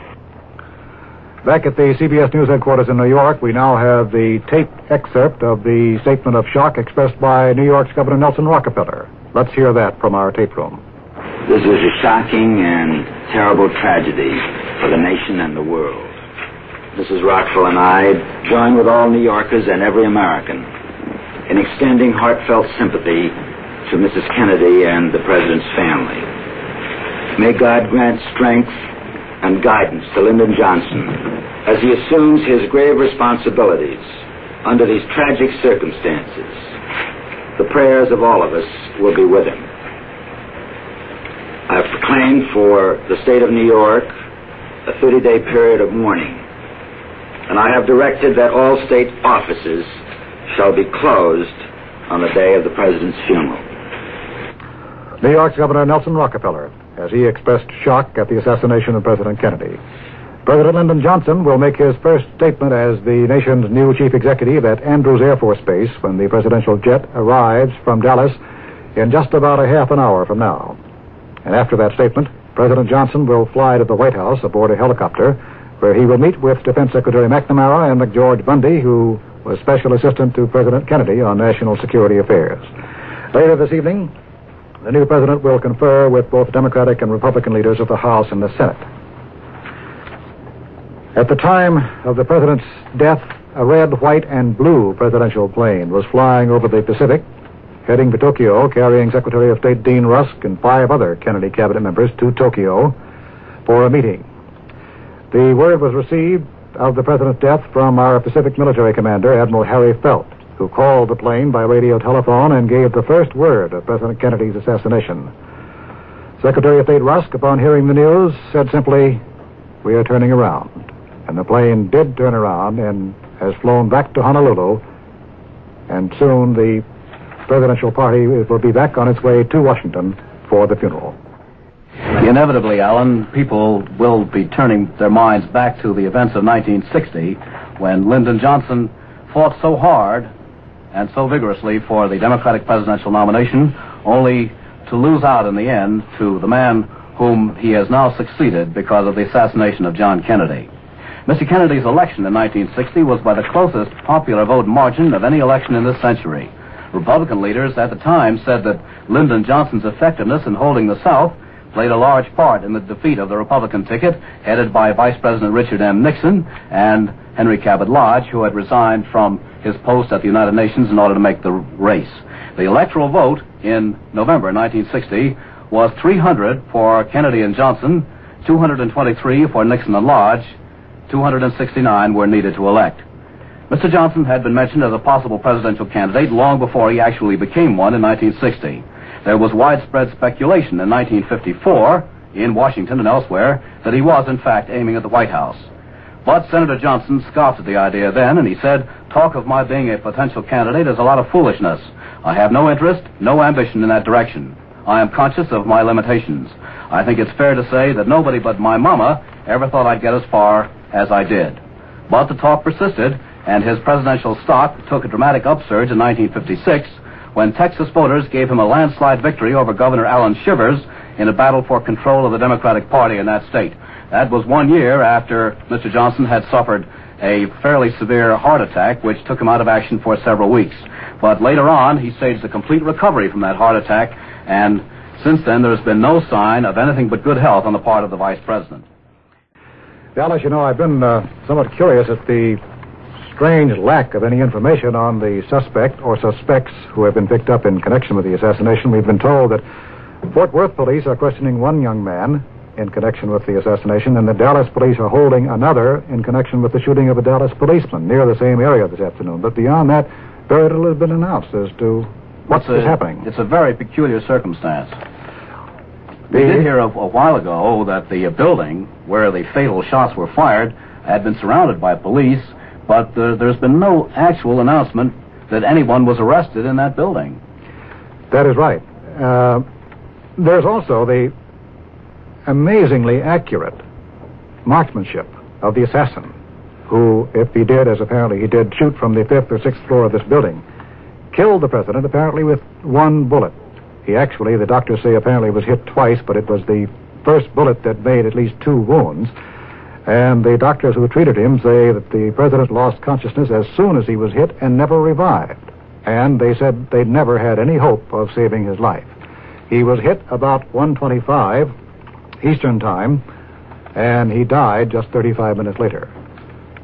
Back at the CBS News headquarters in New York, we now have the taped excerpt of the statement of shock expressed by New York's Governor Nelson Rockefeller. Let's hear that from our tape room. This was a shocking and terrible tragedy for the nation and the world. Mrs. Rockefeller and I join with all New Yorkers and every American in extending heartfelt sympathy to Mrs. Kennedy and the President's family. May God grant strength and guidance to Lyndon Johnson as he assumes his grave responsibilities under these tragic circumstances. The prayers of all of us will be with him. I have proclaimed for the state of New York a 30-day period of mourning, and I have directed that all state offices shall be closed on the day of the President's funeral. New York's Governor Nelson Rockefeller, as he expressed shock at the assassination of President Kennedy. President Lyndon Johnson will make his first statement as the nation's new chief executive at Andrews Air Force Base when the presidential jet arrives from Dallas in just about a half an hour from now. And after that statement, President Johnson will fly to the White House aboard a helicopter where he will meet with Defense Secretary McNamara and McGeorge Bundy, who was Special Assistant to President Kennedy on National Security Affairs. Later this evening, the new president will confer with both Democratic and Republican leaders of the House and the Senate. At the time of the president's death, a red, white, and blue presidential plane was flying over the Pacific, heading to Tokyo, carrying Secretary of State Dean Rusk and 5 other Kennedy cabinet members to Tokyo for a meeting. The word was received of the president's death from our Pacific military commander, Admiral Harry Felt, who called the plane by radio telephone and gave the first word of President Kennedy's assassination. Secretary of State Rusk, upon hearing the news, said simply, "We are turning around." And the plane did turn around and has flown back to Honolulu, and soon the presidential party will be back on its way to Washington for the funeral. Inevitably, Alan, people will be turning their minds back to the events of 1960, when Lyndon Johnson fought so hard and so vigorously for the Democratic presidential nomination, only to lose out in the end to the man whom he has now succeeded because of the assassination of John Kennedy. Mr. Kennedy's election in 1960 was by the closest popular vote margin of any election in this century. Republican leaders at the time said that Lyndon Johnson's effectiveness in holding the South played a large part in the defeat of the Republican ticket, headed by Vice President Richard M. Nixon and Henry Cabot Lodge, who had resigned from his post at the United Nations in order to make the race. The electoral vote in November 1960 was 300 for Kennedy and Johnson, 223 for Nixon and Lodge, 269 were needed to elect. Mr. Johnson had been mentioned as a possible presidential candidate long before he actually became one in 1960. There was widespread speculation in 1954, in Washington and elsewhere, that he was in fact aiming at the White House. But Senator Johnson scoffed at the idea then, and he said, "Talk of my being a potential candidate is a lot of foolishness. I have no interest, no ambition in that direction. I am conscious of my limitations. I think it's fair to say that nobody but my mama ever thought I'd get as far as I did." But the talk persisted, and his presidential stock took a dramatic upsurge in 1956 when Texas voters gave him a landslide victory over Governor Allen Shivers in a battle for control of the Democratic Party in that state. That was 1 year after Mr. Johnson had suffered a fairly severe heart attack, which took him out of action for several weeks. But later on, he staged a complete recovery from that heart attack, and since then, there's been no sign of anything but good health on the part of the Vice President. Dallas, I've been somewhat curious at the strange lack of any information on the suspect or suspects who have been picked up in connection with the assassination. We've been told that Fort Worth police are questioning one young man in connection with the assassination, and the Dallas police are holding another in connection with the shooting of a Dallas policeman near the same area this afternoon. But beyond that, very little has been announced as to what's happening. It's a very peculiar circumstance. We did hear a while ago that the building where the fatal shots were fired had been surrounded by police, but there's been no actual announcement that anyone was arrested in that building. That is right. There's also the amazingly accurate marksmanship of the assassin, who, if he did, as apparently he did, shoot from the 5th or 6th floor of this building, killed the president apparently with one bullet. He actually, the doctors say, apparently was hit twice, but it was the first bullet that made at least 2 wounds. And the doctors who treated him say that the president lost consciousness as soon as he was hit and never revived. And they said they'd never had any hope of saving his life. He was hit about 1:25 Eastern Time, and he died just 35 minutes later.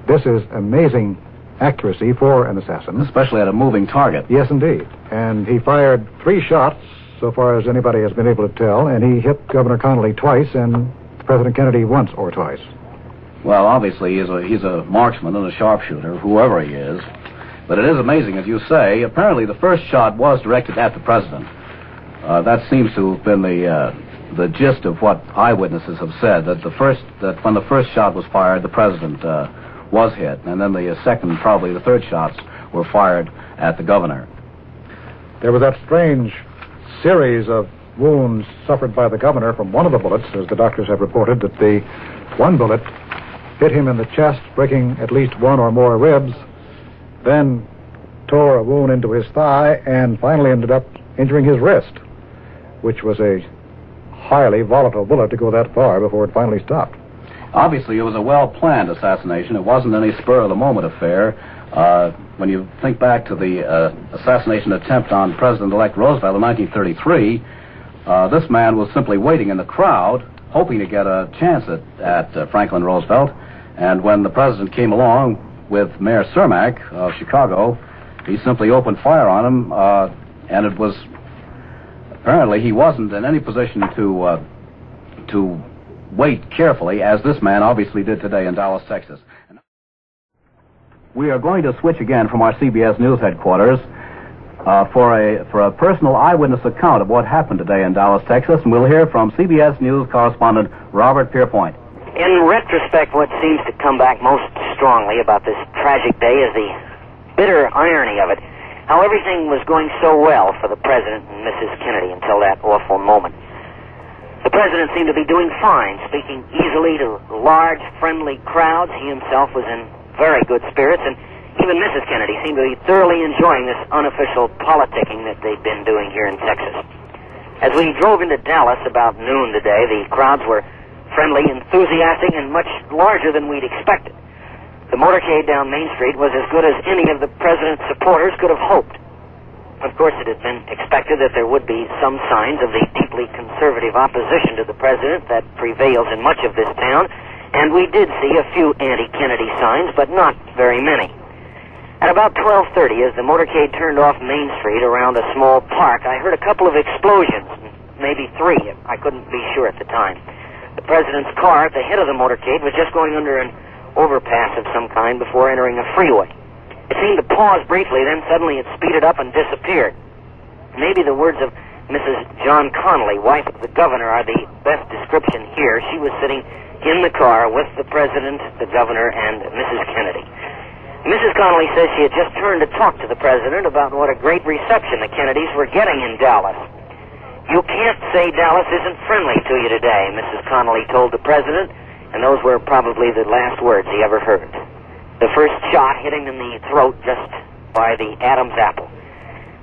This is amazing accuracy for an assassin. Especially at a moving target. Yes, indeed. And he fired 3 shots, so far as anybody has been able to tell, and he hit Governor Connally twice and President Kennedy once or twice. Well, obviously, he's a marksman and a sharpshooter, whoever he is. But it is amazing, as you say. Apparently, the first shot was directed at the president. That seems to have been the gist of what eyewitnesses have said, that when the first shot was fired, the president was hit, and then the second, probably the third shots were fired at the governor. There was that strange series of wounds suffered by the governor from one of the bullets, as the doctors have reported, that the one bullet hit him in the chest, breaking at least 1 or more ribs, then tore a wound into his thigh, and finally ended up injuring his wrist, which was a highly volatile bullet to go that far before it finally stopped. Obviously, it was a well-planned assassination. It wasn't any spur-of-the-moment affair. When you think back to the assassination attempt on President-elect Roosevelt in 1933, this man was simply waiting in the crowd, hoping to get a chance at Franklin Roosevelt. And when the president came along with Mayor Cermak of Chicago, he simply opened fire on him, and it was apparently he wasn't in any position to wait carefully, as this man obviously did today in Dallas, Texas. We are going to switch again from our CBS News headquarters for a personal eyewitness account of what happened today in Dallas, Texas, and we'll hear from CBS News correspondent Robert Pierpoint. In retrospect, what seems to come back most strongly about this tragic day is the bitter irony of it. How everything was going so well for the President and Mrs. Kennedy until that awful moment. The President seemed to be doing fine, speaking easily to large, friendly crowds. He himself was in very good spirits, and even Mrs. Kennedy seemed to be thoroughly enjoying this unofficial politicking that they've been doing here in Texas. As we drove into Dallas about noon today, the crowds were friendly, enthusiastic, and much larger than we'd expected. The motorcade down Main Street was as good as any of the President's supporters could have hoped. Of course, it had been expected that there would be some signs of the deeply conservative opposition to the President that prevails in much of this town, and we did see a few anti-Kennedy signs, but not very many. At about 12:30, as the motorcade turned off Main Street around a small park, I heard a couple of explosions, maybe 3. I couldn't be sure at the time. The President's car at the head of the motorcade was just going under an overpass of some kind before entering a freeway. It seemed to pause briefly, then suddenly it speeded up and disappeared. Maybe the words of Mrs. John Connally, wife of the governor, are the best description here. She was sitting in the car with the President, the governor, and Mrs. Kennedy. Mrs. Connally says she had just turned to talk to the President about what a great reception the Kennedys were getting in Dallas. "You can't say Dallas isn't friendly to you today," Mrs. Connally told the President, and those were probably the last words he ever heard. The first shot hit him in the throat just by the Adam's apple.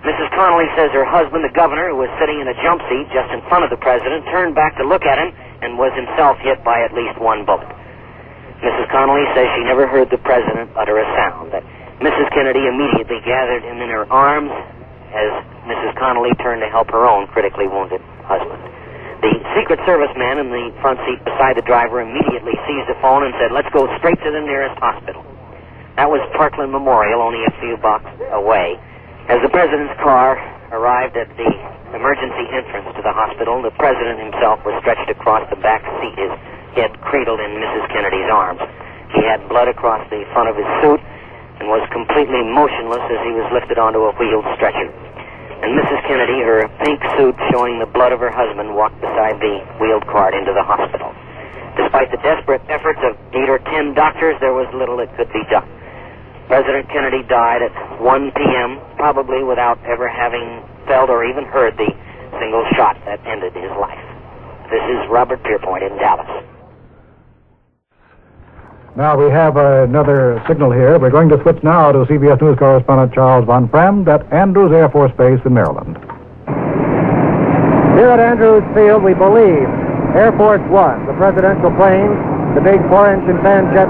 Mrs. Connally says her husband, the governor, who was sitting in a jump seat just in front of the President, turned back to look at him and was himself hit by at least one bullet. Mrs. Connolly says she never heard the president utter a sound, that Mrs. Kennedy immediately gathered him in her arms as Mrs. Connolly turned to help her own critically wounded husband. The Secret Service man in the front seat beside the driver immediately seized a phone and said, "Let's go straight to the nearest hospital." That was Parkland Memorial, only a few blocks away. As the president's car arrived at the emergency entrance to the hospital, the president himself was stretched across the back seat, his head cradled in Mrs. Kennedy's arms. He had blood across the front of his suit and was completely motionless as he was lifted onto a wheeled stretcher. And Mrs. Kennedy, her pink suit showing the blood of her husband, walked beside the wheeled cart into the hospital. Despite the desperate efforts of 8 or 10 doctors, there was little that could be done. President Kennedy died at 1 p.m., probably without ever having felt or even heard the single shot that ended his life. This is Robert Pierpoint in Dallas. Now we have another signal here. We're going to switch now to CBS News correspondent Charles Von Fremd at Andrews Air Force Base in Maryland. Here at Andrews Field, we believe Air Force One, the presidential plane, the big 4-engine Fanjet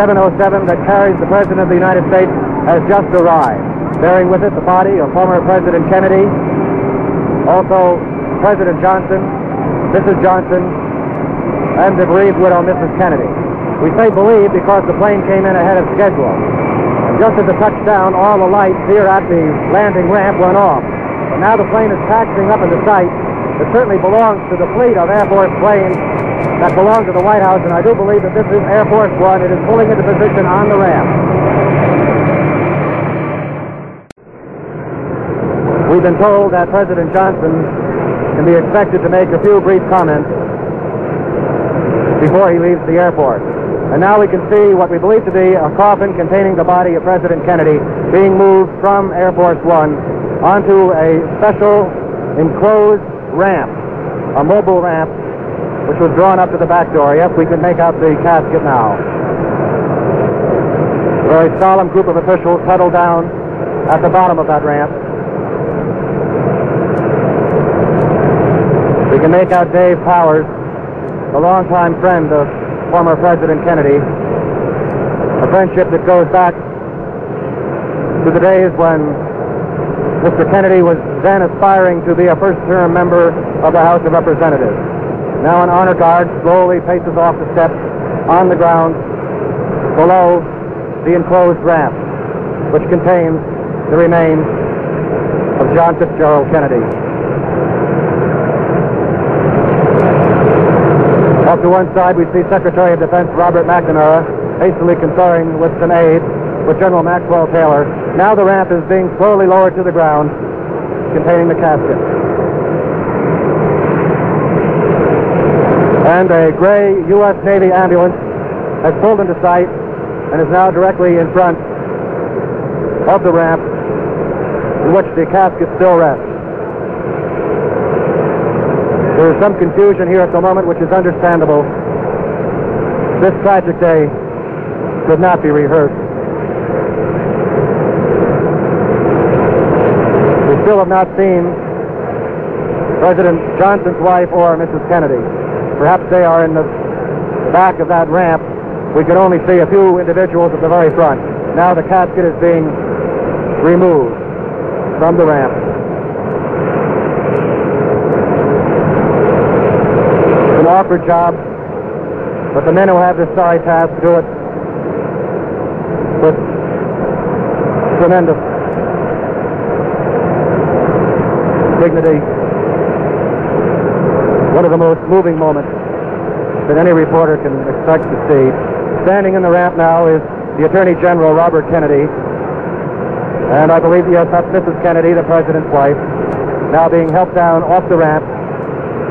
707 that carries the President of the United States, has just arrived, bearing with it the body of former President Kennedy, also President Johnson, Mrs. Johnson, and the bereaved widow, Mrs. Kennedy. We say believe because the plane came in ahead of schedule. And just as it touched down, all the lights here at the landing ramp went off. But now the plane is taxiing up into sight. It certainly belongs to the fleet of Air Force planes that belong to the White House, and I do believe that this is Air Force One. It is pulling into position on the ramp. We've been told that President Johnson can be expected to make a few brief comments before he leaves the airport. And now we can see what we believe to be a coffin containing the body of President Kennedy being moved from Air Force One onto a special enclosed ramp, a mobile ramp, which was drawn up to the back door. Yes, we can make out the casket now. A very solemn group of officials huddled down at the bottom of that ramp. We can make out Dave Powers, the longtime friend of former President Kennedy, a friendship that goes back to the days when Mr. Kennedy was then aspiring to be a first-term member of the House of Representatives. Now an honor guard slowly paces off the steps on the ground below the enclosed ramp, which contains the remains of John Fitzgerald Kennedy. Off to one side, we see Secretary of Defense Robert McNamara hastily conferring with some aides with General Maxwell Taylor. Now the ramp is being slowly lowered to the ground, containing the casket. And a gray U.S. Navy ambulance has pulled into sight and is now directly in front of the ramp in which the casket still rests. There is some confusion here at the moment, which is understandable. This tragic day could not be rehearsed. We still have not seen President Johnson's wife or Mrs. Kennedy. Perhaps they are in the back of that ramp. We can only see a few individuals at the very front. Now the casket is being removed from the ramp. It's an awkward job, but the men who have this sorry task do it with tremendous dignity. One of the most moving moments that any reporter can expect to see. Standing in the ramp now is the Attorney General, Robert Kennedy. And I believe, yes, that's Mrs. Kennedy, the President's wife, now being helped down off the ramp.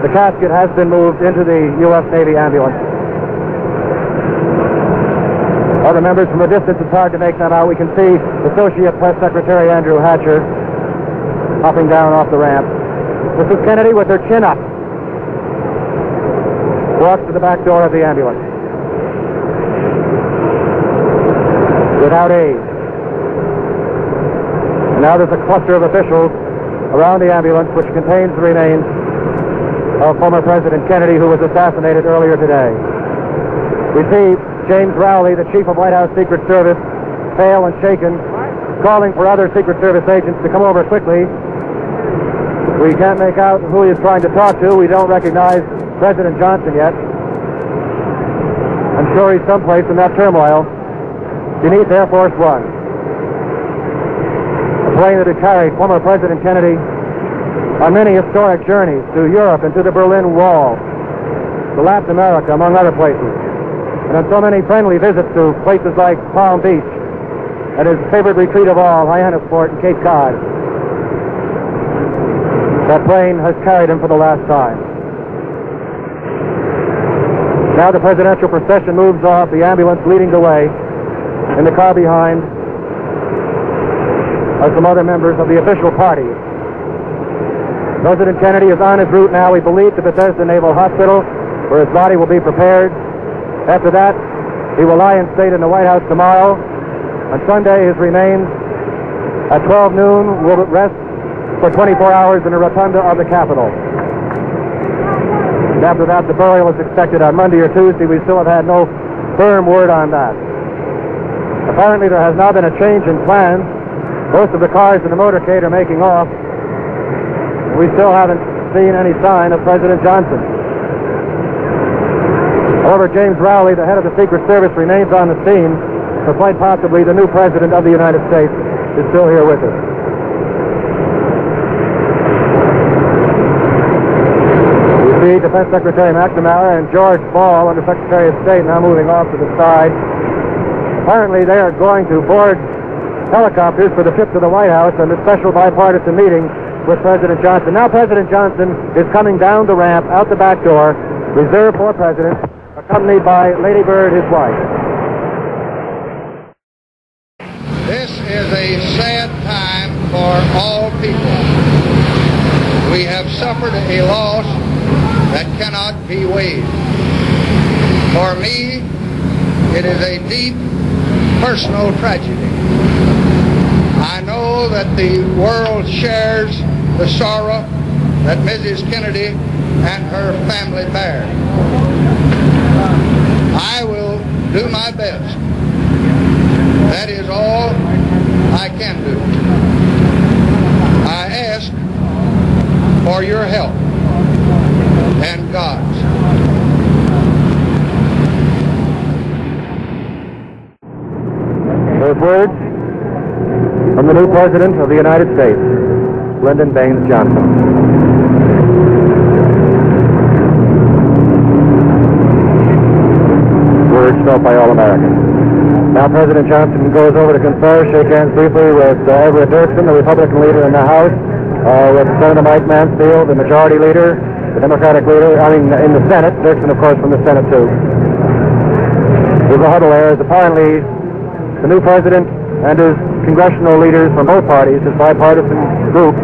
The casket has been moved into the U.S. Navy ambulance. Other members from a distance, it's hard to make them out. We can see Associate Press Secretary Andrew Hatcher hopping down off the ramp. Mrs. Kennedy, with her chin up, walks to the back door of the ambulance without aid. And now there's a cluster of officials around the ambulance which contains the remains of former President Kennedy, who was assassinated earlier today. We see James Rowley, the chief of White House Secret Service, pale and shaken, calling for other Secret Service agents to come over quickly. We can't make out who he is trying to talk to. We don't recognize President Johnson yet. I'm sure he's someplace in that turmoil beneath Air Force One. A plane that had carried former President Kennedy on many historic journeys to Europe and to the Berlin Wall, to Latin America, among other places, and on so many friendly visits to places like Palm Beach and his favorite retreat of all, Hyannisport and Cape Cod. That plane has carried him for the last time. Now the presidential procession moves off, the ambulance leading the way. In the car behind are some other members of the official party. President Kennedy is on his route now, we believe, to Bethesda Naval Hospital, where his body will be prepared. After that, he will lie in state in the White House tomorrow. On Sunday, his remains at 12 noon will rest for 24 hours in the rotunda of the Capitol. And after that, the burial is expected on Monday or Tuesday. We still have had no firm word on that. Apparently, there has now been a change in plans. Most of the cars in the motorcade are making off. We still haven't seen any sign of President Johnson. However, James Rowley, the head of the Secret Service, remains on the scene, so quite possibly the new President of the United States is still here with us. We see Defense Secretary McNamara and George Ball, Under Secretary of State, now moving off to the side. Apparently, they are going to board helicopters for the trip to the White House and a special bipartisan meeting with President Johnson. Now President Johnson is coming down the ramp, out the back door, reserved for President, accompanied by Lady Bird, his wife. This is a sad time for all people. We have suffered a loss that cannot be weighed. For me, it is a deep personal tragedy. I know that the world shares the sorrow that Mrs. Kennedy and her family bear. I will do my best. That is all I can do. I ask for your help and God's. Those words from the new President of the United States, Lyndon Baines Johnson. Words felt by all Americans. Now President Johnson goes over to confer, shake hands briefly with Everett Dirksen, the Republican leader in the House, with Senator Mike Mansfield, the Majority Leader, the Democratic Leader, in the Senate, Dirksen, of course, from the Senate, too. There's a huddle there as apparently the new President and his congressional leaders from both parties, his bipartisan group,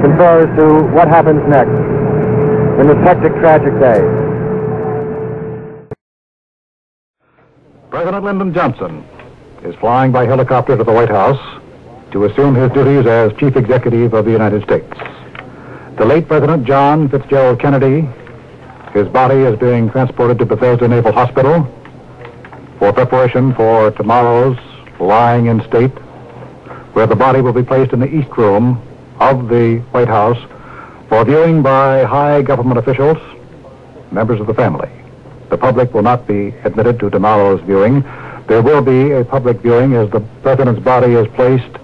confers to what happens next in this hectic, tragic day. President Lyndon Johnson is flying by helicopter to the White House to assume his duties as Chief Executive of the United States. The late President John Fitzgerald Kennedy, his body is being transported to Bethesda Naval Hospital for preparation for tomorrow's lying in state, where the body will be placed in the East Room of the White House for viewing by high government officials, members of the family. The public will not be admitted to tomorrow's viewing. There will be a public viewing as the President's body is placed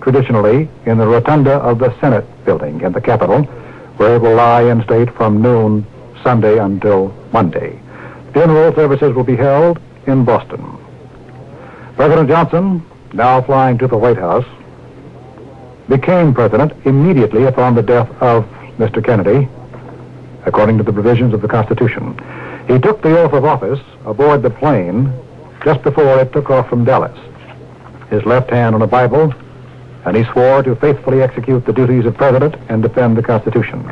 traditionally in the rotunda of the Senate building in the Capitol, where it will lie in state from noon Sunday until Monday. Funeral services will be held in Boston. President Johnson, now flying to the White House, became president immediately upon the death of Mr. Kennedy, according to the provisions of the Constitution. He took the oath of office aboard the plane just before it took off from Dallas, his left hand on a Bible, and he swore to faithfully execute the duties of president and defend the Constitution.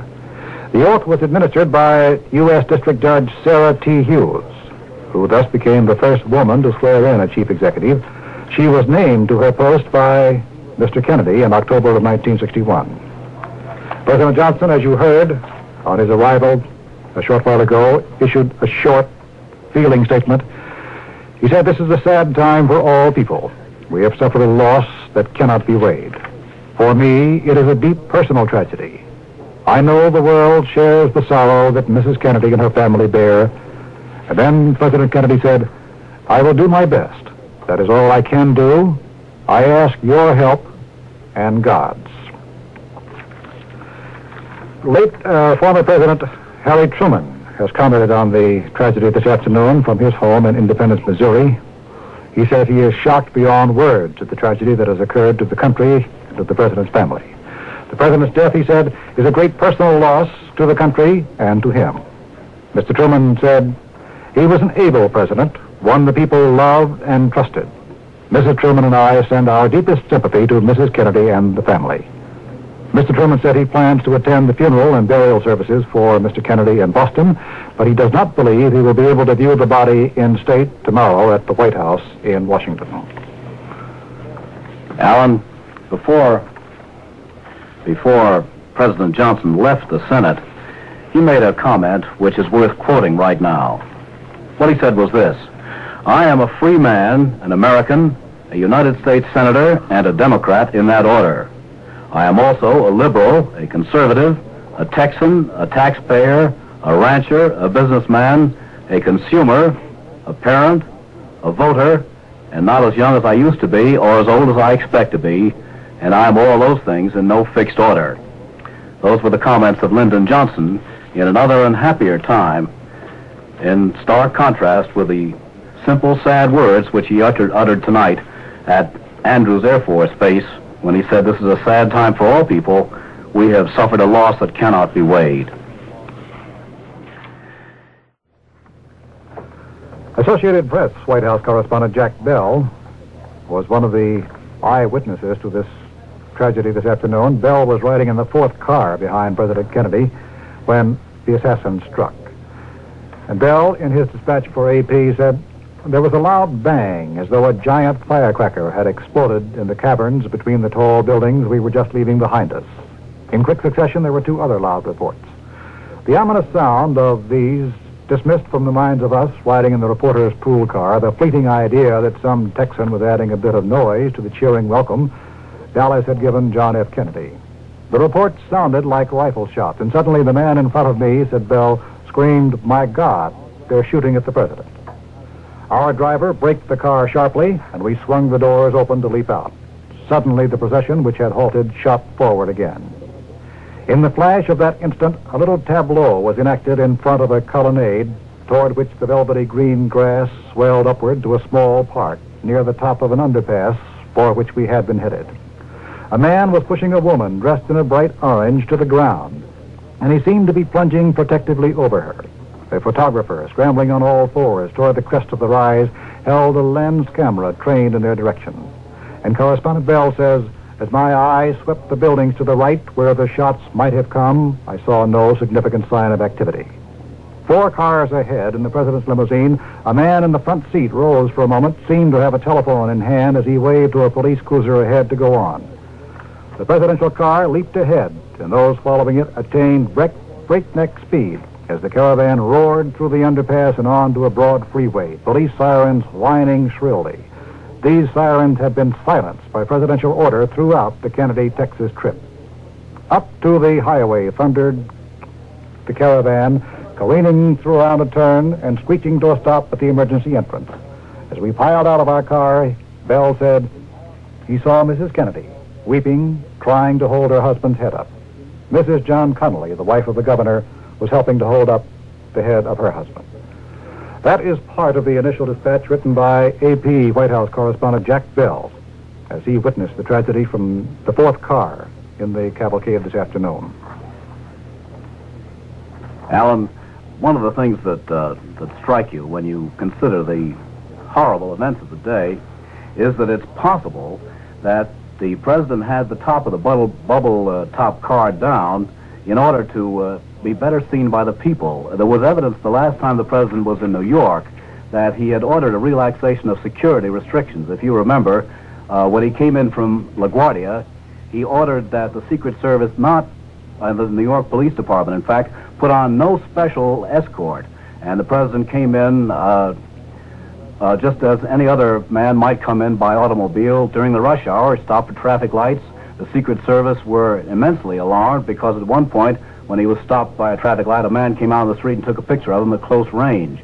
The oath was administered by U.S. District Judge Sarah T. Hughes, who thus became the first woman to swear in a chief executive. She was named to her post by Mr. Kennedy in October of 1961. President Johnson, as you heard, on his arrival a short while ago, issued a short, feeling statement. He said, "This is a sad time for all people. We have suffered a loss that cannot be weighed. For me, it is a deep personal tragedy. I know the world shares the sorrow that Mrs. Kennedy and her family bear." And then President Kennedy said, "I will do my best. That is all I can do. I ask your help and God's." Late former President Harry Truman has commented on the tragedy this afternoon from his home in Independence, Missouri. He says he is shocked beyond words at the tragedy that has occurred to the country and to the President's family. The President's death, he said, is a great personal loss to the country and to him. Mr. Truman said, "He was an able president, one the people loved and trusted. Mrs. Truman and I send our deepest sympathy to Mrs. Kennedy and the family." Mr. Truman said he plans to attend the funeral and burial services for Mr. Kennedy in Boston, but he does not believe he will be able to view the body in state tomorrow at the White House in Washington. Alan, before President Johnson left the Senate, he made a comment which is worth quoting right now. What he said was this: "I am a free man, an American, a United States Senator, and a Democrat in that order. I am also a liberal, a conservative, a Texan, a taxpayer, a rancher, a businessman, a consumer, a parent, a voter, and not as young as I used to be or as old as I expect to be, and I am all those things in no fixed order." Those were the comments of Lyndon Johnson in another and happier time, in stark contrast with the simple, sad words which he uttered tonight at Andrews Air Force Base when he said, "This is a sad time for all people. We have suffered a loss that cannot be weighed." Associated Press White House correspondent Jack Bell was one of the eyewitnesses to this tragedy this afternoon. Bell was riding in the fourth car behind President Kennedy when the assassin struck. And Bell, in his dispatch for AP, said, "There was a loud bang as though a giant firecracker had exploded in the caverns between the tall buildings we were just leaving behind us." In quick succession, there were two other loud reports. The ominous sound of these dismissed from the minds of us riding in the reporter's pool car the fleeting idea that some Texan was adding a bit of noise to the cheering welcome Dallas had given John F. Kennedy. The reports sounded like rifle shots, and suddenly the man in front of me, said Bell, screamed, "My God, they're shooting at the President." Our driver braked the car sharply, and we swung the doors open to leap out. Suddenly, the procession, which had halted, shot forward again. In the flash of that instant, a little tableau was enacted in front of a colonnade, toward which the velvety green grass swelled upward to a small park near the top of an underpass for which we had been headed. A man was pushing a woman dressed in a bright orange to the ground, and he seemed to be plunging protectively over her. A photographer, scrambling on all fours toward the crest of the rise, held a lens camera trained in their direction. And Correspondent Bell says, "As my eye swept the buildings to the right where the shots might have come, I saw no significant sign of activity. 4 cars ahead in the President's limousine, a man in the front seat rose for a moment, seemed to have a telephone in hand as he waved to a police cruiser ahead to go on. The presidential car leaped ahead, and those following it attained breakneck speed as the caravan roared through the underpass and on to a broad freeway, police sirens whining shrilly. These sirens had been silenced by presidential order throughout the Kennedy, Texas trip. Up to the highway thundered the caravan, careening through around a turn and screeching to a stop at the emergency entrance. As we piled out of our car, Bell said he saw Mrs. Kennedy, weeping, trying to hold her husband's head up. Mrs. John Connolly, the wife of the governor, was helping to hold up the head of her husband. That is part of the initial dispatch written by AP White House correspondent Jack Bell as he witnessed the tragedy from the 4th car in the cavalcade this afternoon. Alan, one of the things that strike you when you consider the horrible events of the day is that it's possible that the president had the top of the bubble top car down in order to be better seen by the people. There was evidence the last time the president was in New York that he had ordered a relaxation of security restrictions. If you remember, when he came in from LaGuardia, he ordered that the Secret Service not the New York Police Department, in fact, put on no special escort. And the president came in just as any other man might come in by automobile during the rush hour, stopped at traffic lights. The Secret Service were immensely alarmed because at one point, when he was stopped by a traffic light, a man came out of the street and took a picture of him at close range.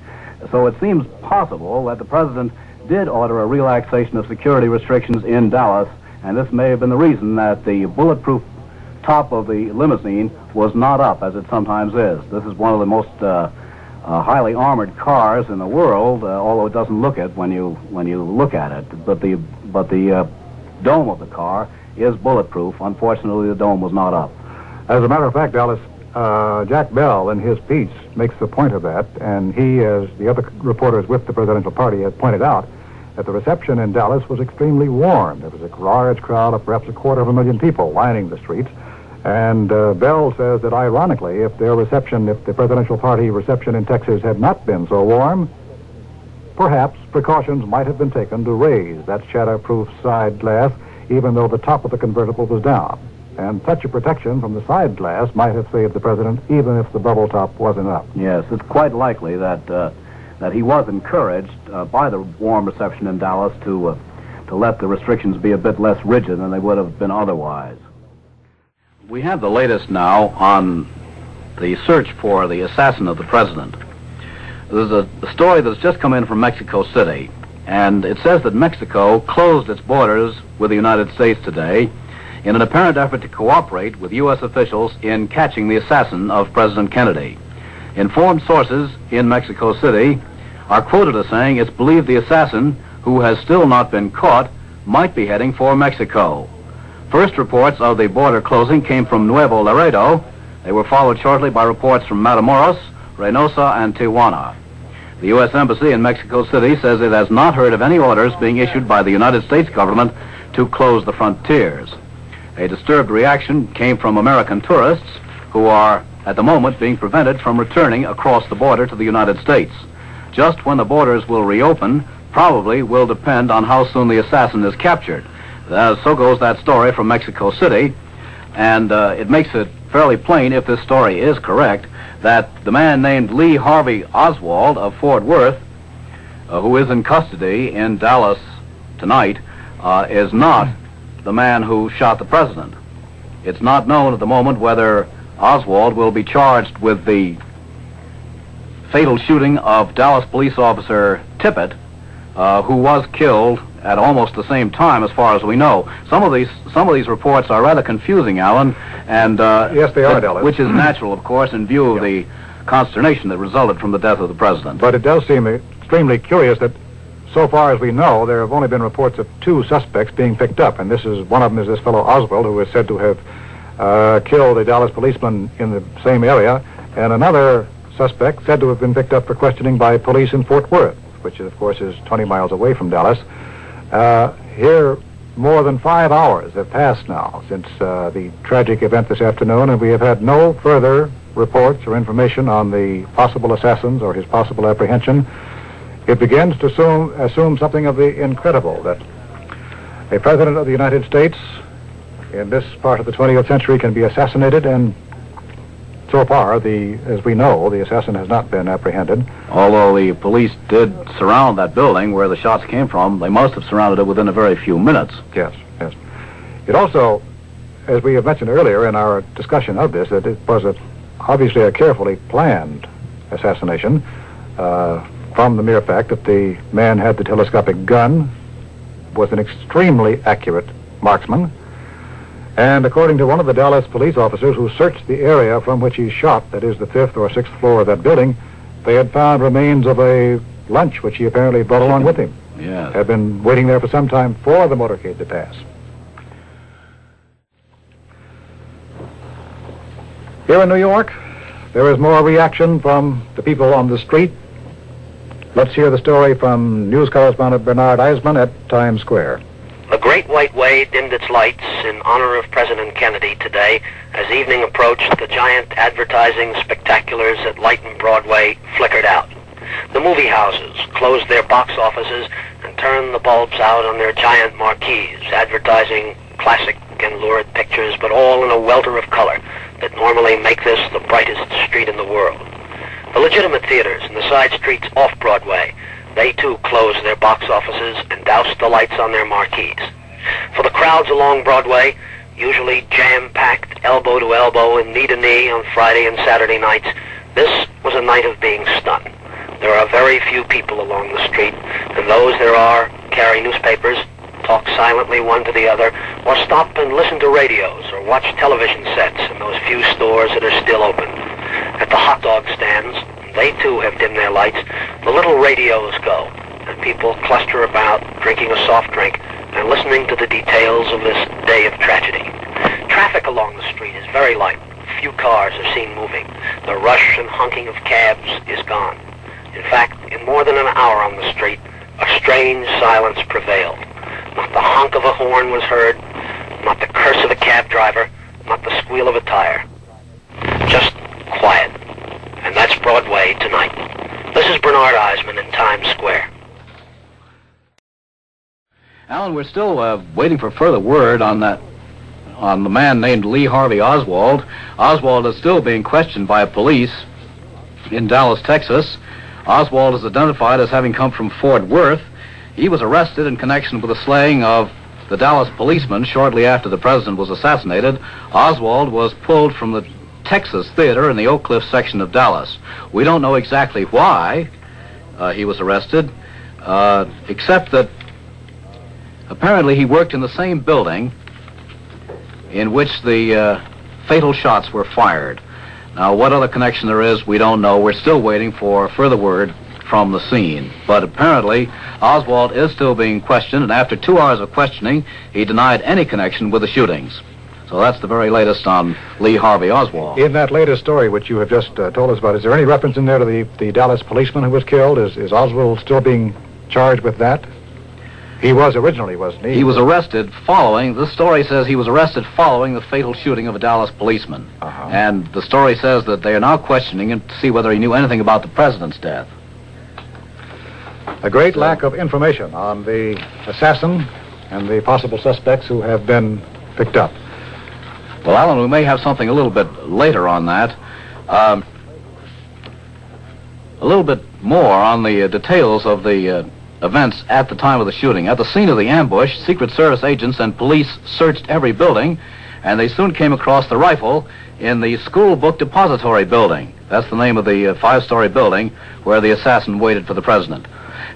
So it seems possible that the president did order a relaxation of security restrictions in Dallas, and this may have been the reason that the bulletproof top of the limousine was not up, as it sometimes is. This is one of the most highly armored cars in the world, although it doesn't look it when you look at it. But the dome of the car is bulletproof. Unfortunately, the dome was not up. As a matter of fact, Dallas, Jack Bell, in his piece, makes the point of that, and he, as the other reporters with the presidential party, has pointed out that the reception in Dallas was extremely warm. There was a large crowd of perhaps 250,000 people lining the streets. And Bell says that, ironically, if the presidential party reception in Texas had not been so warm, perhaps precautions might have been taken to raise that shatterproof side glass, even though the top of the convertible was down. And such a protection from the side glass might have saved the president, even if the bubble top wasn't up. Yes, it's quite likely that he was encouraged by the warm reception in Dallas to let the restrictions be a bit less rigid than they would have been otherwise. We have the latest now on the search for the assassin of the president. There's a story that's just come in from Mexico City, and it says that Mexico closed its borders with the United States today in an apparent effort to cooperate with U.S. officials in catching the assassin of President Kennedy. Informed sources in Mexico City are quoted as saying it's believed the assassin, who has still not been caught, might be heading for Mexico. First reports of the border closing came from Nuevo Laredo. They were followed shortly by reports from Matamoros, Reynosa, and Tijuana. The U.S. Embassy in Mexico City says it has not heard of any orders being issued by the United States government to close the frontiers. A disturbed reaction came from American tourists who are, at the moment, being prevented from returning across the border to the United States. Just when the borders will reopen probably will depend on how soon the assassin is captured. So goes that story from Mexico City, and it makes it fairly plain, if this story is correct, that the man named Lee Harvey Oswald of Fort Worth, who is in custody in Dallas tonight, is not the man who shot the president. It's not known at the moment whether Oswald will be charged with the fatal shooting of Dallas police officer Tippit, who was killed at almost the same time, as far as we know. Some of these reports are rather confusing, Alan, and yes, they are, Dallas. Which is natural, of course, in view of the consternation that resulted from the death of the president. But it does seem extremely curious that, so far as we know, there have only been reports of 2 suspects being picked up, and one of them is this fellow Oswald, who is said to have killed a Dallas policeman in the same area, and another suspect said to have been picked up for questioning by police in Fort Worth, which, of course, is 20 miles away from Dallas. Here, more than 5 hours have passed now since the tragic event this afternoon, and we have had no further reports or information on the possible assassins or his possible apprehension. It begins to assume something of the incredible, that a president of the United States in this part of the 20th century can be assassinated, and so far, as we know, the assassin has not been apprehended. Although the police did surround that building where the shots came from, they must have surrounded it within a very few minutes. Yes, yes. It also, as we have mentioned earlier in our discussion of this, that it was obviously a carefully planned assassination from the mere fact that the man had the telescopic gun, was an extremely accurate marksman, and according to one of the Dallas police officers who searched the area from which he shot, that is the 5th or 6th floor of that building, they had found remains of a lunch which he apparently brought along with him. Yes. Had been waiting there for some time for the motorcade to pass. Here in New York, there is more reaction from the people on the street. Let's hear the story from news correspondent Bernard Eisman at Times Square. The Great White Way dimmed its lights in honor of President Kennedy today. As evening approached, the giant advertising spectaculars at Light and Broadway flickered out. The movie houses closed their box offices and turned the bulbs out on their giant marquees, advertising classic and lurid pictures, but all in a welter of color that normally make this the brightest street in the world. The legitimate theaters and the side streets off Broadway, they too closed their box offices and doused the lights on their marquees. For the crowds along Broadway, usually jam-packed, elbow to elbow and knee to knee on Friday and Saturday nights, this was a night of being stunned. There are very few people along the street, and those there are carry newspapers, talk silently one to the other, or stop and listen to radios or watch television sets in those few stores that are still open. At the hot dog stands, they too have dimmed their lights, the little radios go, and people cluster about drinking a soft drink and listening to the details of this day of tragedy. Traffic along the street is very light. Few cars are seen moving. The rush and honking of cabs is gone. In fact, in more than an hour on the street, a strange silence prevailed. Not the honk of a horn was heard, not the curse of a cab driver, not the squeal of a tire. Just quiet. And that's Broadway tonight. This is Bernard Eisman in Times Square. Alan, we're still waiting for further word on the man named Lee Harvey Oswald. Oswald is still being questioned by police in Dallas, Texas. Oswald is identified as having come from Fort Worth. He was arrested in connection with the slaying of the Dallas policeman shortly after the president was assassinated. Oswald was pulled from the Texas Theater in the Oak Cliff section of Dallas. We don't know exactly why he was arrested, except that apparently he worked in the same building in which the fatal shots were fired. Now, what other connection there is, we don't know. We're still waiting for further word from the scene. But apparently, Oswald is still being questioned, and after 2 hours of questioning, he denied any connection with the shootings. So that's the very latest on Lee Harvey Oswald. In that latest story, which you have just told us about, is there any reference in there to the Dallas policeman who was killed? Is Oswald still being charged with that? He was originally, wasn't he? He was arrested following, this story says he was arrested following the fatal shooting of a Dallas policeman. And the story says that they are now questioning him to see whether he knew anything about the president's death. A great lack of information on the assassin and the possible suspects who have been picked up. Well, Alan, we may have something a little bit later on that. A little bit more on the details of the events at the time of the shooting. At the scene of the ambush, Secret Service agents and police searched every building, and they soon came across the rifle in the school book depository building. That's the name of the five-story building where the assassin waited for the president.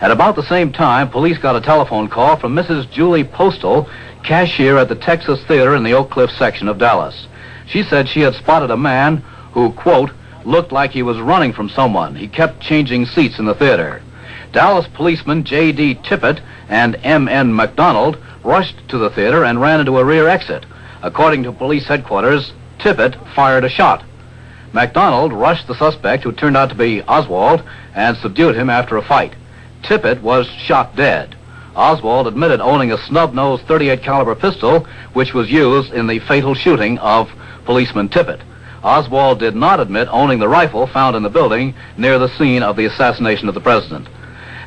At about the same time, police got a telephone call from Mrs. Julie Postal, cashier at the Texas Theater in the Oak Cliff section of Dallas. She said she had spotted a man who, quote, looked like he was running from someone. He kept changing seats in the theater. Dallas policeman J.D. Tippett and M.N. McDonald rushed to the theater and ran into a rear exit. According to police headquarters, Tippett fired a shot. McDonald rushed the suspect, who turned out to be Oswald, and subdued him after a fight. Tippett was shot dead. Oswald admitted owning a snub-nosed .38 caliber pistol, which was used in the fatal shooting of policeman Tippett. Oswald did not admit owning the rifle found in the building near the scene of the assassination of the president.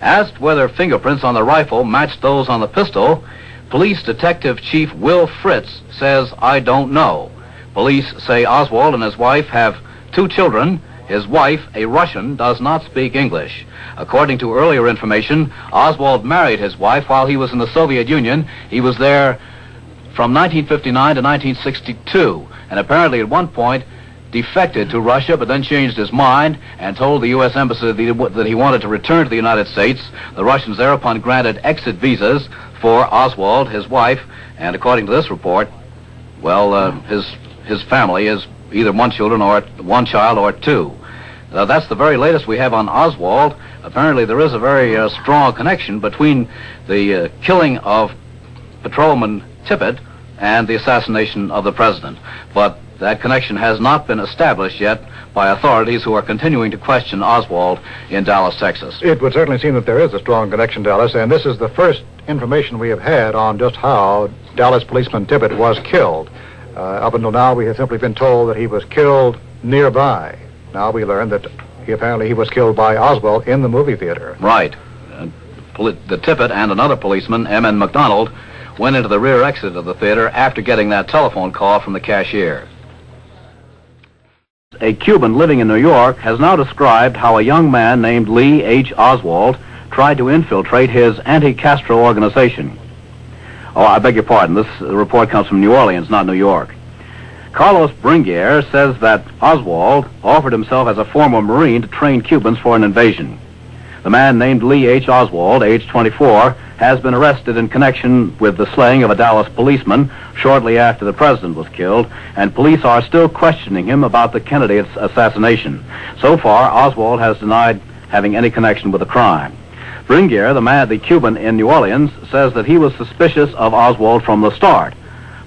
Asked whether fingerprints on the rifle matched those on the pistol, Police Detective Chief Will Fritz says, "I don't know." Police say Oswald and his wife have 2 children. His wife, a Russian, does not speak English. According to earlier information, Oswald married his wife while he was in the Soviet Union. He was there from 1959 to 1962, and apparently at one point defected to Russia, but then changed his mind and told the U.S. Embassy that he wanted to return to the United States. The Russians thereupon granted exit visas for Oswald, his wife, and according to this report, well, his family is either one child or 2. That's the very latest we have on Oswald. Apparently there is a very strong connection between the killing of Patrolman Tippett and the assassination of the president. But that connection has not been established yet by authorities who are continuing to question Oswald in Dallas, Texas. It would certainly seem that there is a strong connection, Dallas, and this is the first information we have had on just how Dallas policeman Tippett was killed. Up until now, we have simply been told that he was killed nearby. Now we learn that he was killed by Oswald in the movie theater. Right. The Tippett and another policeman, M.N. McDonald, went into the rear exit of the theater after getting that telephone call from the cashier. A Cuban living in New York has now described how a young man named Lee H. Oswald tried to infiltrate his anti-Castro organization. Oh, I beg your pardon. This report comes from New Orleans, not New York. Carlos Bringuier says that Oswald offered himself as a former Marine to train Cubans for an invasion. The man named Lee H. Oswald, age 24, has been arrested in connection with the slaying of a Dallas policeman shortly after the president was killed, and police are still questioning him about the Kennedy assassination. So far, Oswald has denied having any connection with the crime. Bringuier, the Cuban in New Orleans, says that he was suspicious of Oswald from the start.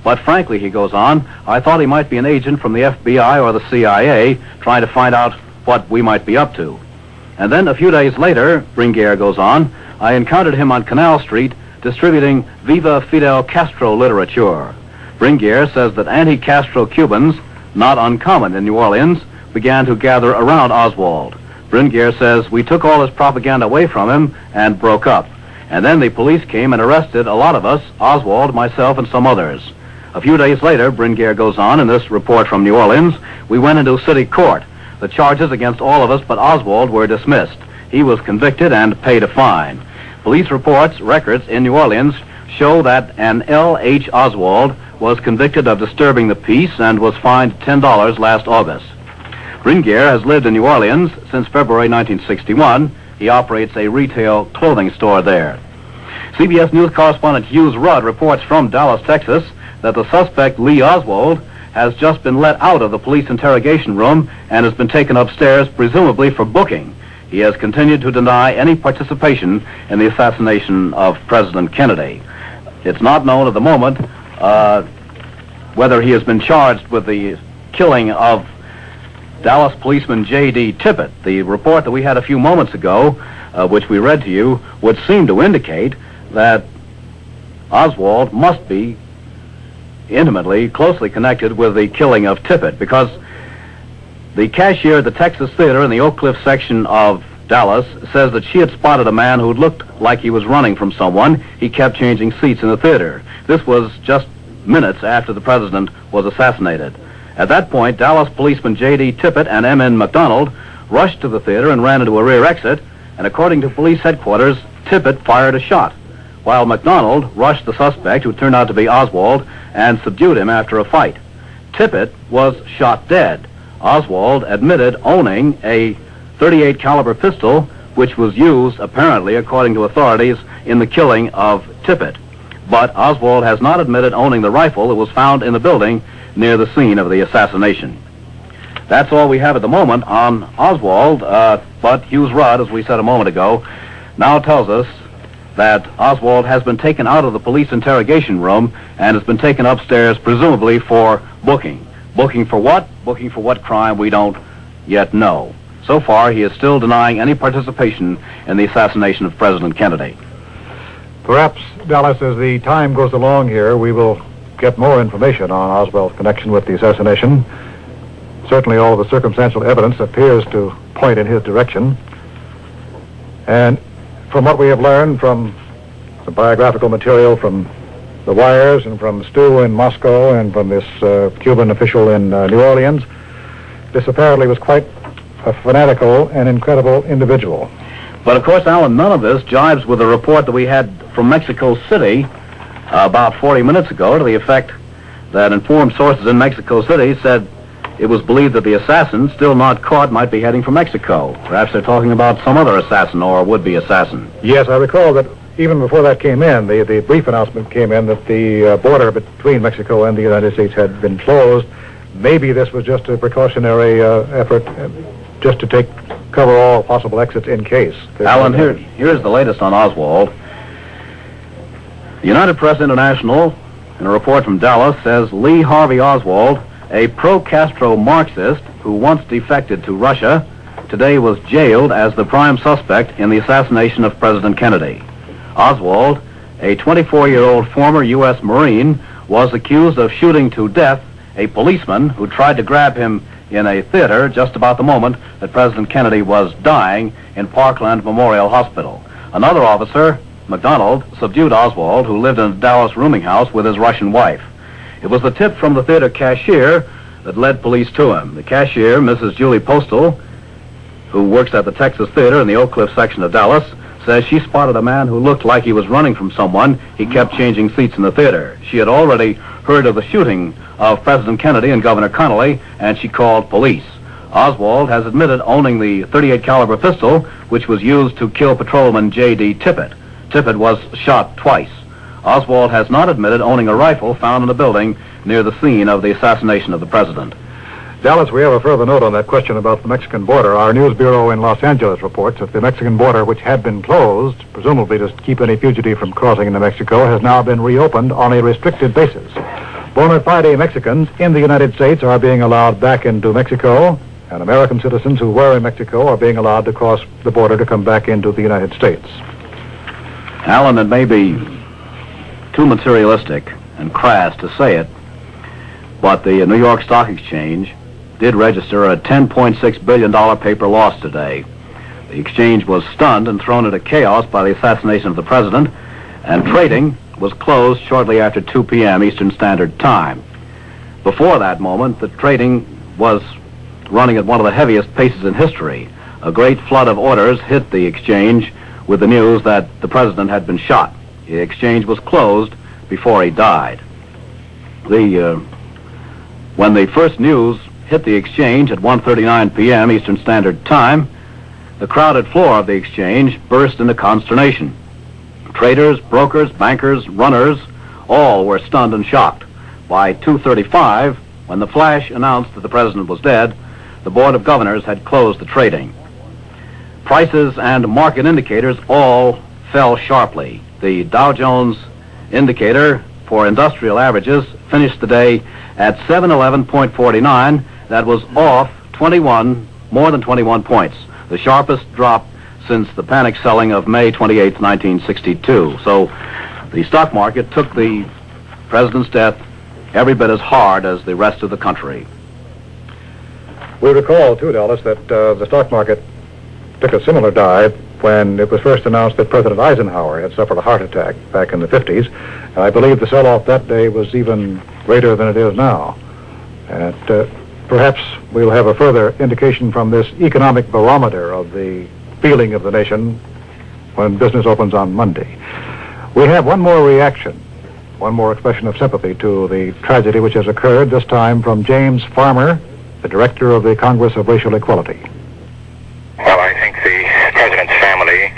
But frankly, he goes on, I thought he might be an agent from the FBI or the CIA trying to find out what we might be up to. And then a few days later, Bringuier goes on, I encountered him on Canal Street distributing Viva Fidel Castro literature. Bringuier says that anti-Castro Cubans, not uncommon in New Orleans, began to gather around Oswald. Bringuier says, we took all his propaganda away from him and broke up. And then the police came and arrested a lot of us, Oswald, myself, and some others. A few days later, Bringuier goes on in this report from New Orleans, we went into city court. The charges against all of us but Oswald were dismissed. He was convicted and paid a fine. Police records in New Orleans show that an L.H. Oswald was convicted of disturbing the peace and was fined $10 last August. Bringuier has lived in New Orleans since February 1961. He operates a retail clothing store there. CBS News correspondent Hughes Rudd reports from Dallas, Texas, that the suspect, Lee Oswald, has just been let out of the police interrogation room and has been taken upstairs, presumably for booking. He has continued to deny any participation in the assassination of President Kennedy. It's not known at the moment whether he has been charged with the killing of Dallas policeman J.D. Tippit. The report that we had a few moments ago, which we read to you, would seem to indicate that Oswald must be intimately, closely connected with the killing of Tippit, because the cashier at the Texas Theater in the Oak Cliff section of Dallas says that she had spotted a man who looked like he was running from someone. He kept changing seats in the theater. This was just minutes after the president was assassinated. At that point, Dallas policeman J.D. Tippit and M.N. McDonald rushed to the theater and ran into a rear exit, and according to police headquarters, Tippit fired a shot, while McDonald rushed the suspect, who turned out to be Oswald, and subdued him after a fight. Tippit was shot dead. Oswald admitted owning a .38 caliber pistol, which was used, apparently, according to authorities, in the killing of Tippit. But Oswald has not admitted owning the rifle that was found in the building near the scene of the assassination. That's all we have at the moment on Oswald, but Hughes Rudd, as we said a moment ago, now tells us that Oswald has been taken out of the police interrogation room and has been taken upstairs, presumably for booking. Booking for what? Booking for what crime, we don't yet know. So far, he is still denying any participation in the assassination of President Kennedy. Perhaps, Dallas, as the time goes along here, we will get more information on Oswald's connection with the assassination. Certainly all of the circumstantial evidence appears to point in his direction. And from what we have learned from the biographical material from the wires and from Stu in Moscow and from this Cuban official in New Orleans, this apparently was quite a fanatical and incredible individual. But of course, Alan, none of this jives with the report that we had from Mexico City about 40 minutes ago, to the effect that informed sources in Mexico City said it was believed that the assassin, still not caught, might be heading for Mexico. Perhaps they're talking about some other assassin or would-be assassin. Yes, I recall that even before that came in, the brief announcement came in that the border between Mexico and the United States had been closed. Maybe this was just a precautionary effort just to cover all possible exits in case. Alan, here's the latest on Oswald. The United Press International, in a report from Dallas, says Lee Harvey Oswald, a pro-Castro Marxist who once defected to Russia, today was jailed as the prime suspect in the assassination of President Kennedy. Oswald, a 24-year-old former U.S. Marine, was accused of shooting to death a policeman who tried to grab him in a theater just about the moment that President Kennedy was dying in Parkland Memorial Hospital. Another officer, McDonald subdued Oswald, who lived in a Dallas rooming house with his Russian wife. It was the tip from the theater cashier that led police to him. The cashier, Mrs. Julie Postal, who works at the Texas Theater in the Oak Cliff section of Dallas, says she spotted a man who looked like he was running from someone. He kept changing seats in the theater. She had already heard of the shooting of President Kennedy and Governor Connally, and she called police. Oswald has admitted owning the .38 caliber pistol, which was used to kill Patrolman J.D. Tippit. Tippit was shot twice. Oswald has not admitted owning a rifle found in a building near the scene of the assassination of the president. Dallas, we have a further note on that question about the Mexican border. Our news bureau in Los Angeles reports that the Mexican border, which had been closed, presumably to keep any fugitive from crossing into Mexico, has now been reopened on a restricted basis. Bona fide Mexicans in the United States are being allowed back into Mexico, and American citizens who were in Mexico are being allowed to cross the border to come back into the United States. Alan, it may be too materialistic and crass to say it, but the New York Stock Exchange did register a $10.6 billion paper loss today. The exchange was stunned and thrown into chaos by the assassination of the president, and trading was closed shortly after 2 p.m. Eastern Standard Time. Before that moment, the trading was running at one of the heaviest paces in history. A great flood of orders hit the exchange with the news that the president had been shot. The exchange was closed before he died. When the first news hit the exchange at 1:39 p.m. Eastern Standard Time, the crowded floor of the exchange burst into consternation. Traders, brokers, bankers, runners, all were stunned and shocked. By 2:35, when the flash announced that the president was dead, the Board of Governors had closed the trading. Prices and market indicators all fell sharply. The Dow Jones indicator for industrial averages finished the day at 711.49. That was off more than 21 points, the sharpest drop since the panic selling of May 28, 1962. So the stock market took the president's death every bit as hard as the rest of the country. We recall, too, Dallas, that the stock market took a similar dive when it was first announced that President Eisenhower had suffered a heart attack back in the 50s. And I believe the sell-off that day was even greater than it is now. And perhaps we'll have a further indication from this economic barometer of the feeling of the nation when business opens on Monday. We have one more reaction, one more expression of sympathy to the tragedy which has occurred, this time from James Farmer, the director of the Congress of Racial Equality. Well, I think the president's family,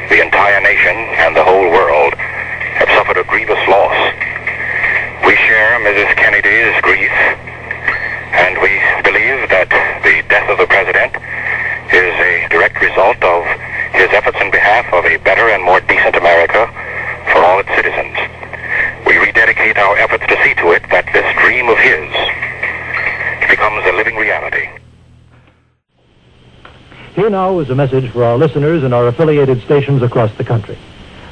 the entire nation, and the whole world have suffered a grievous loss. We share Mrs. Kennedy's grief, and we believe that the death of the president is a direct result of his efforts in behalf of a better and more decent America for all its citizens. We rededicate our efforts to see to it that this dream of his becomes a living reality. Here now is a message for our listeners and our affiliated stations across the country.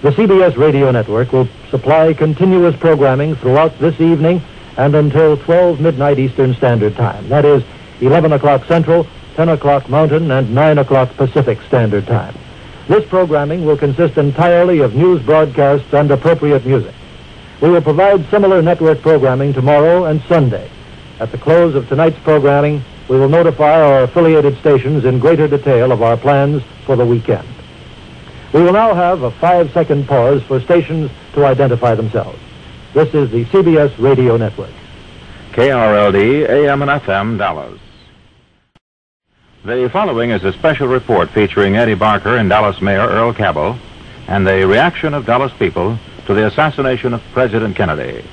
The CBS Radio Network will supply continuous programming throughout this evening and until 12 midnight Eastern Standard Time. That is 11 o'clock Central, 10 o'clock Mountain, and 9 o'clock Pacific Standard Time. This programming will consist entirely of news broadcasts and appropriate music. We will provide similar network programming tomorrow and Sunday. At the close of tonight's programming, we will notify our affiliated stations in greater detail of our plans for the weekend. We will now have a 5-second pause for stations to identify themselves. This is the CBS Radio Network. KRLD, AM and FM, Dallas. The following is a special report featuring Eddie Barker and Dallas Mayor Earl Cabell and the reaction of Dallas people to the assassination of President Kennedy.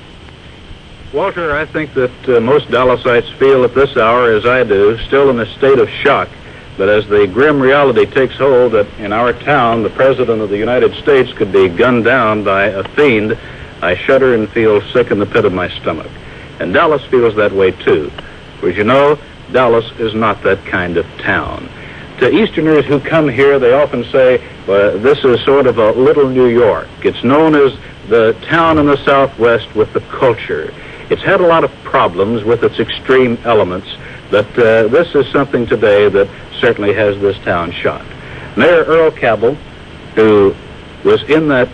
Walter, I think that most Dallasites feel at this hour, as I do, still in a state of shock. But as the grim reality takes hold that in our town, the President of the United States could be gunned down by a fiend, I shudder and feel sick in the pit of my stomach. And Dallas feels that way, too. For as you know, Dallas is not that kind of town. To Easterners who come here, they often say, well, this is sort of a little New York. It's known as the town in the Southwest with the culture. It's had a lot of problems with its extreme elements, but this is something today that certainly has this town shot. Mayor Earl Cabell, who was in that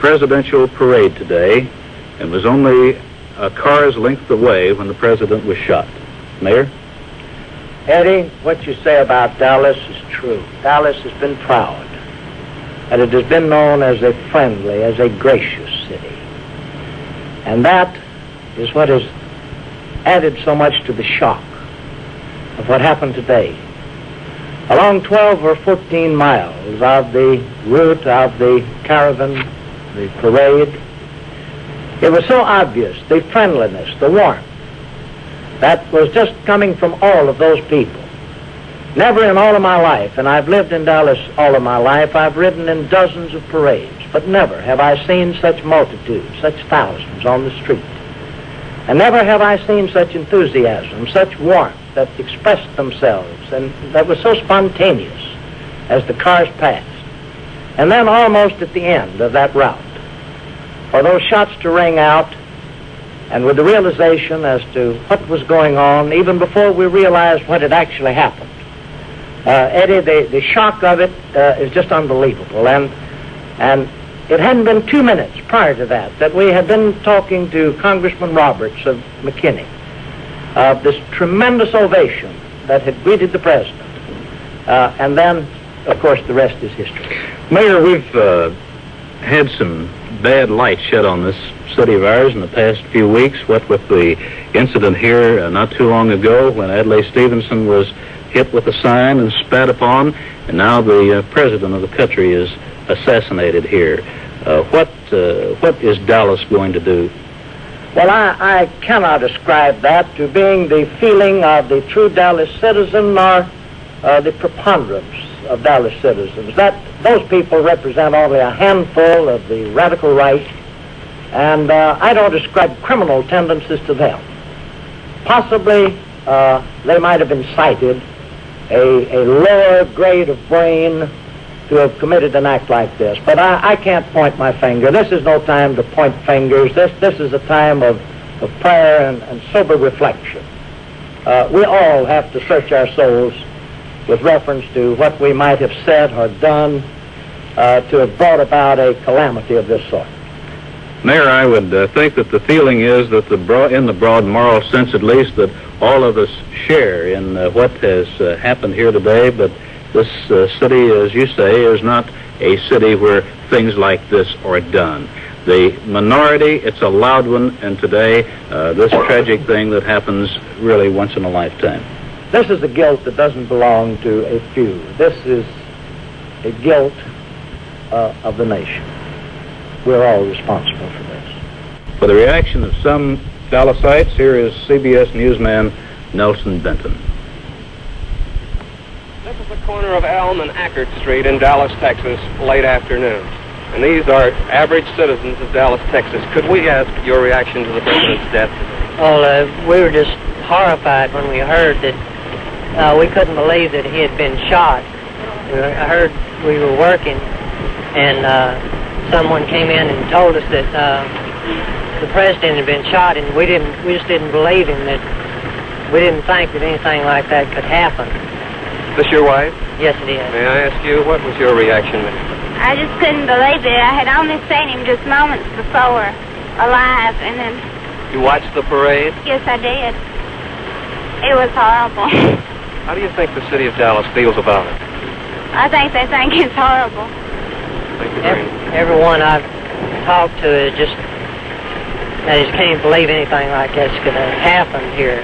presidential parade today and was only a car's length away when the president was shot. Mayor? Eddie, what you say about Dallas is true. Dallas has been proud, and it has been known as a friendly, as a gracious city. And that is what has added so much to the shock of what happened today. Along 12 or 14 miles of the route of the caravan, the parade, it was so obvious, the friendliness, the warmth, that was just coming from all of those people. Never in all of my life, and I've lived in Dallas all of my life, I've ridden in dozens of parades, but never have I seen such multitudes, such thousands on the street. And never have I seen such enthusiasm, such warmth that expressed themselves, and that was so spontaneous as the cars passed. And then almost at the end of that route, for those shots to ring out, and with the realization as to what was going on, even before we realized what had actually happened. Eddie, the shock of it is just unbelievable. And it hadn't been 2 minutes prior to that we had been talking to Congressman Roberts of McKinney of this tremendous ovation that had greeted the president. And then, of course, the rest is history. Mayor, we've had some bad light shed on this city of ours in the past few weeks. What with the incident here not too long ago when Adlai Stevenson was hit with a sign and spat upon, and now the president of the country is assassinated here. What is Dallas going to do? Well, I cannot ascribe that to being the feeling of the true Dallas citizen or the preponderance of Dallas citizens. Those people represent only a handful of the radical right, and I don't ascribe criminal tendencies to them. Possibly they might have incited a lower grade of brain to have committed an act like this. But I can't point my finger. This is no time to point fingers. This is a time of prayer and sober reflection. We all have to search our souls with reference to what we might have said or done to have brought about a calamity of this sort. Mayor, I would think that the feeling is that in the broad moral sense at least, that all of us share in what has happened here today, but this city, as you say, is not a city where things like this are done. The minority, it's a loud one, and today, this tragic thing that happens really once in a lifetime. This is a guilt that doesn't belong to a few. This is a guilt of the nation. We're all responsible for this. For the reaction of some Dallasites, here is CBS newsman Nelson Benton. This is the corner of Elm and Ackert Street in Dallas, Texas, late afternoon. And these are average citizens of Dallas, Texas. Could we ask your reaction to the president's death today? Well, we were just horrified when we heard that. We couldn't believe that he had been shot. I heard we were working, and someone came in and told us that the president had been shot, and we just didn't believe him. That we didn't think that anything like that could happen. Is this your wife? Yes, it is. May I ask you, what was your reaction? I just couldn't believe it. I had only seen him just moments before, alive, and then... You watched the parade? Yes, I did. It was horrible. How do you think the city of Dallas feels about it? I think they think it's horrible. Thank you very much. Everyone I've talked to is just, they just can't believe anything like that's going to happen here.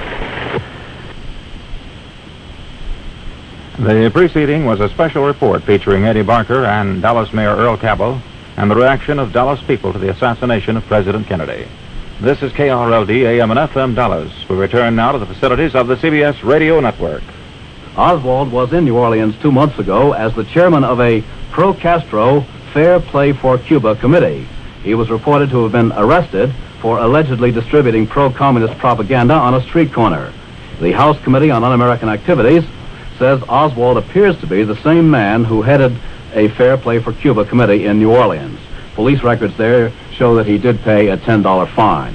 The preceding was a special report featuring Eddie Barker and Dallas Mayor Earl Cabell and the reaction of Dallas people to the assassination of President Kennedy. This is Krld, AM and FM Dallas. We return now to the facilities of the CBS Radio Network. Oswald was in New Orleans 2 months ago as the chairman of a pro-Castro Fair Play for Cuba committee. He was reported to have been arrested for allegedly distributing pro-communist propaganda on a street corner. The House Committee on Un-American Activities says Oswald appears to be the same man who headed a Fair Play for Cuba committee in New Orleans. Police records there show that he did pay a $10 fine.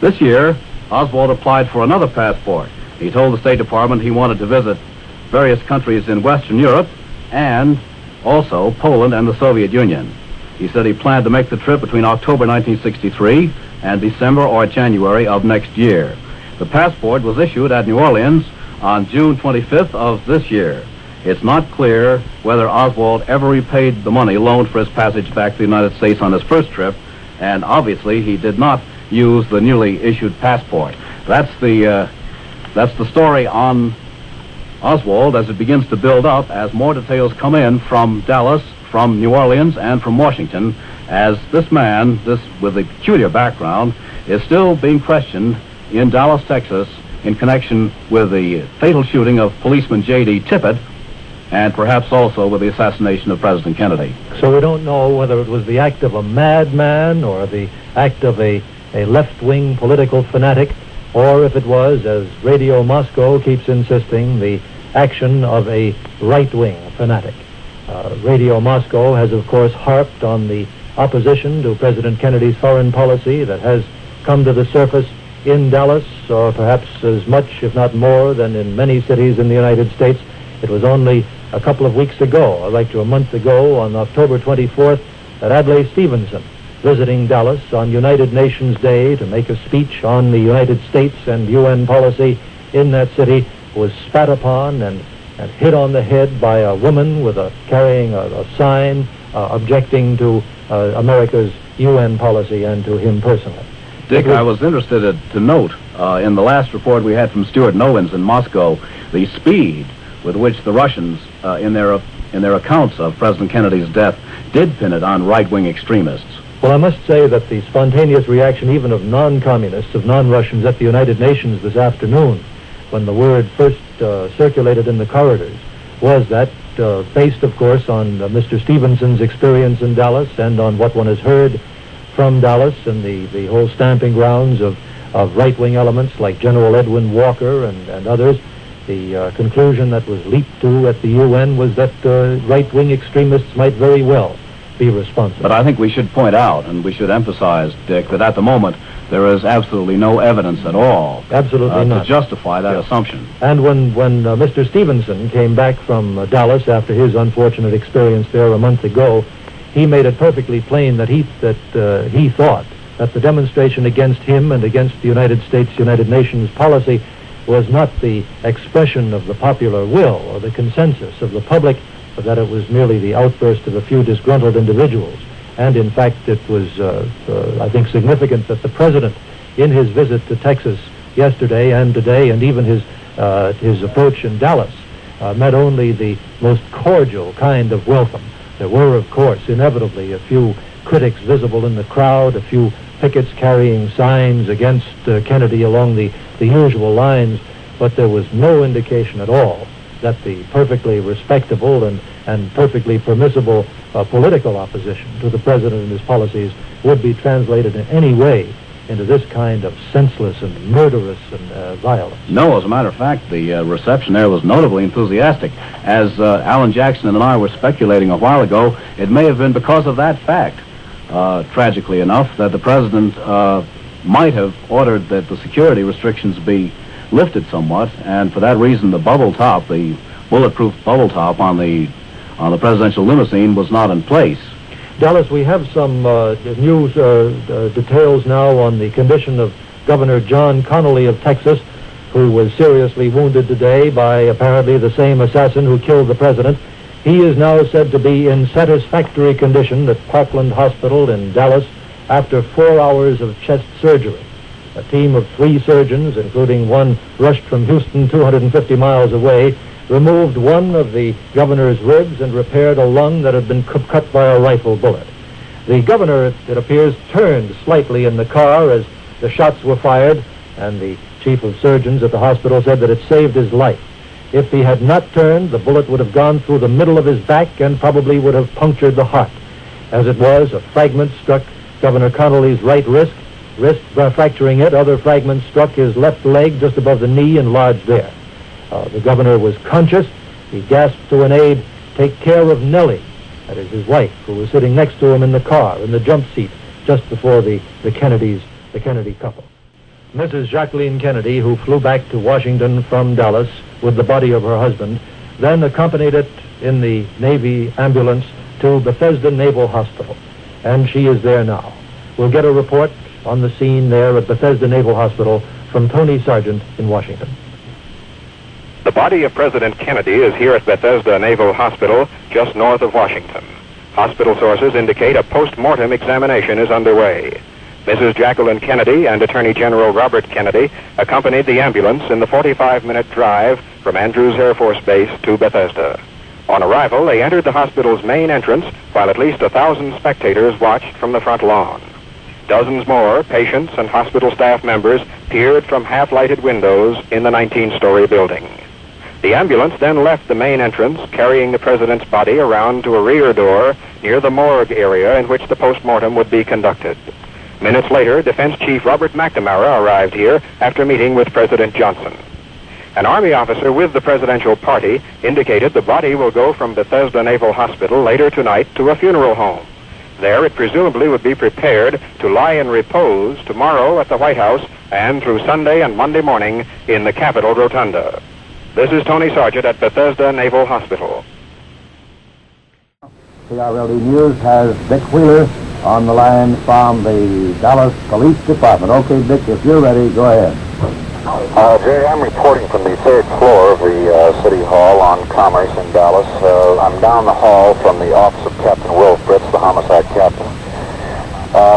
This year, Oswald applied for another passport. He told the State Department he wanted to visit various countries in Western Europe and also Poland and the Soviet Union. He said he planned to make the trip between October 1963 and December or January of next year. The passport was issued at New Orleans on June 25th of this year. It's not clear whether Oswald ever repaid the money loaned for his passage back to the United States on his first trip, and obviously he did not use the newly issued passport. That's the story on Oswald as it begins to build up, as more details come in from Dallas, from New Orleans, and from Washington, as this man, this with a peculiar background, is still being questioned in Dallas, Texas, in connection with the fatal shooting of policeman J.D. Tippit, and perhaps also with the assassination of President Kennedy. So we don't know whether it was the act of a madman or the act of a left-wing political fanatic, or if it was, as Radio Moscow keeps insisting, the action of a right-wing fanatic. Radio Moscow has, of course, harped on the opposition to President Kennedy's foreign policy that has come to the surface in Dallas, or perhaps as much, if not more, than in many cities in the United States. It was only a couple of weeks ago, a month ago, on October 24th, that Adlai Stevenson, visiting Dallas on United Nations Day to make a speech on the United States and UN policy in that city, was spat upon and hit on the head by a woman carrying a sign objecting to America's UN policy and to him personally. Dick, I was interested to note in the last report we had from Stuart Nowens in Moscow, the speed with which the Russians, in their accounts of President Kennedy's death, did pin it on right-wing extremists. Well, I must say that the spontaneous reaction even of non-communists, of non-Russians at the United Nations this afternoon, when the word first circulated in the corridors, was that, based, of course, on Mr. Stevenson's experience in Dallas and on what one has heard from Dallas and the whole stamping grounds of right-wing elements like General Edwin Walker and others, the conclusion that was leaped to at the UN was that right-wing extremists might very well be responsible. But I think we should point out, and we should emphasize, Dick, that at the moment there is absolutely no evidence at all to justify that assumption. And when Mr. Stevenson came back from Dallas after his unfortunate experience there a month ago, he made it perfectly plain that he thought that the demonstration against him and against the United States, United Nations policy was not the expression of the popular will or the consensus of the public, but that it was merely the outburst of a few disgruntled individuals. And in fact, it was, I think, significant that the president, in his visit to Texas yesterday and today, and even his approach in Dallas, met only the most cordial kind of welcome. There were, of course, inevitably a few critics visible in the crowd, a few pickets carrying signs against Kennedy along the usual lines, but there was no indication at all that the perfectly respectable and perfectly permissible political opposition to the president and his policies would be translated in any way into this kind of senseless and murderous and violence. No, as a matter of fact, the reception there was notably enthusiastic. As Alan Jackson and I were speculating a while ago, it may have been because of that fact, tragically enough, that the president might have ordered that the security restrictions be lifted somewhat, and for that reason the bubble top, the bulletproof bubble top on the presidential limousine was not in place. Dallas, we have some news details now on the condition of Governor John Connally of Texas, who was seriously wounded today by apparently the same assassin who killed the president. He is now said to be in satisfactory condition at Parkland Hospital in Dallas after 4 hours of chest surgery. A team of 3 surgeons, including one rushed from Houston 250 miles away, removed one of the governor's ribs and repaired a lung that had been cut by a rifle bullet. The governor, it appears, turned slightly in the car as the shots were fired, and the chief of surgeons at the hospital said that it saved his life. If he had not turned, the bullet would have gone through the middle of his back and probably would have punctured the heart. As it was, a fragment struck Governor Connally's right wrist, fracturing it. Other fragments struck his left leg just above the knee and lodged there. The governor was conscious. He gasped to an aide, "Take care of Nellie," that is his wife, who was sitting next to him in the car, in the jump seat, just before the Kennedy couple. Mrs. Jacqueline Kennedy, who flew back to Washington from Dallas with the body of her husband, then accompanied it in the Navy ambulance to Bethesda Naval Hospital. and she is there now. We'll get a report on the scene there at Bethesda Naval Hospital from Tony Sargent in Washington. The body of President Kennedy is here at Bethesda Naval Hospital, just north of Washington. Hospital sources indicate a post-mortem examination is underway. Mrs. Jacqueline Kennedy and Attorney General Robert Kennedy accompanied the ambulance in the 45-minute drive from Andrews Air Force Base to Bethesda. On arrival, they entered the hospital's main entrance, while at least 1,000 spectators watched from the front lawn. Dozens more patients and hospital staff members peered from half-lighted windows in the 19-story building. The ambulance then left the main entrance, carrying the president's body around to a rear door near the morgue area in which the postmortem would be conducted. Minutes later, Defense Chief Robert McNamara arrived here after meeting with President Johnson. An Army officer with the presidential party indicated the body will go from Bethesda Naval Hospital later tonight to a funeral home. There, it presumably would be prepared to lie in repose tomorrow at the White House and through Sunday and Monday morning in the Capitol Rotunda. This is Tony Sargent at Bethesda Naval Hospital. Krld News has Dick Wheeler on the line from the Dallas Police Department. Okay, Dick, if you're ready, go ahead. Jerry, I'm reporting from the third floor of the City Hall on Commerce in Dallas. I'm down the hall from the office of Captain Will Fritz, the homicide captain.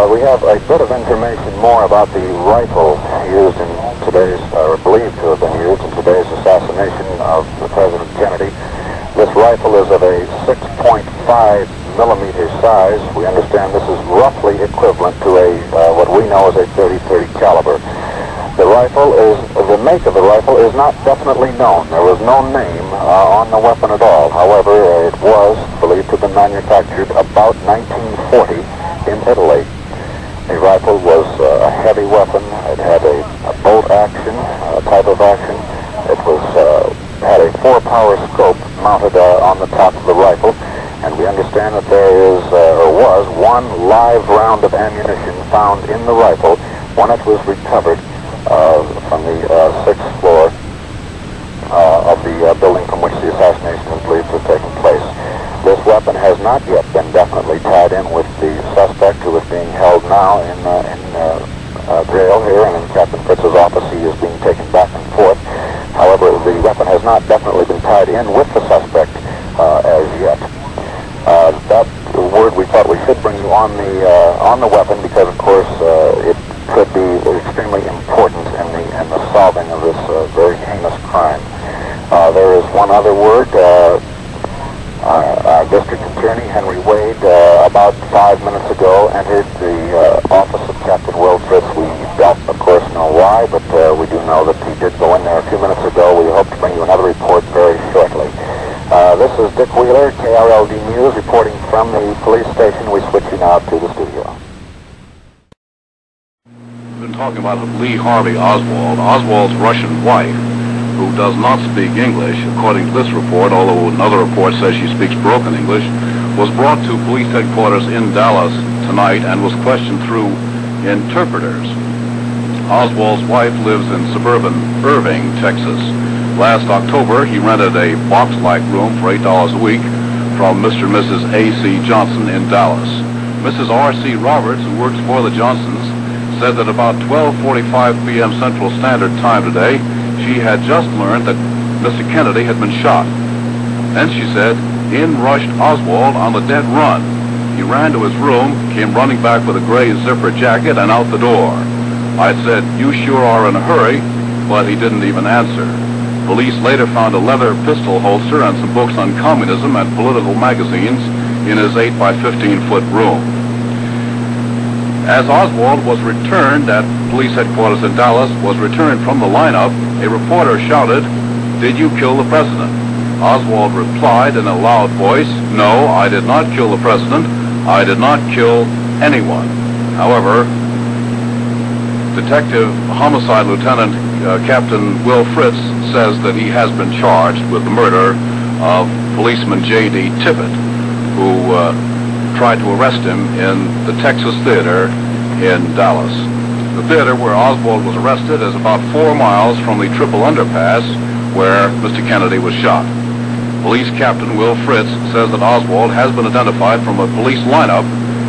We have a bit of information more about the rifle used in today's, or believed to have been used in today's assassination of President Kennedy. This rifle is of a 6.5 millimeter size. We understand this is roughly equivalent to a what we know as a .30-30 caliber. The make of the rifle is not definitely known. There was no name on the weapon at all. However, it was believed to have been manufactured about 1940 in Italy. The rifle was a heavy weapon. It had a bolt action, type of action. It was had a 4-power scope mounted on the top of the rifle, and we understand that there is, or was, one live round of ammunition found in the rifle when it was recovered from the 6th floor of the building from which the assassination is believed to have taken place. This weapon has not yet been definitely tied in with the suspect, who is being held now in jail here, and in Captain Fritz's office he is being taken back and forth. However, the weapon has not definitely been tied in with the suspect as yet. That word we thought we should bring you on the weapon, because of course it could be extremely important in the solving of this very heinous crime. There is one other word. Our district attorney, Henry Wade, about 5 minutes ago entered the office of Captain Will Fritz. We don't, of course, know why, but we do know that he did go in there a few minutes ago. We hope to bring you another report very shortly. This is Dick Wheeler, Krld News, reporting from the police station. We switch you now to the studio. We've been talking about Lee Harvey Oswald, Oswald's Russian wife, who does not speak English, according to this report, although another report says she speaks broken English, was brought to police headquarters in Dallas tonight and was questioned through interpreters. Oswald's wife lives in suburban Irving, Texas. Last October, he rented a box-like room for $8 a week from Mr. and Mrs. A.C. Johnson in Dallas. Mrs. R.C. Roberts, who works for the Johnsons, said that about 12:45 p.m. Central Standard Time today, she had just learned that Mr. Kennedy had been shot. Then she said, in rushed Oswald on the dead run. He ran to his room, came running back with a gray zipper jacket and out the door. I said, you sure are in a hurry, but he didn't even answer. Police later found a leather pistol holster and some books on communism and political magazines in his 8-by-15-foot room. As Oswald was returned at police headquarters in Dallas, was returned from the lineup, a reporter shouted, did you kill the president? Oswald replied in a loud voice, no, I did not kill the president. I did not kill anyone. However, Detective Homicide Lieutenant Captain Will Fritz says that he has been charged with the murder of policeman J.D. Tippett, who tried to arrest him in the Texas Theater in Dallas. The theater where Oswald was arrested is about 4 miles from the Triple Underpass where Mr. Kennedy was shot. Police Captain Will Fritz says that Oswald has been identified from a police lineup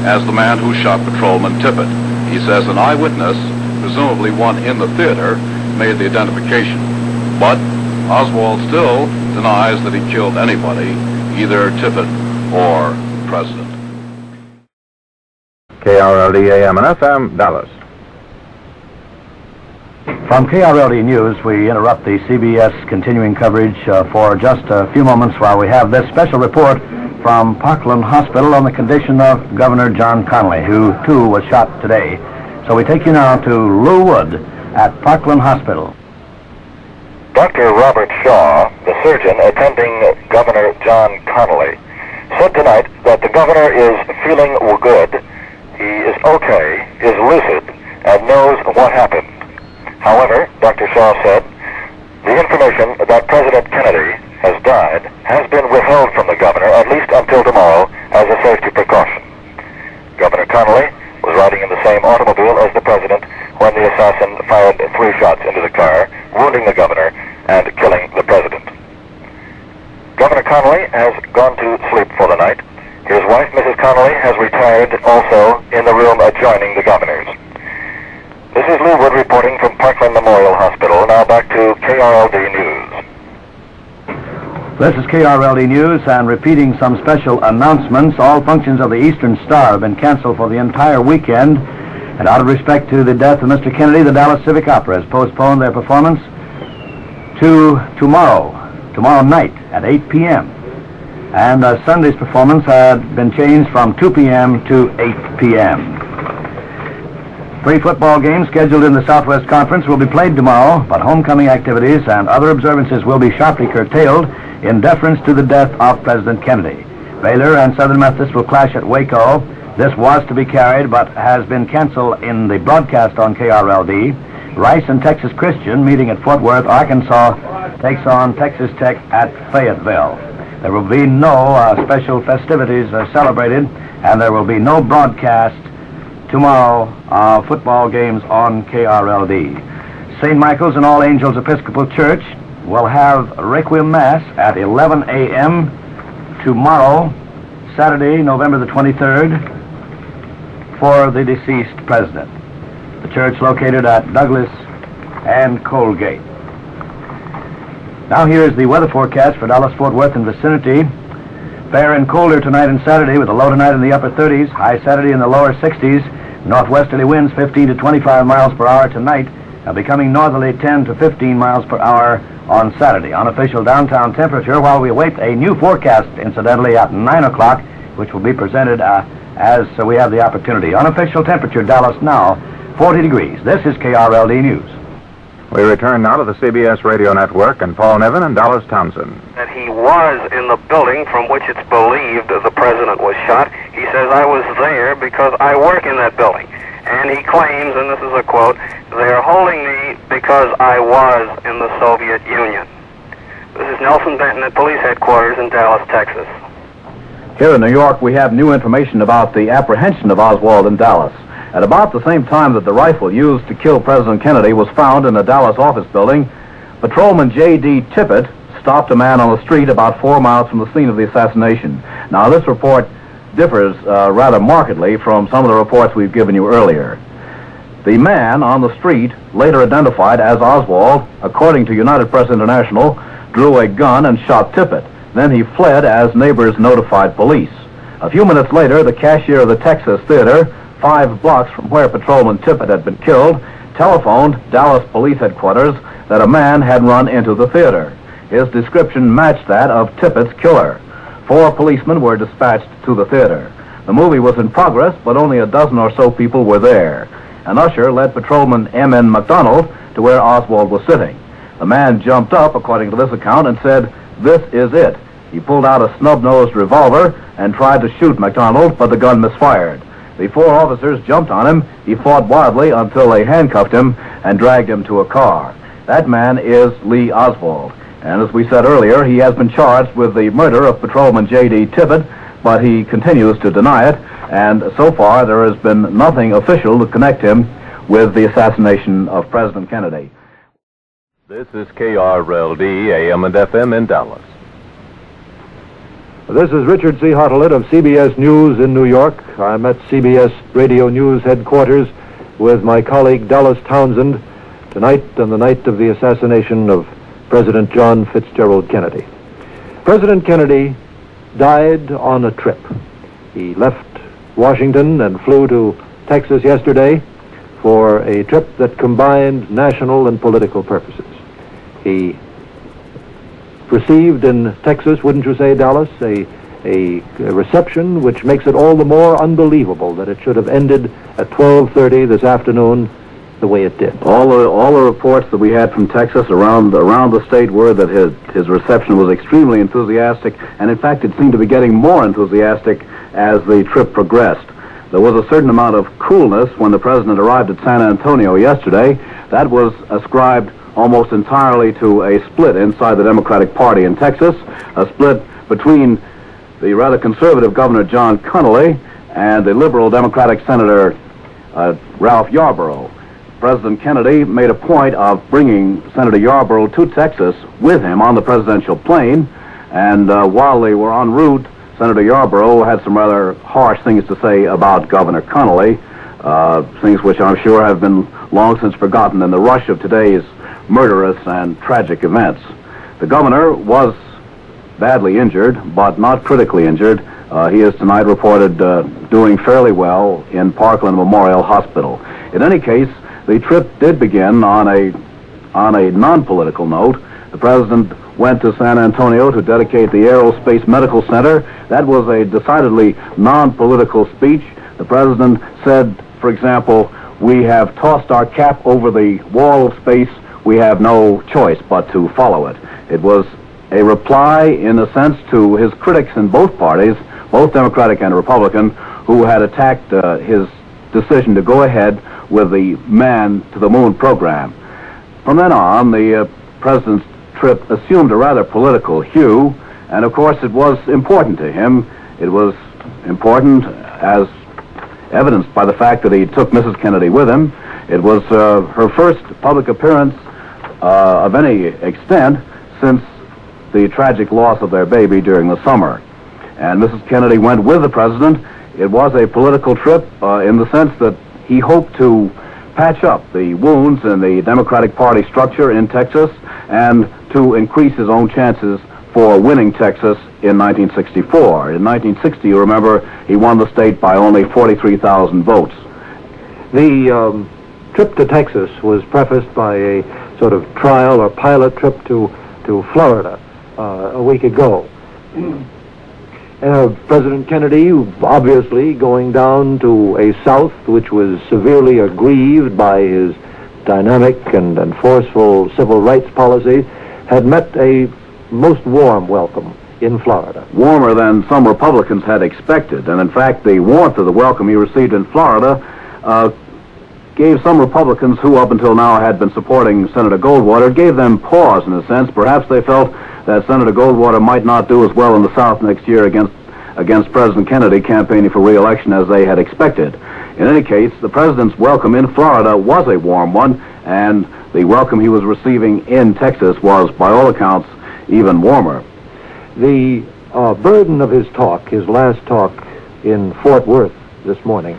as the man who shot Patrolman Tippett. He says an eyewitness, presumably one in the theater, made the identification. But Oswald still denies that he killed anybody, either Tippett or the president. KRLD AM and FM, Dallas. From KRLD News, we interrupt the CBS continuing coverage for just a few moments while we have this special report from Parkland Hospital on the condition of Governor John Connally, who, too, was shot today. So we take you now to Lew Wood at Parkland Hospital. Dr. Robert Shaw, the surgeon attending Governor John Connally, said tonight that the governor is feeling good, he is okay, is lucid, and knows what happened. However, Dr. Shaw said, the information that President Kennedy has died has been withheld from the governor at least until tomorrow as a safety precaution. Governor Connally was riding in the same automobile as the president when the assassin fired 3 shots into the car, wounding the governor and killing the president. Governor Connally has gone to sleep for the night. His wife, Mrs. Connally, has retired also in the room adjoining the governor's. This is Lew Wood reporting from Parkland Memorial Hospital. Now back to KRLD News. This is KRLD News, and repeating some special announcements, all functions of the Eastern Star have been canceled for the entire weekend, and out of respect to the death of Mr. Kennedy, the Dallas Civic Opera has postponed their performance to tomorrow night at 8 p.m. And Sunday's performance had been changed from 2 p.m. to 8 p.m. 3 football games scheduled in the Southwest Conference will be played tomorrow, but homecoming activities and other observances will be sharply curtailed in deference to the death of President Kennedy. Baylor and Southern Methodist will clash at Waco. This was to be carried, but has been canceled in the broadcast on KRLD. Rice and Texas Christian, meeting at Fort Worth, Arkansas, takes on Texas Tech at Fayetteville. There will be no special festivities celebrated, and there will be no broadcast tomorrow football games on KRLD. St. Michael's and All Angels Episcopal Church will have Requiem Mass at 11 a.m. tomorrow, Saturday, November the 23rd, for the deceased president. The church located at Douglas and Colgate. Now here is the weather forecast for Dallas-Fort Worth and vicinity. Fair and colder tonight and Saturday, with a low tonight in the upper 30s, high Saturday in the lower 60s, northwesterly winds 15 to 25 miles per hour tonight, and becoming northerly 10 to 15 miles per hour on Saturday. Unofficial downtown temperature, while we await a new forecast, incidentally, at 9 o'clock, which will be presented as we have the opportunity. Unofficial temperature, Dallas now, 40 degrees. This is KRLD News. We return now to the CBS Radio Network and Paul Nevin and Dallas Townsend. That he was in the building from which it's believed the president was shot. He says, I was there because I work in that building. And he claims, and this is a quote, they're holding me because I was in the Soviet Union. This is Nelson Benton at police headquarters in Dallas, Texas. Here in New York, we have new information about the apprehension of Oswald in Dallas. At about the same time that the rifle used to kill President Kennedy was found in a Dallas office building, Patrolman J.D. Tippett stopped a man on the street about 4 miles from the scene of the assassination. Now, this report differs rather markedly from some of the reports we've given you earlier. The man on the street, later identified as Oswald, according to United Press International, drew a gun and shot Tippett. Then he fled as neighbors notified police. A few minutes later, the cashier of the Texas Theater, 5 blocks from where Patrolman Tippett had been killed, telephoned Dallas Police Headquarters that a man had run into the theater. His description matched that of Tippett's killer. 4 policemen were dispatched to the theater. The movie was in progress, but only a dozen or so people were there. An usher led Patrolman M.N. McDonald to where Oswald was sitting. The man jumped up, according to this account, and said, "This is it." He pulled out a snub-nosed revolver and tried to shoot McDonald, but the gun misfired. The 4 officers jumped on him. He fought wildly until they handcuffed him and dragged him to a car. That man is Lee Oswald. And as we said earlier, he has been charged with the murder of Patrolman J.D. Tippett, but he continues to deny it. And so far, there has been nothing official to connect him with the assassination of President Kennedy. This is KRLD AM and FM in Dallas. This is Richard C. Hartelet of CBS News in New York. I'm at CBS Radio News headquarters with my colleague Dallas Townsend tonight on the night of the assassination of President John Fitzgerald Kennedy. President Kennedy died on a trip. He left Washington and flew to Texas yesterday for a trip that combined national and political purposes. He received in Texas, wouldn't you say, Dallas, a reception which makes it all the more unbelievable that it should have ended at 12:30 this afternoon the way it did. All the reports that we had from Texas around the state were that his reception was extremely enthusiastic, and in fact it seemed to be getting more enthusiastic as the trip progressed. There was a certain amount of coolness when the president arrived at San Antonio yesterday. That was ascribed almost entirely to a split inside the Democratic Party in Texas, a split between the rather conservative Governor John Connolly and the liberal Democratic Senator Ralph Yarborough. President Kennedy made a point of bringing Senator Yarborough to Texas with him on the presidential plane, and while they were en route, Senator Yarborough had some rather harsh things to say about Governor Connolly, things which I'm sure have been long since forgotten in the rush of today's murderous and tragic events. The governor was badly injured, but not critically injured. He is tonight reported doing fairly well in Parkland Memorial Hospital. In any case, the trip did begin on a non-political note. The president went to San Antonio to dedicate the Aerospace Medical Center. That was a decidedly non-political speech. The president said, for example, "We have tossed our cap over the wall of space. We have no choice but to follow it." It was a reply, in a sense, to his critics in both parties, both Democratic and Republican, who had attacked his decision to go ahead with the Man to the Moon program. From then on, the president's trip assumed a rather political hue, and of course it was important to him. It was important as evidenced by the fact that he took Mrs. Kennedy with him. It was her first public appearance of any extent since the tragic loss of their baby during the summer. And Mrs. Kennedy went with the president. It was a political trip in the sense that he hoped to patch up the wounds in the Democratic Party structure in Texas and to increase his own chances for winning Texas in 1964. In 1960, you remember, he won the state by only 43,000 votes. The trip to Texas was prefaced by a sort of trial or pilot trip to Florida a week ago. President Kennedy obviously going down to a South which was severely aggrieved by his dynamic and forceful civil rights policy, had met a most warm welcome in Florida. Warmer than some Republicans had expected, and in fact the warmth of the welcome he received in Florida gave some Republicans who up until now had been supporting Senator Goldwater, gave them pause in a sense. Perhaps they felt that Senator Goldwater might not do as well in the South next year against President Kennedy campaigning for re-election as they had expected. In any case, the president's welcome in Florida was a warm one, and the welcome he was receiving in Texas was, by all accounts, even warmer. The burden of his talk, his last talk in Fort Worth this morning,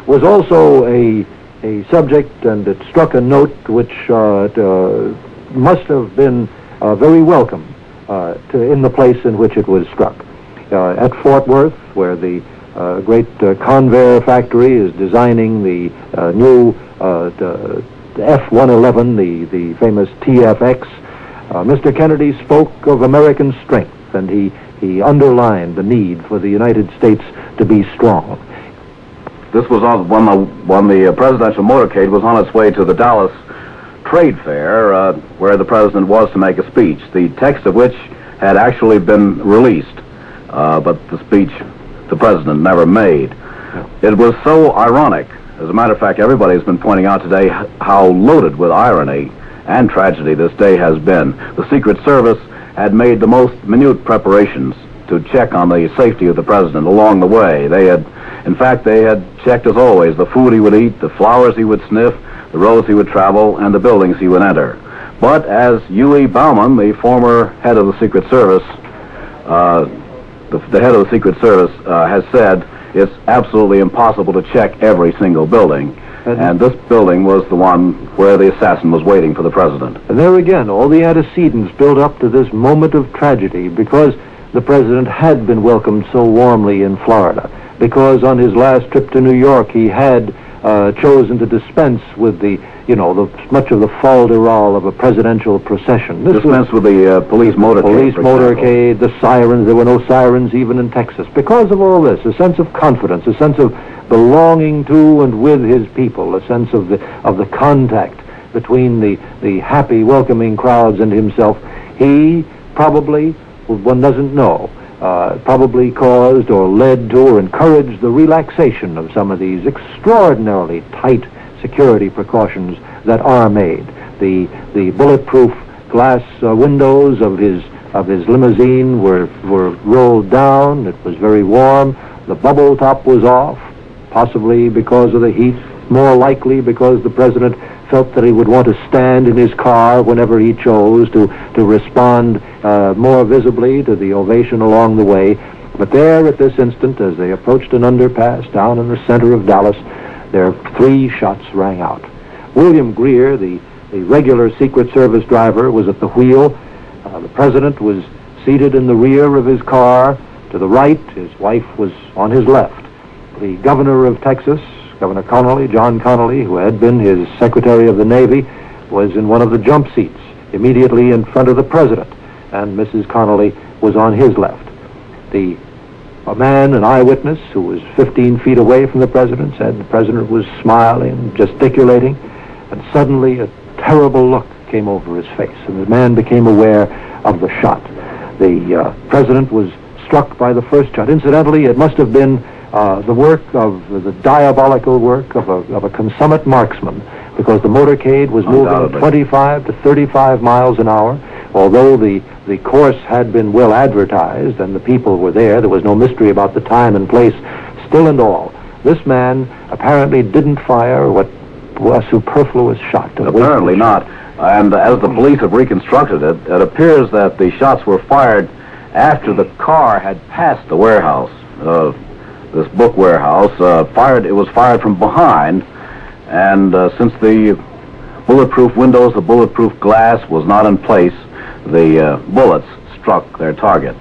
was also a subject, and it struck a note which must have been very welcome in the place in which it was struck. At Fort Worth, where the great Convair factory is designing the new F-111, the famous Jfk'S, Mr. Kennedy spoke of American strength, and he underlined the need for the United States to be strong. This was when the presidential motorcade was on its way to the Dallas Trade Fair, where the president was to make a speech, the text of which had actually been released, but the speech the president never made. It was so ironic. As a matter of fact, everybody has been pointing out today how loaded with irony and tragedy this day has been. The Secret Service had made the most minute preparations to check on the safety of the president along the way. In fact, they had checked, as always, the food he would eat, the flowers he would sniff, the roads he would travel, and the buildings he would enter. But as Huey Bauman, the former head of the Secret Service, the head of the Secret Service has said it's absolutely impossible to check every single building. And this building was the one where the assassin was waiting for the president. And there again, all the antecedents build up to this moment of tragedy because the president had been welcomed so warmly in Florida, because on his last trip to New York he had chosen to dispense with much of the fol-de-rol of a presidential procession. Dispense with the police motorcade, the sirens. There were no sirens even in Texas. Because of all this, a sense of confidence, a sense of belonging to and with his people, a sense of the contact between the happy, welcoming crowds and himself, he probably, one doesn't know, probably caused or led to or encouraged the relaxation of some of these extraordinarily tight security precautions that are made. The bulletproof glass windows of his limousine were rolled down. It was very warm. The bubble top was off, possibly because of the heat, more likely because the president felt that he would want to stand in his car whenever he chose to respond more visibly to the ovation along the way. But there at this instant, as they approached an underpass down in the center of Dallas, their 3 shots rang out. William Greer, the regular Secret Service driver, was at the wheel. The president was seated in the rear of his car. To the right, his wife was on his left. The governor of Texas, Governor Connolly, John Connolly, who had been his Secretary of the Navy, was in one of the jump seats immediately in front of the president, and Mrs. Connolly was on his left. A man, an eyewitness, who was 15 feet away from the president, said the president was smiling, gesticulating, and suddenly a terrible look came over his face, and the man became aware of the shot. The president was struck by the first shot. Incidentally, it must have been the work of the diabolical work of a consummate marksman, because the motorcade was moving 25 to 35 miles an hour. Although the course had been well advertised and the people were there was no mystery about the time and place, still and all, this man apparently didn't fire what was a superfluous shot. Apparently not. And as the police have reconstructed it, it appears that the shots were fired after the car had passed the warehouse, this book warehouse. It was fired from behind, and since the bulletproof windows, the bulletproof glass was not in place, the bullets struck their target.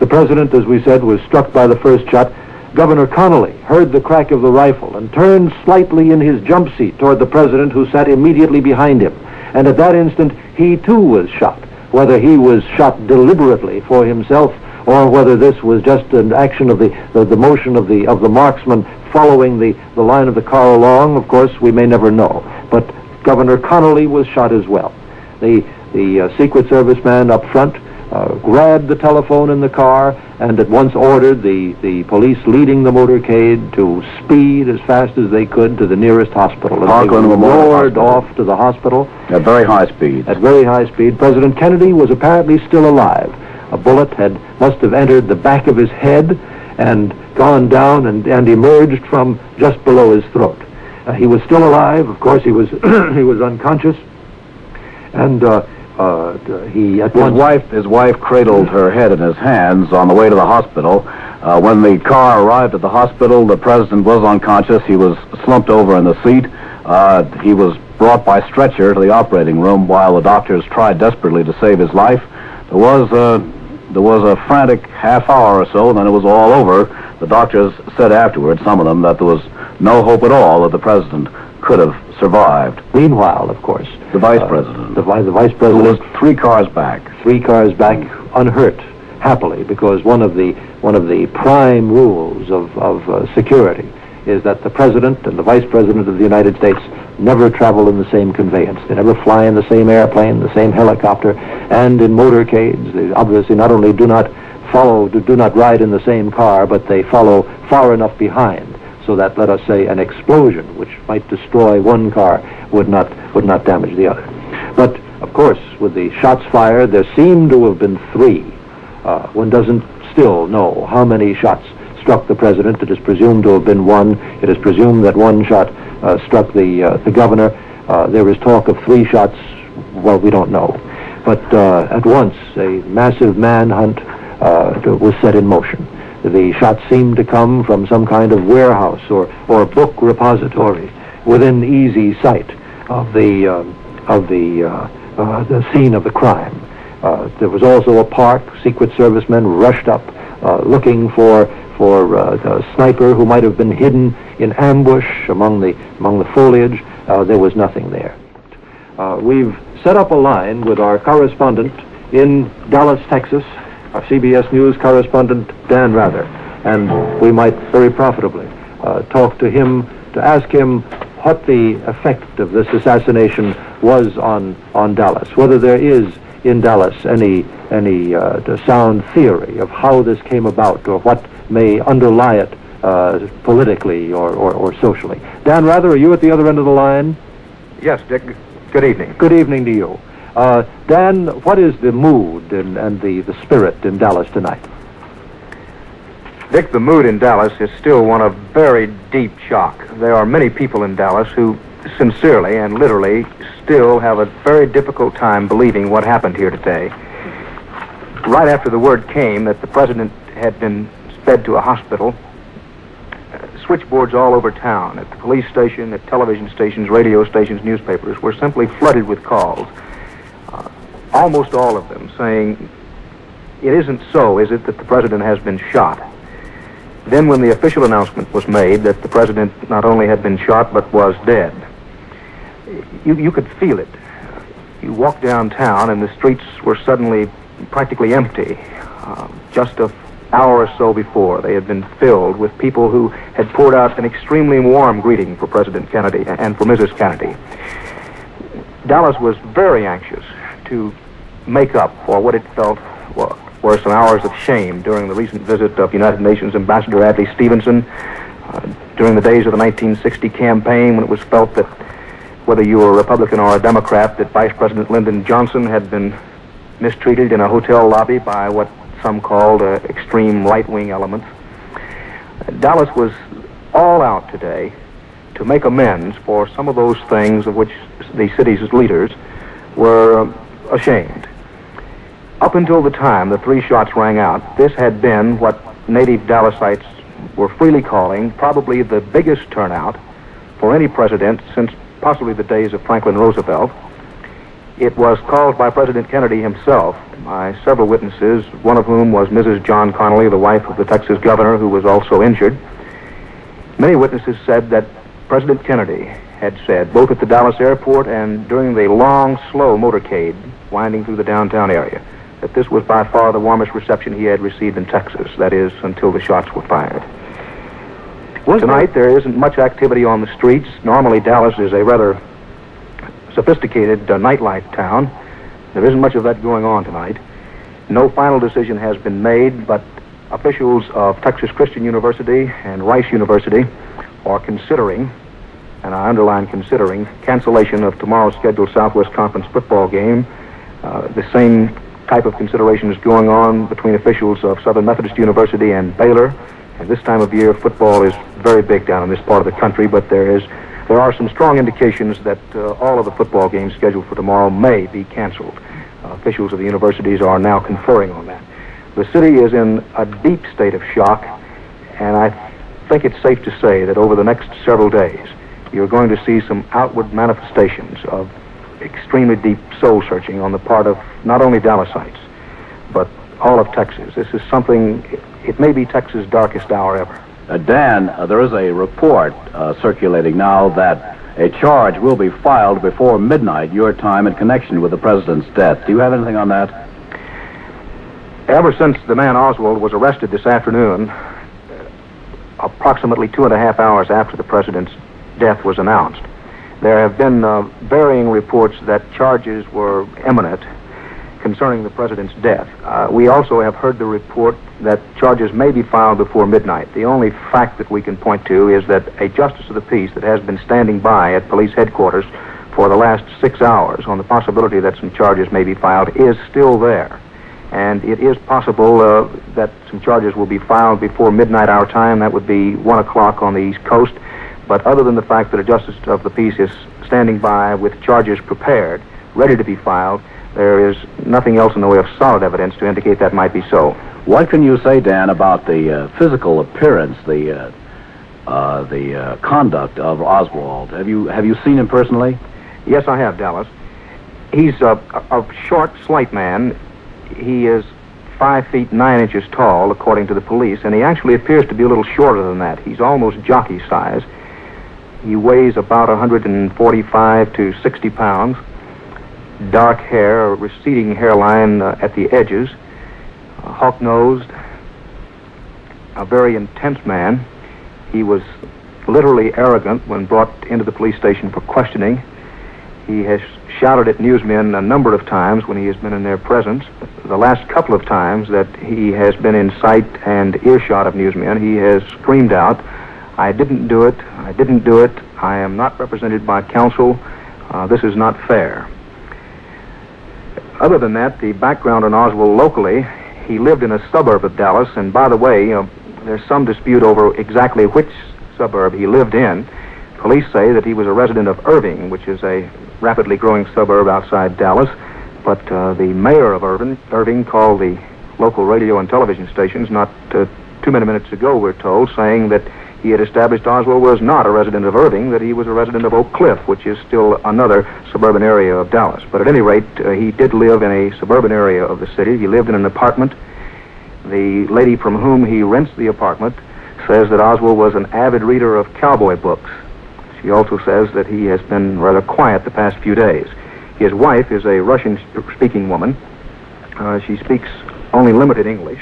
The president, as we said, was struck by the first shot. Governor Connolly heard the crack of the rifle and turned slightly in his jump seat toward the president, who sat immediately behind him. And at that instant, he too was shot. Whether he was shot deliberately for himself or whether this was just an action of the motion of the marksman following the line of the car along, of course, we may never know. But Governor Connolly was shot as well. The Secret Service man up front grabbed the telephone in the car and at once ordered the police leading the motorcade to speed as fast as they could to the nearest hospital. And they roared off to the hospital. At very high speed. At very high speed. President Kennedy was apparently still alive. A bullet must have entered the back of his head and gone down and emerged from just below his throat. He was still alive. Of course, he was he was unconscious, and his wife cradled her head in his hands on the way to the hospital. When the car arrived at the hospital, the president was unconscious. He was slumped over in the seat. He was brought by stretcher to the operating room while the doctors tried desperately to save his life. There was a frantic half hour or so, then it was all over. The doctors said afterwards, some of them, that there was no hope at all that the president could have survived. Meanwhile, of course, the vice president. The vice president was 3 cars back. 3 cars back, unhurt, happily, because one of the prime rules of security is that the president and the vice president of the United States never travel in the same conveyance. They never fly in the same airplane, the same helicopter, and in motorcades, they obviously not only do not ride in the same car, but they follow far enough behind so that, let us say, an explosion which might destroy one car would not damage the other. But of course, with the shots fired, there seemed to have been 3. One doesn't still know how many shots struck the president. It is presumed to have been 1. It is presumed that 1 shot struck the governor. There is talk of 3 shots. Well, we don't know. But at once, a massive manhunt was set in motion. The shots seemed to come from some kind of warehouse or book repository within easy sight of the scene of the crime. There was also a park. Secret Servicemen rushed up looking for the sniper who might have been hidden in ambush among the foliage. There was nothing there. We've set up a line with our correspondent in Dallas, Texas, our CBS News correspondent, Dan Rather, and we might very profitably talk to him to ask him what the effect of this assassination was on Dallas, whether there is in Dallas any sound theory of how this came about or what may underlie it politically or socially. Dan Rather, are you at the other end of the line? Yes, Dick. Good evening. Good evening to you. Dan, what is the mood and the spirit in Dallas tonight? Dick, the mood in Dallas is still one of very deep shock. There are many people in Dallas who sincerely and literally still have a very difficult time believing what happened here today. Right after the word came that the president had been sped to a hospital, switchboards all over town, at the police station, at television stations, radio stations, newspapers, were simply flooded with calls. Almost all of them saying, it isn't so, is it, that the president has been shot? Then when the official announcement was made that the president not only had been shot but was dead, you could feel it. You walked downtown and the streets were suddenly practically empty. Just an hour or so before, they had been filled with people who had poured out an extremely warm greeting for President Kennedy and for Mrs. Kennedy. Dallas was very anxious to make up for what it felt were some hours of shame during the recent visit of United Nations Ambassador Adlai Stevenson, during the days of the 1960 campaign, when it was felt that whether you were a Republican or a Democrat, that Vice President Lyndon Johnson had been mistreated in a hotel lobby by what some called extreme right-wing elements. Dallas was all out today to make amends for some of those things of which the city's leaders were ashamed. Up until the time the three shots rang out, this had been what native Dallasites were freely calling probably the biggest turnout for any president since possibly the days of Franklin Roosevelt. It was called by President Kennedy himself by several witnesses, one of whom was Mrs. John Connally, the wife of the Texas governor, who was also injured. Many witnesses said that President Kennedy had said, both at the Dallas airport and during the long, slow motorcade winding through the downtown area, that this was by far the warmest reception he had received in Texas, that is, until the shots were fired. Tonight, there isn't much activity on the streets. Normally, Dallas is a rather sophisticated nightlife town. There isn't much of that going on tonight. No final decision has been made, but officials of Texas Christian University and Rice University are considering, and I underline considering, cancellation of tomorrow's scheduled Southwest Conference football game. The same type of consideration is going on between officials of Southern Methodist University and Baylor. And this time of year, football is very big down in this part of the country, but there are some strong indications that all of the football games scheduled for tomorrow may be canceled. Officials of the universities are now conferring on that. The city is in a deep state of shock, and I think it's safe to say that over the next several days, you're going to see some outward manifestations of extremely deep soul-searching on the part of not only Dallasites, but all of Texas. This is something, it may be Texas' darkest hour ever. Dan, there is a report circulating now that a charge will be filed before midnight, your time, in connection with the president's death. Do you have anything on that? Ever since the man Oswald was arrested this afternoon, approximately 2.5 hours after the president's death was announced, there have been varying reports that charges were imminent concerning the president's death. We also have heard the report that charges may be filed before midnight. The only fact that we can point to is that a justice of the peace that has been standing by at police headquarters for the last 6 hours on the possibility that some charges may be filed is still there. And it is possible that some charges will be filed before midnight our time. That would be 1 o'clock on the East Coast. But other than the fact that a justice of the peace is standing by with charges prepared, ready to be filed, There is nothing else in the way of solid evidence to indicate that might be so. What can you say, Dan, about the physical appearance, the conduct of Oswald? Have you seen him personally? Yes, I have, Dallas. He's a short, slight man. He is 5 feet 9 inches tall, according to the police, and he actually appears to be a little shorter than that. He's almost jockey size. He weighs about 145 to 60 pounds. Dark hair, a receding hairline at the edges, hawk-nosed, a very intense man. He was literally arrogant when brought into the police station for questioning. He has shouted at newsmen a number of times when he has been in their presence. The last couple of times that he has been in sight and earshot of newsmen, he has screamed out, "I didn't do it, I didn't do it, I am not represented by counsel, this is not fair." Other than that, the background on Oswald locally, he lived in a suburb of Dallas, and by the way, there's some dispute over exactly which suburb he lived in. Police say that he was a resident of Irving, which is a rapidly growing suburb outside Dallas, but the mayor of Irving called the local radio and television stations not too many minutes ago, we're told, saying that he had established Oswald was not a resident of Irving, that he was a resident of Oak Cliff, which is still another suburban area of Dallas. But at any rate, he did live in a suburban area of the city. He lived in an apartment. The lady from whom he rents the apartment says that Oswald was an avid reader of cowboy books. She also says that he has been rather quiet the past few days. His wife is a Russian-speaking woman. She speaks only limited English.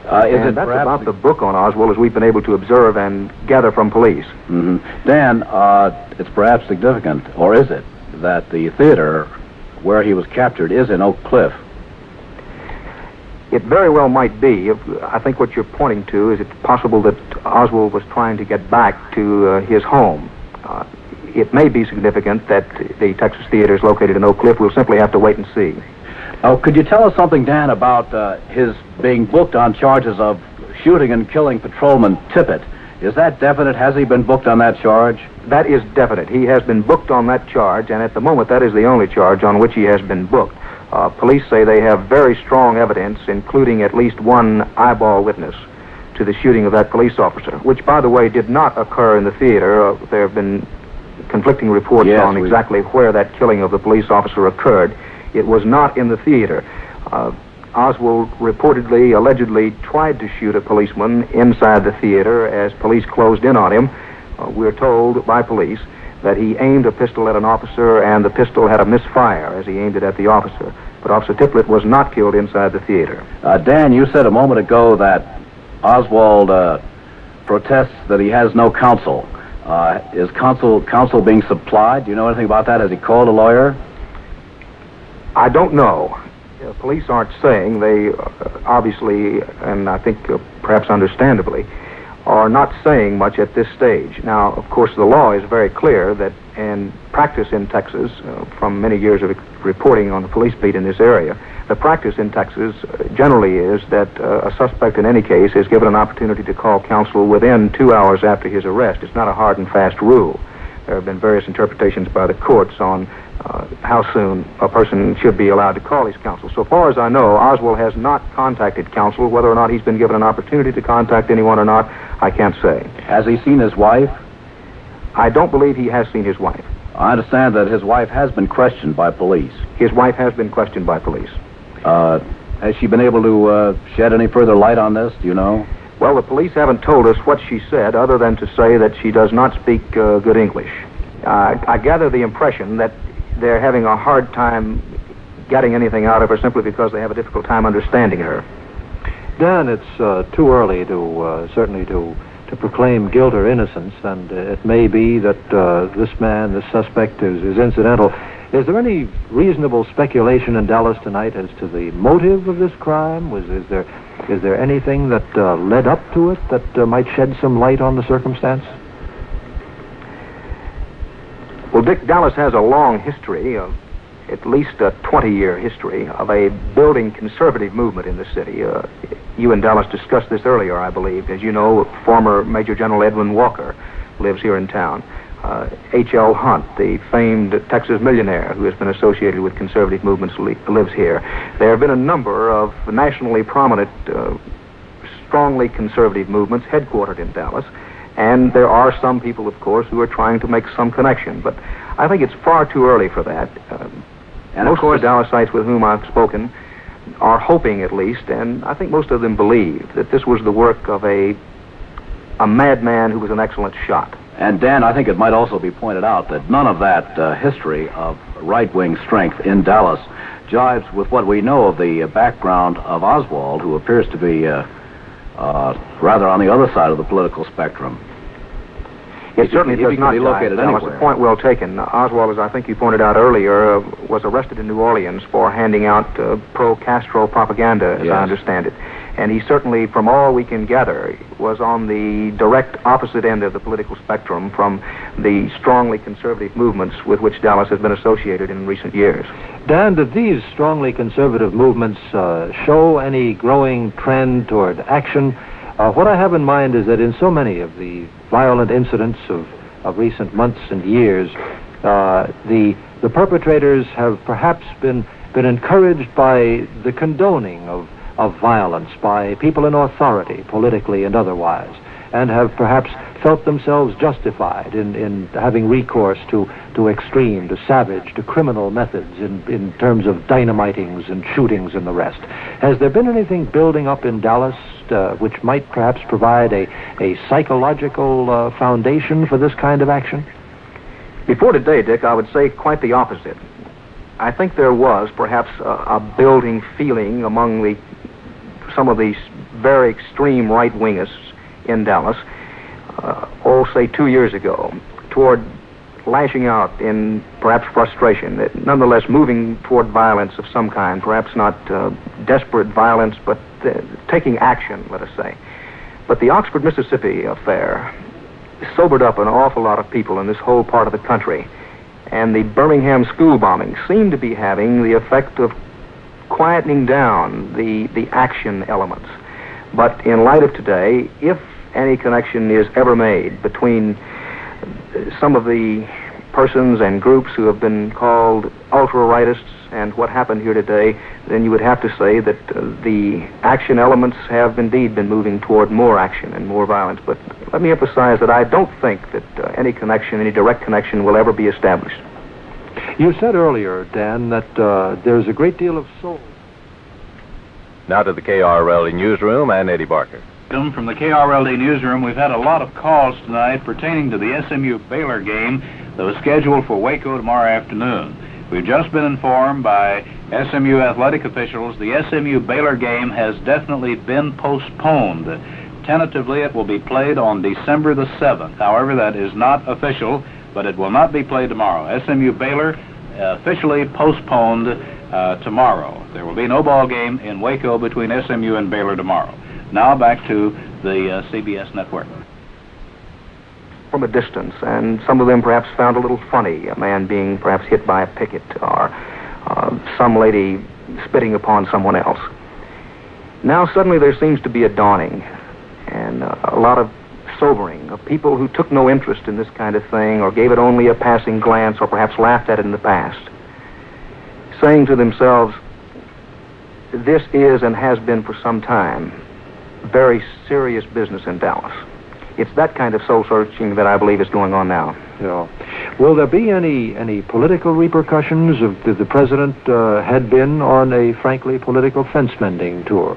That's about the book on Oswald as we've been able to observe and gather from police. Mm-hmm. Dan, it's perhaps significant, or is it, that the theater where he was captured is in Oak Cliff? It very well might be. I think what you're pointing to is it's possible that Oswald was trying to get back to his home. It may be significant that the Texas Theater is located in Oak Cliff. We'll simply have to wait and see. Oh, could you tell us something, Dan, about his being booked on charges of shooting and killing Patrolman Tippett? Is that definite? Has he been booked on that charge? That is definite. He has been booked on that charge, and at the moment that is the only charge on which he has been booked. Police say they have very strong evidence, including at least one eyeball witness to the shooting of that police officer, which, by the way, did not occur in the theater. There have been conflicting reports on exactly where that killing of the police officer occurred. It was not in the theater. Oswald reportedly, allegedly, tried to shoot a policeman inside the theater as police closed in on him. We're told by police that he aimed a pistol at an officer and the pistol had a misfire as he aimed it at the officer. But Officer Tippett was not killed inside the theater. Dan, you said a moment ago that Oswald protests that he has no counsel. Is counsel being supplied? Do you know anything about that? Has he called a lawyer? I don't know. Police aren't saying. They obviously, and I think perhaps understandably, are not saying much at this stage. Now, of course, the law is very clear that in practice in Texas, from many years of reporting on the police beat in this area, the practice in Texas generally is that a suspect in any case is given an opportunity to call counsel within 2 hours after his arrest. It's not a hard and fast rule. There have been various interpretations by the courts on how soon a person should be allowed to call his counsel. So far as I know, Oswald has not contacted counsel. Whether or not he's been given an opportunity to contact anyone or not, I can't say. Has he seen his wife? I don't believe he has seen his wife. I understand that his wife has been questioned by police. His wife has been questioned by police. Has she been able to shed any further light on this? Do you know? Well, the police haven't told us what she said other than to say that she does not speak good English. I gather the impression that they're having a hard time getting anything out of her simply because they have a difficult time understanding her. Dan, it's too early to certainly to proclaim guilt or innocence, and it may be that this suspect is incidental. Is there any reasonable speculation in Dallas tonight as to the motive of this crime? Is there anything that led up to it that might shed some light on the circumstance? Well, Dick, Dallas has a long history, at least a 20-year history, of a building conservative movement in the city. You and Dallas discussed this earlier, I believe. As you know, former Major General Edwin Walker lives here in town. H.L. Hunt, the famed Texas millionaire who has been associated with conservative movements, lives here. There have been a number of nationally prominent, strongly conservative movements headquartered in Dallas, and there are some people, of course, who are trying to make some connection, but I think it's far too early for that. And most of the Dallasites with whom I've spoken are hoping, at least, and I think most of them believe, that this was the work of a madman who was an excellent shot. And Dan, I think it might also be pointed out that none of that history of right-wing strength in Dallas jives with what we know of the background of Oswald, who appears to be rather on the other side of the political spectrum. It certainly does not jive. That's a point well taken. Oswald, as I think you pointed out earlier, was arrested in New Orleans for handing out pro-Castro propaganda, as I understand it. And he certainly, from all we can gather, was on the direct opposite end of the political spectrum from the strongly conservative movements with which Dallas has been associated in recent years. Dan, did these strongly conservative movements show any growing trend toward action? What I have in mind is that in so many of the violent incidents of recent months and years, the perpetrators have perhaps been encouraged by the condoning of violence by people in authority, politically and otherwise, and have perhaps felt themselves justified in having recourse to extreme, to savage, to criminal methods in terms of dynamitings and shootings and the rest. Has there been anything building up in Dallas which might perhaps provide a psychological foundation for this kind of action? Before today, Dick, I would say quite the opposite. I think there was perhaps a building feeling among some of these very extreme right-wingists in Dallas, say 2 years ago, toward lashing out in perhaps frustration, nonetheless moving toward violence of some kind, perhaps not desperate violence, but taking action, let us say. But the Oxford, Mississippi affair sobered up an awful lot of people in this whole part of the country. And the Birmingham school bombing seemed to be having the effect of quietening down the action elements. But in light of today, if any connection is ever made between some of the persons and groups who have been called ultra-rightists and what happened here today, then you would have to say that the action elements have indeed been moving toward more action and more violence. But let me emphasize that I don't think that any connection, any direct connection, will ever be established. You said earlier, Dan, that there's a great deal of soul. Now to the KRLD newsroom and Eddie Barker. From the KRLD newsroom, we've had a lot of calls tonight pertaining to the SMU Baylor game that was scheduled for Waco tomorrow afternoon. We've just been informed by SMU athletic officials the SMU Baylor game has definitely been postponed. Tentatively, it will be played on December the 7th. However, that is not official, but it will not be played tomorrow. SMU Baylor officially postponed tomorrow. There will be no ball game in Waco between SMU and Baylor tomorrow. Now back to the CBS network. From a distance, and some of them perhaps found a little funny, a man being perhaps hit by a picket or some lady spitting upon someone else. Now suddenly there seems to be a dawning and a lot of sobering of people who took no interest in this kind of thing or gave it only a passing glance or perhaps laughed at it in the past, saying to themselves, this is and has been for some time very serious business in Dallas. It's that kind of soul-searching that I believe is going on now. Yeah. Will there be any political repercussions of the president had been on a frankly political fence-mending tour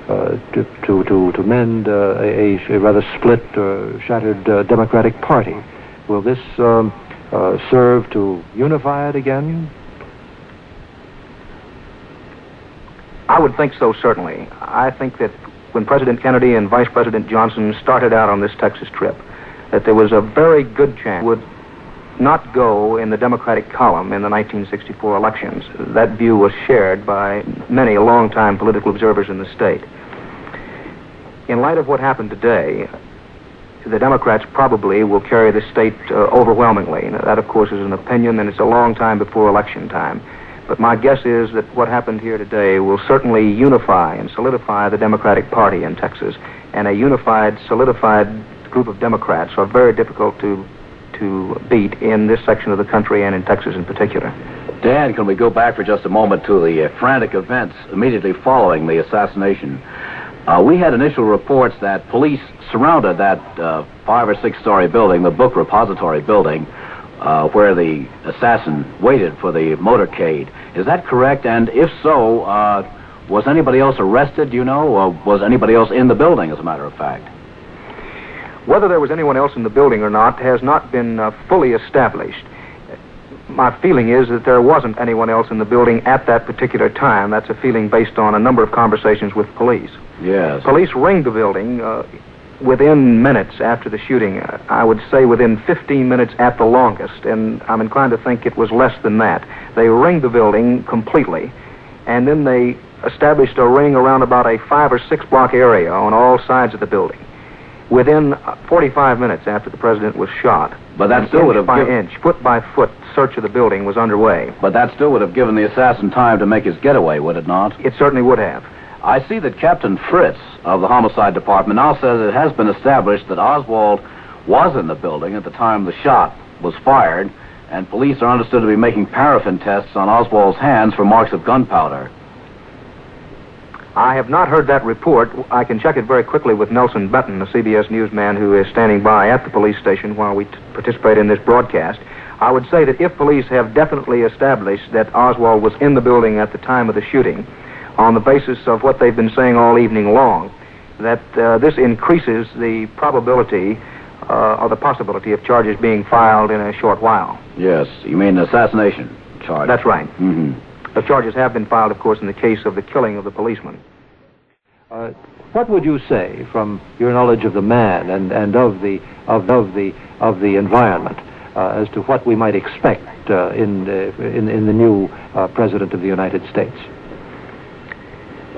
to mend a rather split, shattered Democratic Party? Will this serve to unify it again? I would think so, certainly. I think that when President Kennedy and Vice President Johnson started out on this Texas trip, that there was a very good chance would not go in the Democratic column in the 1964 elections. That view was shared by many longtime political observers in the state. In light of what happened today, the Democrats probably will carry the state overwhelmingly. Now, that, of course, is an opinion, and it's a long time before election time. But my guess is that what happened here today will certainly unify and solidify the Democratic Party in Texas. And a unified, solidified group of Democrats are very difficult to to beat in this section of the country and in Texas in particular. Dan, can we go back for just a moment to the frantic events immediately following the assassination? We had initial reports that police surrounded that 5 or 6 story building, the book repository building, where the assassin waited for the motorcade. Is that correct? And if so, was anybody else arrested, do you know, or was anybody else in the building, as a matter of fact? Whether there was anyone else in the building or not has not been fully established. My feeling is that there wasn't anyone else in the building at that particular time. That's a feeling based on a number of conversations with police. Yes. Police ringed the building within minutes after the shooting. I would say within 15 minutes at the longest, and I'm inclined to think it was less than that. They ringed the building completely, and then they established a ring around about a 5 or 6 block area on all gides of the building. Within 45 minutes after the president was shot, but that still would have inch by inch, foot by foot, search of the building was underway. But that still would have given the assassin time to make his getaway, would it not? It certainly would have. I see that Captain Fritz of the Homicide Department now says it has been established that Oswald was in the building at the time the shot was fired, and police are understood to be making paraffin tests on Oswald's hands for marks of gunpowder. I have not heard that report. I can check it very quickly with Nelson Benton, the CBS newsman who is standing by at the police station while we participate in this broadcast. I would say that if police have definitely established that Oswald was in the building at the time of the shooting, on the basis of what they've been saying all evening long, that this increases the probability or the possibility of charges being filed in a short while. Yes, you mean assassination charge? That's right. Mm-hmm. The charges have been filed, of course, in the case of the killing of the policeman. What would you say, from your knowledge of the man and of the environment, as to what we might expect in the new President of the United States?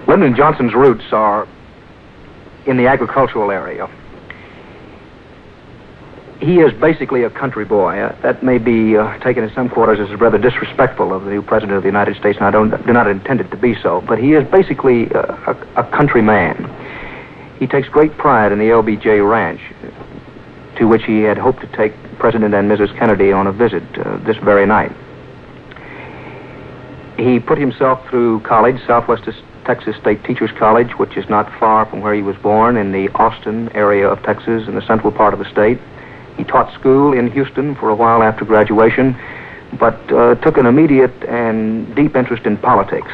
Lyndon Johnson's roots are in the agricultural area. He is basically a country boy. That may be taken in some quarters as rather disrespectful of the new President of the United States, and I do not intend it to be so, but he is basically a country man. He takes great pride in the LBJ Ranch, to which he had hoped to take President and Mrs. Kennedy on a visit this very night. He put himself through college, Southwest Texas State Teachers College, which is not far from where he was born, in the Austin area of Texas, in the central part of the state. He taught school in Houston for a while after graduation, but took an immediate and deep interest in politics.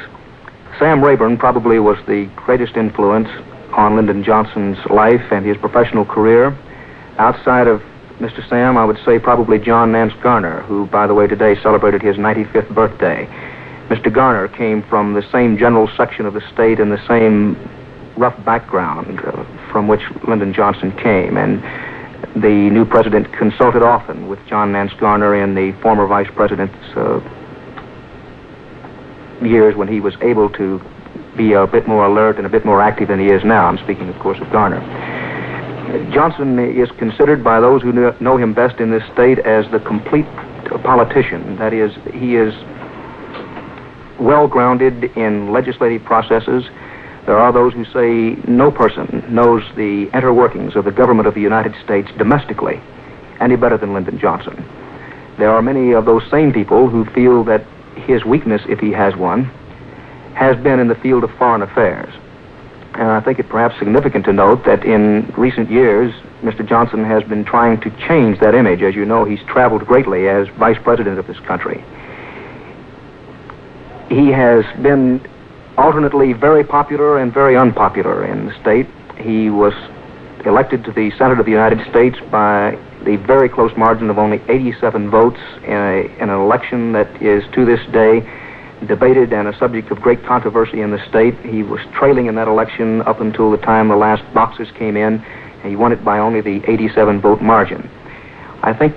Sam Rayburn probably was the greatest influence on Lyndon Johnson's life and his professional career. Outside of Mr. Sam, I would say probably John Nance Garner, who, by the way, today celebrated his 95th birthday. Mr. Garner came from the same general section of the state and the same rough background from which Lyndon Johnson came, and the new president consulted often with John Nance Garner in the former vice president's years when he was able to be a bit more alert and a bit more active than he is now. I'm speaking, of course, of Garner. Johnson is considered by those who know him best in this state as the complete politician. That is, he is well-grounded in legislative processes. There are those who say no person knows the inner workings of the government of the United States domestically any better than Lyndon Johnson. There are many of those same people who feel that his weakness, if he has one, has been in the field of foreign affairs. And I think it perhaps significant to note that in recent years, Mr. Johnson has been trying to change that image. As you know, he's traveled greatly as vice president of this country. He has been alternately very popular and very unpopular in the state. He was elected to the Senate of the United States by the very close margin of only 87 votes in an election that is to this day debated and a subject of great controversy in the state. He was trailing in that election up until the time the last boxers came in, and he won it by only the 87-vote margin. I think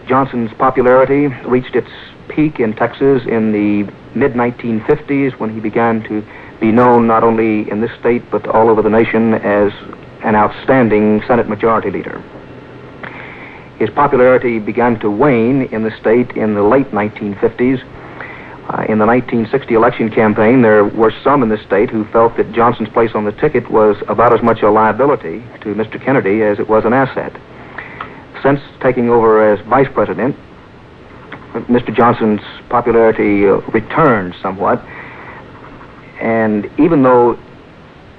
Johnson's popularity reached its peak in Texas in the mid-1950s when he began to be known not only in this state but all over the nation as an outstanding Senate Majority Leader. His popularity began to wane in the state in the late 1950s. In the 1960 election campaign, there were some in the state who felt that Johnson's place on the ticket was about as much a liability to Mr. Kennedy as it was an asset. since taking over as vice president, Mr. Johnson's popularity returned somewhat. And even though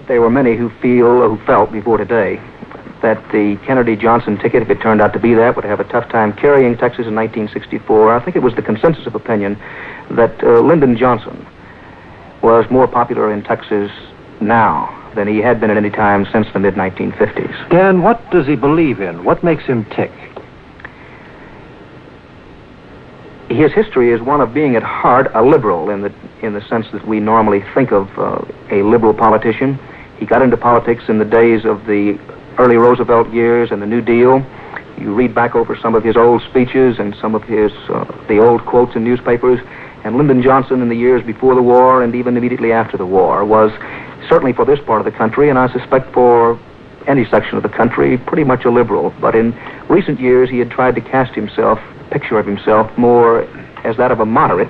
there were many who felt before today that the Kennedy-Johnson ticket, if it turned out to be that, would have a tough time carrying Texas in 1964, I think it was the consensus of opinion that Lyndon Johnson was more popular in Texas now than he had been at any time since the mid-1950s. Dan, what does he believe in? What makes him tick? His history is one of being at heart a liberal in the sense that we normally think of a liberal politician. He got into politics in the days of the early Roosevelt years and the New Deal. You read back over some of his old speeches and some of his the old quotes in newspapers, and Lyndon Johnson in the years before the war and even immediately after the war was, certainly for this part of the country, and I suspect for any section of the country, pretty much a liberal. But in recent years he had tried to cast himself, picture of himself, more as that of a moderate,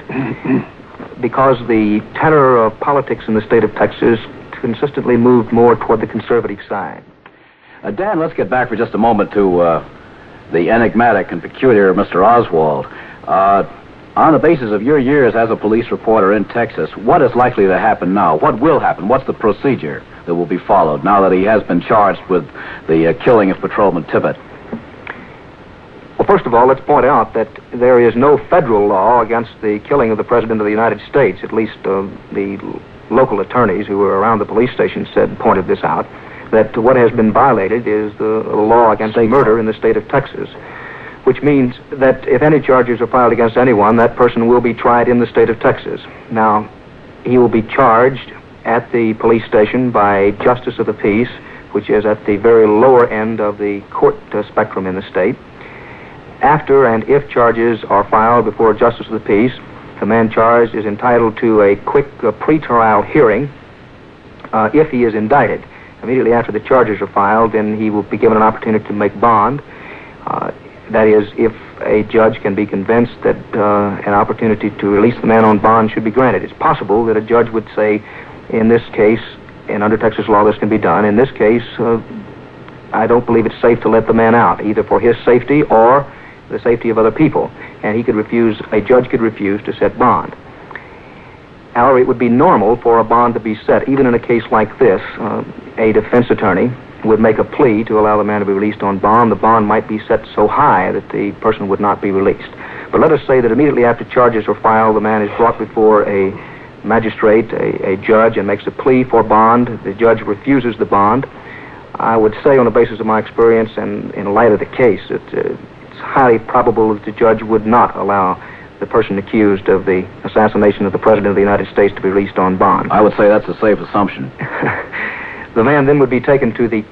because the tenor of politics in the state of Texas consistently moved more toward the conservative side. Dan, let's get back for just a moment to the enigmatic and peculiar Mr. Oswald. On the basis of your years as a police reporter in Texas, what is likely to happen now? What will happen? What's the procedure that will be followed now that he has been charged with the killing of Patrolman Tippit? Well, first of all, let's point out that there is no federal law against the killing of the President of the United States. At least the local attorneys who were around the police station pointed this out, that what has been violated is the law against murder in the state of Texas, which means that if any charges are filed against anyone, that person will be tried in the state of Texas. Now, he will be charged at the police station by Justice of the Peace, which is at the very lower end of the court spectrum in the state. After and if charges are filed before Justice of the Peace, the man charged is entitled to a quick pretrial hearing if he is indicted. Immediately after the charges are filed, then he will be given an opportunity to make bond. That is, if a judge can be convinced that an opportunity to release the man on bond should be granted. It's possible that a judge would say, in this case, and under Texas law this can be done, in this case, I don't believe it's safe to let the man out, either for his safety or the safety of other people. And he could refuse, a judge could refuse to set bond. However, it would be normal for a bond to be set. Even in a case like this, a defense attorney would make a plea to allow the man to be released on bond. The bond might be set so high that the person would not be released. But let us say that immediately after charges are filed, the man is brought before a magistrate, a judge, and makes a plea for bond. The judge refuses the bond. I would say, on the basis of my experience and in light of the case, it's highly probable that the judge would not allow the person accused of the assassination of the President of the United States to be released on bond. I would say that's a safe assumption. The man then would be taken to the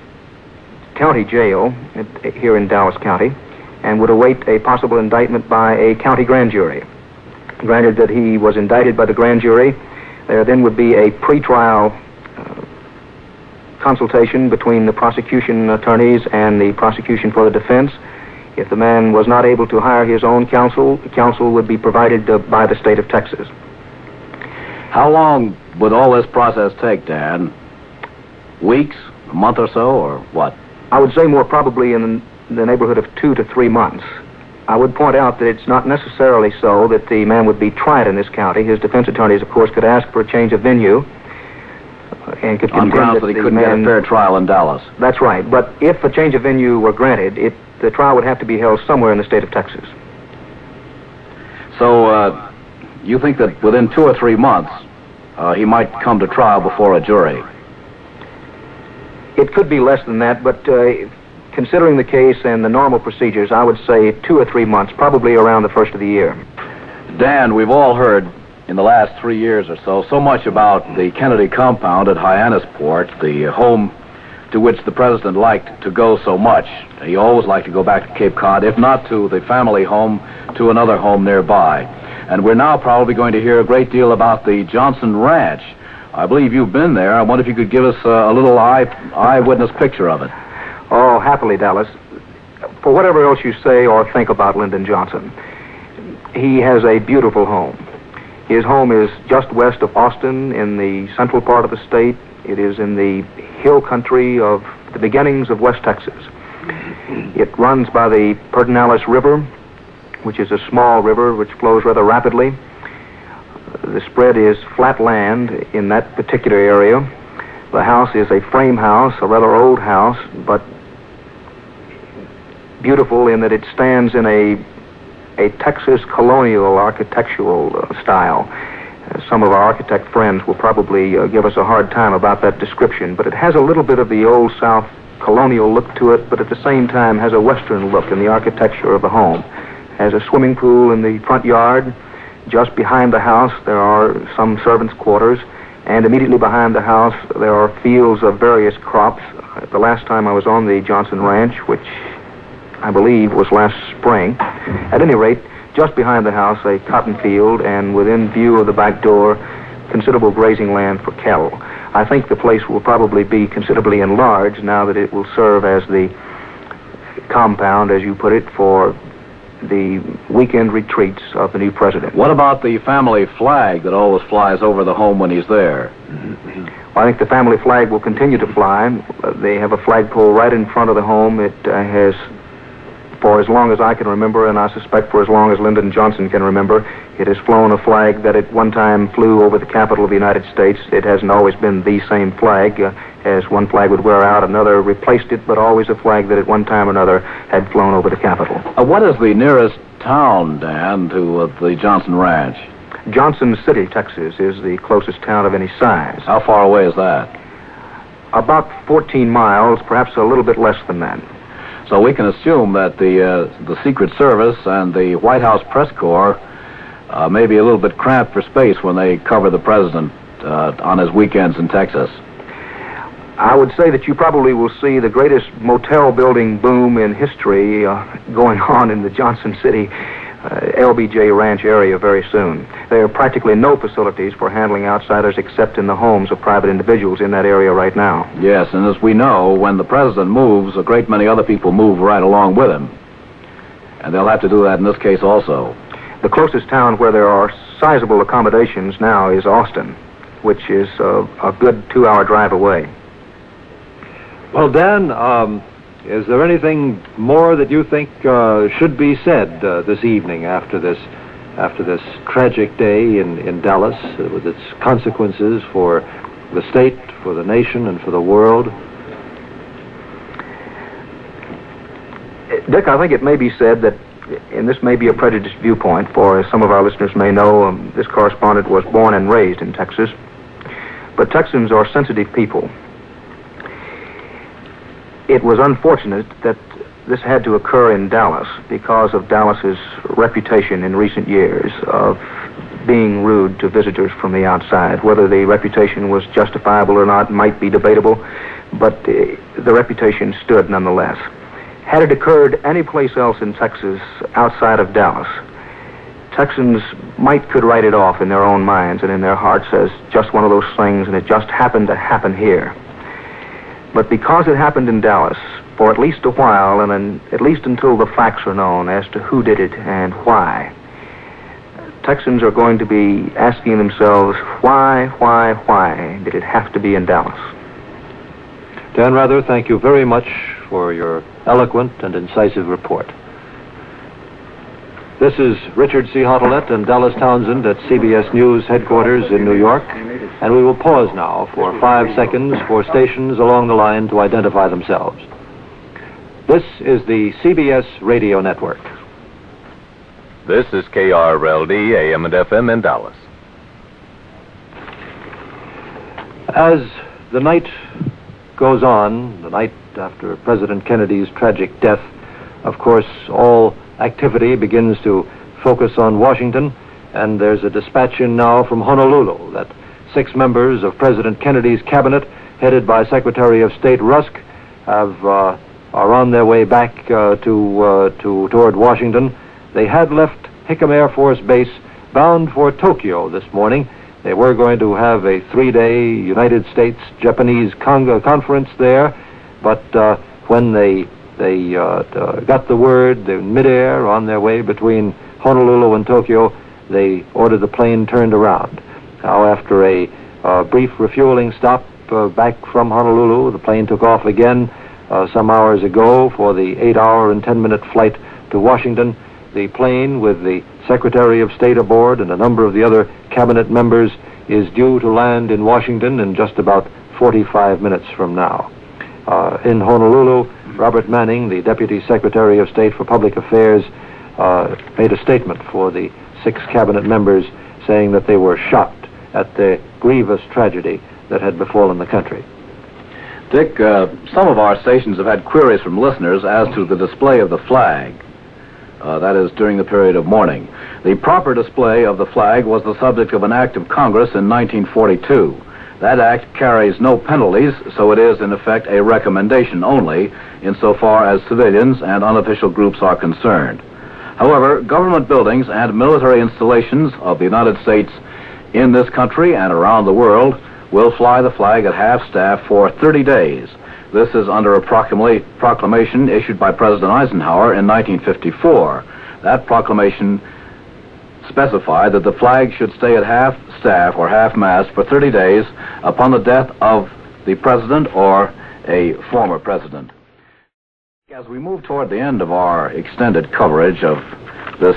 county jail here in Dallas County and would await a possible indictment by a county grand jury. Granted that he was indicted by the grand jury, there then would be a pretrial consultation between the prosecution attorneys and the prosecution for the defense. If the man was not able to hire his own counsel, counsel would be provided by the state of Texas. How long would all this process take, Dan? Weeks? A month or so, or what? I would say more probably in the neighborhood of 2 to 3 months. I would point out that it's not necessarily so that the man would be tried in this county. His defense attorneys, of course, could ask for a change of venue and could on grounds that he couldn't get a fair trial in Dallas. That's right. But if a change of venue were granted, the trial would have to be held somewhere in the state of Texas. So, you think that within 2 or 3 months, he might come to trial before a jury? It could be less than that, but considering the case and the normal procedures, I would say 2 or 3 months, probably around the first of the year. Dan, we've all heard in the last 3 years or so much about the Kennedy compound at Hyannisport, the home to which the president liked to go so much. He always liked to go back to Cape Cod, if not to the family home, to another home nearby. And we're now probably going to hear a great deal about the Johnson Ranch. I believe you've been there. I wonder if you could give us a little eyewitness picture of it. Oh, happily, Dallas. For whatever else you say or think about Lyndon Johnson, he has a beautiful home. His home is just west of Austin in the central part of the state. It is in the hill country of the beginnings of West Texas. It runs by the Pedernales River, which is a small river which flows rather rapidly. The spread is flat land in that particular area. The house is a frame house, a rather old house, but beautiful in that it stands in a Texas colonial architectural style. Some of our architect friends will probably give us a hard time about that description, but it has a little bit of the Old South colonial look to it, but at the same time has a Western look in the architecture of the home. Has a swimming pool in the front yard. Just behind the house, there are some servants' quarters, and immediately behind the house, there are fields of various crops. The last time I was on the Johnson Ranch, which I believe was last spring, at any rate, just behind the house, a cotton field, and within view of the back door, considerable grazing land for cattle. I think the place will probably be considerably enlarged now that it will serve as the compound, as you put it, for the weekend retreats of the new president. What about the family flag that always flies over the home when he's there? I think the family flag will continue to fly. They have a flagpole right in front of the home. It has, for as long as I can remember, and I suspect for as long as Lyndon Johnson can remember, it has flown a flag that at one time flew over the capital of the United States. It hasn't always been the same flag. As one flag would wear out, another replaced it, but always a flag that at one time or another had flown over the capital. What is the nearest town, Dan, to the Johnson Ranch? Johnson City, Texas, is the closest town of any size. How far away is that? About 14 miles, perhaps a little bit less than that. So we can assume that the Secret Service and the White House press corps may be a little bit cramped for space when they cover the president on his weekends in Texas. I would say that you probably will see the greatest motel building boom in history going on in the Johnson City LBJ Ranch area very soon. There are practically no facilities for handling outsiders except in the homes of private individuals in that area right now. Yes, and as we know, when the president moves, a great many other people move right along with him. And they'll have to do that in this case also. The closest town where there are sizable accommodations now is Austin, which is a good 2-hour drive away. Well, Dan, is there anything more that you think should be said this evening after this tragic day in Dallas with its consequences for the state, for the nation, and for the world? Dick, I think it may be said that, and this may be a prejudiced viewpoint, for as some of our listeners may know, this correspondent was born and raised in Texas, but Texans are sensitive people. It was unfortunate that this had to occur in Dallas because of Dallas's reputation in recent years of being rude to visitors from the outside. Whether the reputation was justifiable or not might be debatable, but the reputation stood nonetheless. Had it occurred anyplace else in Texas outside of Dallas, Texans could write it off in their own minds and in their hearts as just one of those things, and it just happened to happen here. But because it happened in Dallas, for at least a while, and at least until the facts are known as to who did it and why, Texans are going to be asking themselves, why did it have to be in Dallas? Dan Rather, thank you very much for your eloquent and incisive report. This is Richard C. Hottelet and Dallas Townsend at CBS News headquarters in New York, and we will pause now for 5 seconds for stations along the line to identify themselves. This is the CBS Radio Network. This is Krld, AM and FM in Dallas. As the night goes on, the night after President Kennedy's tragic death, of course, all activity begins to focus on Washington, and there's a dispatch in now from Honolulu that 6 members of President Kennedy's cabinet, headed by Secretary of State Rusk, are on their way back toward Washington. They had left Hickam Air Force Base bound for Tokyo this morning. They were going to have a 3-day United States-Japanese conference there, but when they got the word, they're midair on their way between Honolulu and Tokyo, they ordered the plane turned around. Now, after a brief refueling stop back from Honolulu, the plane took off again some hours ago for the 8-hour and 10-minute flight to Washington. The plane with the Secretary of State aboard and a number of the other cabinet members is due to land in Washington in just about 45 minutes from now. In Honolulu, Robert Manning, the Deputy Secretary of State for Public Affairs, made a statement for the 6 cabinet members saying that they were shocked at the grievous tragedy that had befallen the country. Dick, some of our stations have had queries from listeners as to the display of the flag. That is, during the period of mourning. The proper display of the flag was the subject of an act of Congress in 1942. That act carries no penalties, so it is, in effect, a recommendation only, insofar as civilians and unofficial groups are concerned. However, government buildings and military installations of the United States in this country and around the world will fly the flag at half-staff for 30 days. This is under a proclamation issued by President Eisenhower in 1954. That proclamation specified that the flag should stay at half-staff or half-mast for 30 days upon the death of the president or a former president. As we move toward the end of our extended coverage of this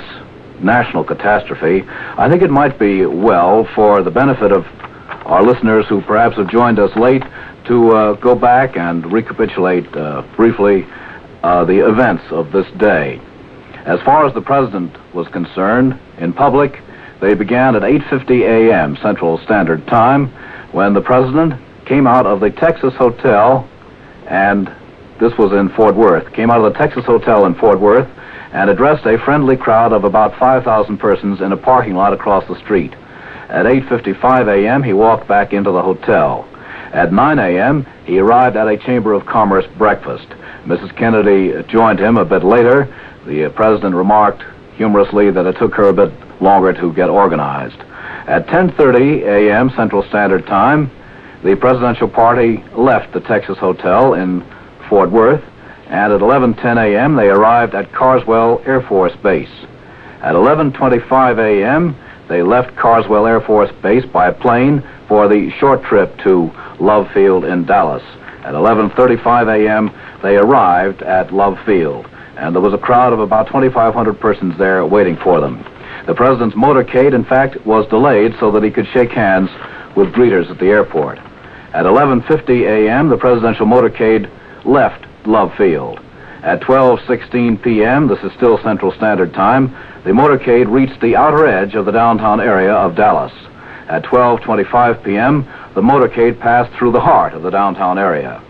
national catastrophe, I think it might be well, for the benefit of our listeners who perhaps have joined us late, to go back and recapitulate briefly the events of this day. As far as the president was concerned, in public, they began at 8:50 a.m. Central Standard Time, when the president came out of the Texas Hotel, and this was in Fort Worth, came out of the Texas Hotel in Fort Worth and addressed a friendly crowd of about 5,000 persons in a parking lot across the street. At 8:55 a.m., he walked back into the hotel. At 9 a.m., he arrived at a Chamber of Commerce breakfast. Mrs. Kennedy joined him a bit later. The president remarked humorously that it took her a bit longer to get organized. At 10:30 a.m. Central Standard Time, the presidential party left the Texas Hotel in Fort Worth, and at 11:10 a.m. they arrived at Carswell Air Force Base. At 11:25 a.m., they left Carswell Air Force Base by plane for the short trip to Love Field in Dallas. At 11:35 a.m., they arrived at Love Field, and there was a crowd of about 2,500 persons there waiting for them. The president's motorcade, in fact, was delayed so that he could shake hands with greeters at the airport. At 11:50 a.m., the presidential motorcade left Love Field. At 12:16 p.m., this is still Central Standard Time, the motorcade reached the outer edge of the downtown area of Dallas. At 12:25 p.m., the motorcade passed through the heart of the downtown area.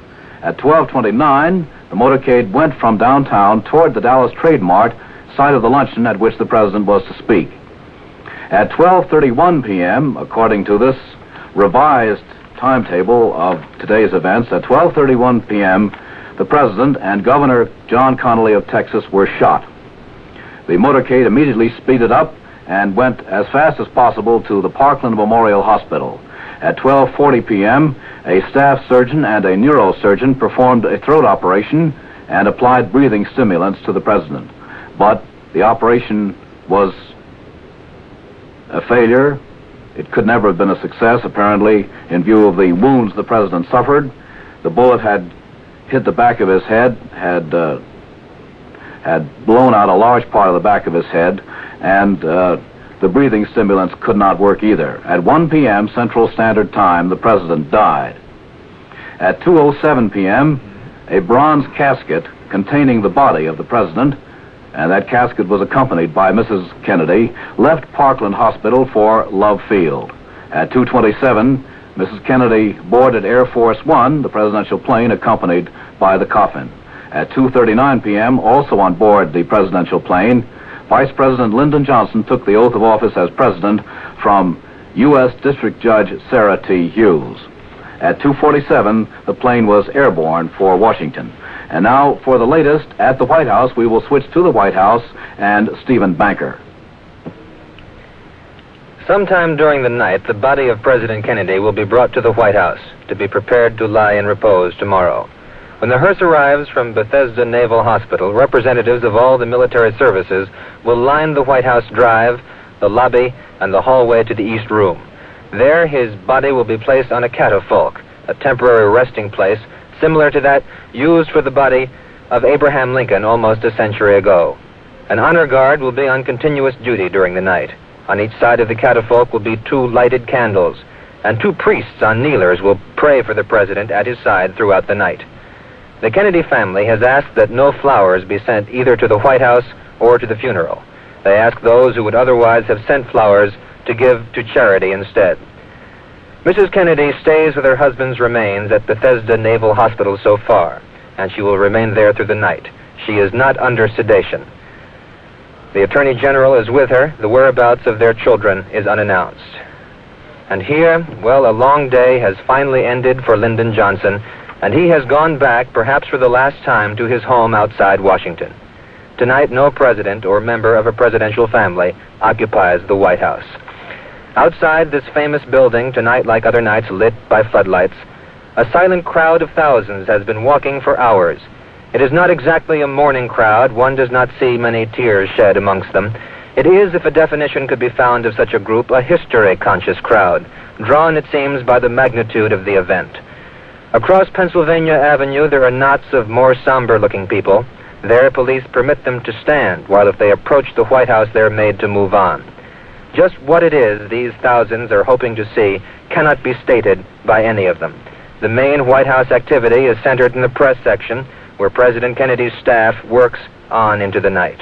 At 12:29, the motorcade went from downtown toward the Dallas Trade Mart, site of the luncheon at which the president was to speak. At 12:31 p.m., according to this revised timetable of today's events, at 12:31 p.m., the president and Governor John Connally of Texas were shot. The motorcade immediately speeded up and went as fast as possible to the Parkland Memorial Hospital. At 12:40 p.m., a staff surgeon and a neurosurgeon performed a throat operation and applied breathing stimulants to the president. But the operation was a failure. It could never have been a success, apparently, in view of the wounds the president suffered. The bullet had hit the back of his head, had blown out a large part of the back of his head, and the breathing stimulants could not work either. At 1 p.m. Central Standard Time, the president died. At 2:07 p.m., a bronze casket containing the body of the president, and that casket was accompanied by Mrs. Kennedy, left Parkland Hospital for Love Field. At 2:27, Mrs. Kennedy boarded Air Force One, the presidential plane, accompanied by the coffin. At 2:39 p.m., also on board the presidential plane, Vice President Lyndon Johnson took the oath of office as president from U.S. District Judge Sarah T. Hughes. At 2:47, the plane was airborne for Washington. And now, for the latest at the White House, we will switch to the White House and Stephen Banker. Sometime during the night, the body of President Kennedy will be brought to the White House to be prepared to lie in repose tomorrow. When the hearse arrives from Bethesda Naval Hospital, representatives of all the military services will line the White House drive, the lobby, and the hallway to the East Room. There, his body will be placed on a catafalque, a temporary resting place similar to that used for the body of Abraham Lincoln almost a century ago. An honor guard will be on continuous duty during the night. On each side of the catafalque will be 2 lighted candles, and 2 priests on kneelers will pray for the president at his side throughout the night. The Kennedy family has asked that no flowers be sent either to the White House or to the funeral. They ask those who would otherwise have sent flowers to give to charity instead. Mrs. Kennedy stays with her husband's remains at Bethesda Naval Hospital so far, and she will remain there through the night. She is not under sedation. The Attorney General is with her. The whereabouts of their children is unannounced. And here, well, a long day has finally ended for Lyndon Johnson, and he has gone back, perhaps for the last time, to his home outside Washington. Tonight, no president or member of a presidential family occupies the White House. Outside this famous building, tonight like other nights lit by floodlights, a silent crowd of thousands has been walking for hours. It is not exactly a mourning crowd. One does not see many tears shed amongst them. It is, if a definition could be found of such a group, a history-conscious crowd, drawn, it seems, by the magnitude of the event. Across Pennsylvania Avenue, there are knots of more somber-looking people. There, police permit them to stand, while if they approach the White House, they're made to move on. Just what it is these thousands are hoping to see cannot be stated by any of them. The main White House activity is centered in the press section, where President Kennedy's staff works on into the night.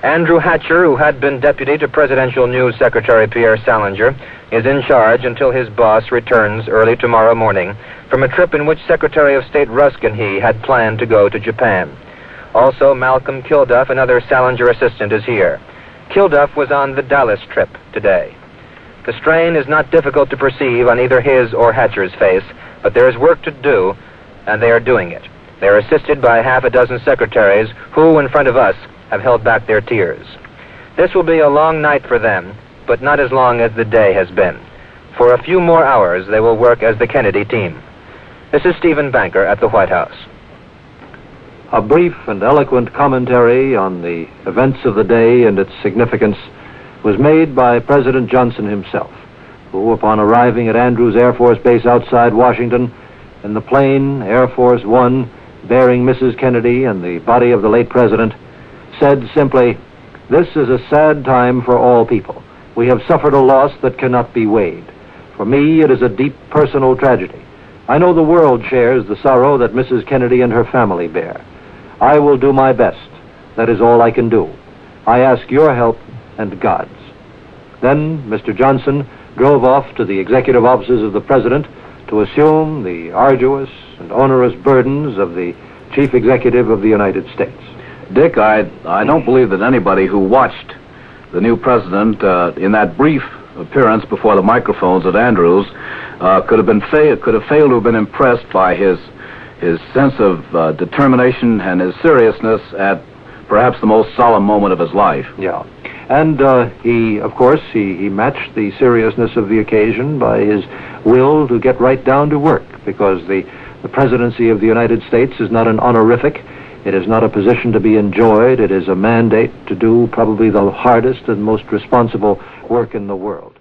Andrew Hatcher, who had been deputy to Presidential News Secretary Pierre Salinger, is in charge until his boss returns early tomorrow morning from a trip in which Secretary of State Rusk and he had planned to go to Japan. Also, Malcolm Kilduff, another Salinger assistant, is here. Kilduff was on the Dallas trip today. The strain is not difficult to perceive on either his or Hatcher's face, but there is work to do, and they are doing it. They are assisted by half a dozen secretaries who, in front of us, have held back their tears. This will be a long night for them, but not as long as the day has been. For a few more hours, they will work as the Kennedy team. This is Stephen Banker at the White House. A brief and eloquent commentary on the events of the day and its significance was made by President Johnson himself, who, upon arriving at Andrews Air Force Base outside Washington, in the plane Air Force One bearing Mrs. Kennedy and the body of the late president, said simply, "This is a sad time for all people. We have suffered a loss that cannot be weighed. For me, it is a deep personal tragedy. I know the world shares the sorrow that Mrs. Kennedy and her family bear. I will do my best. That is all I can do. I ask your help and God's." Then Mr. Johnson drove off to the executive offices of the president to assume the arduous and onerous burdens of the chief executive of the United States. Dick, I don't believe that anybody who watched the new president in that brief appearance before the microphones at Andrews could have failed to have been impressed by his sense of determination and his seriousness at perhaps the most solemn moment of his life. Yeah. And he matched the seriousness of the occasion by his will to get right down to work, because the presidency of the United States is not an honorific. It is not a position to be enjoyed. It is a mandate to do probably the hardest and most responsible work in the world.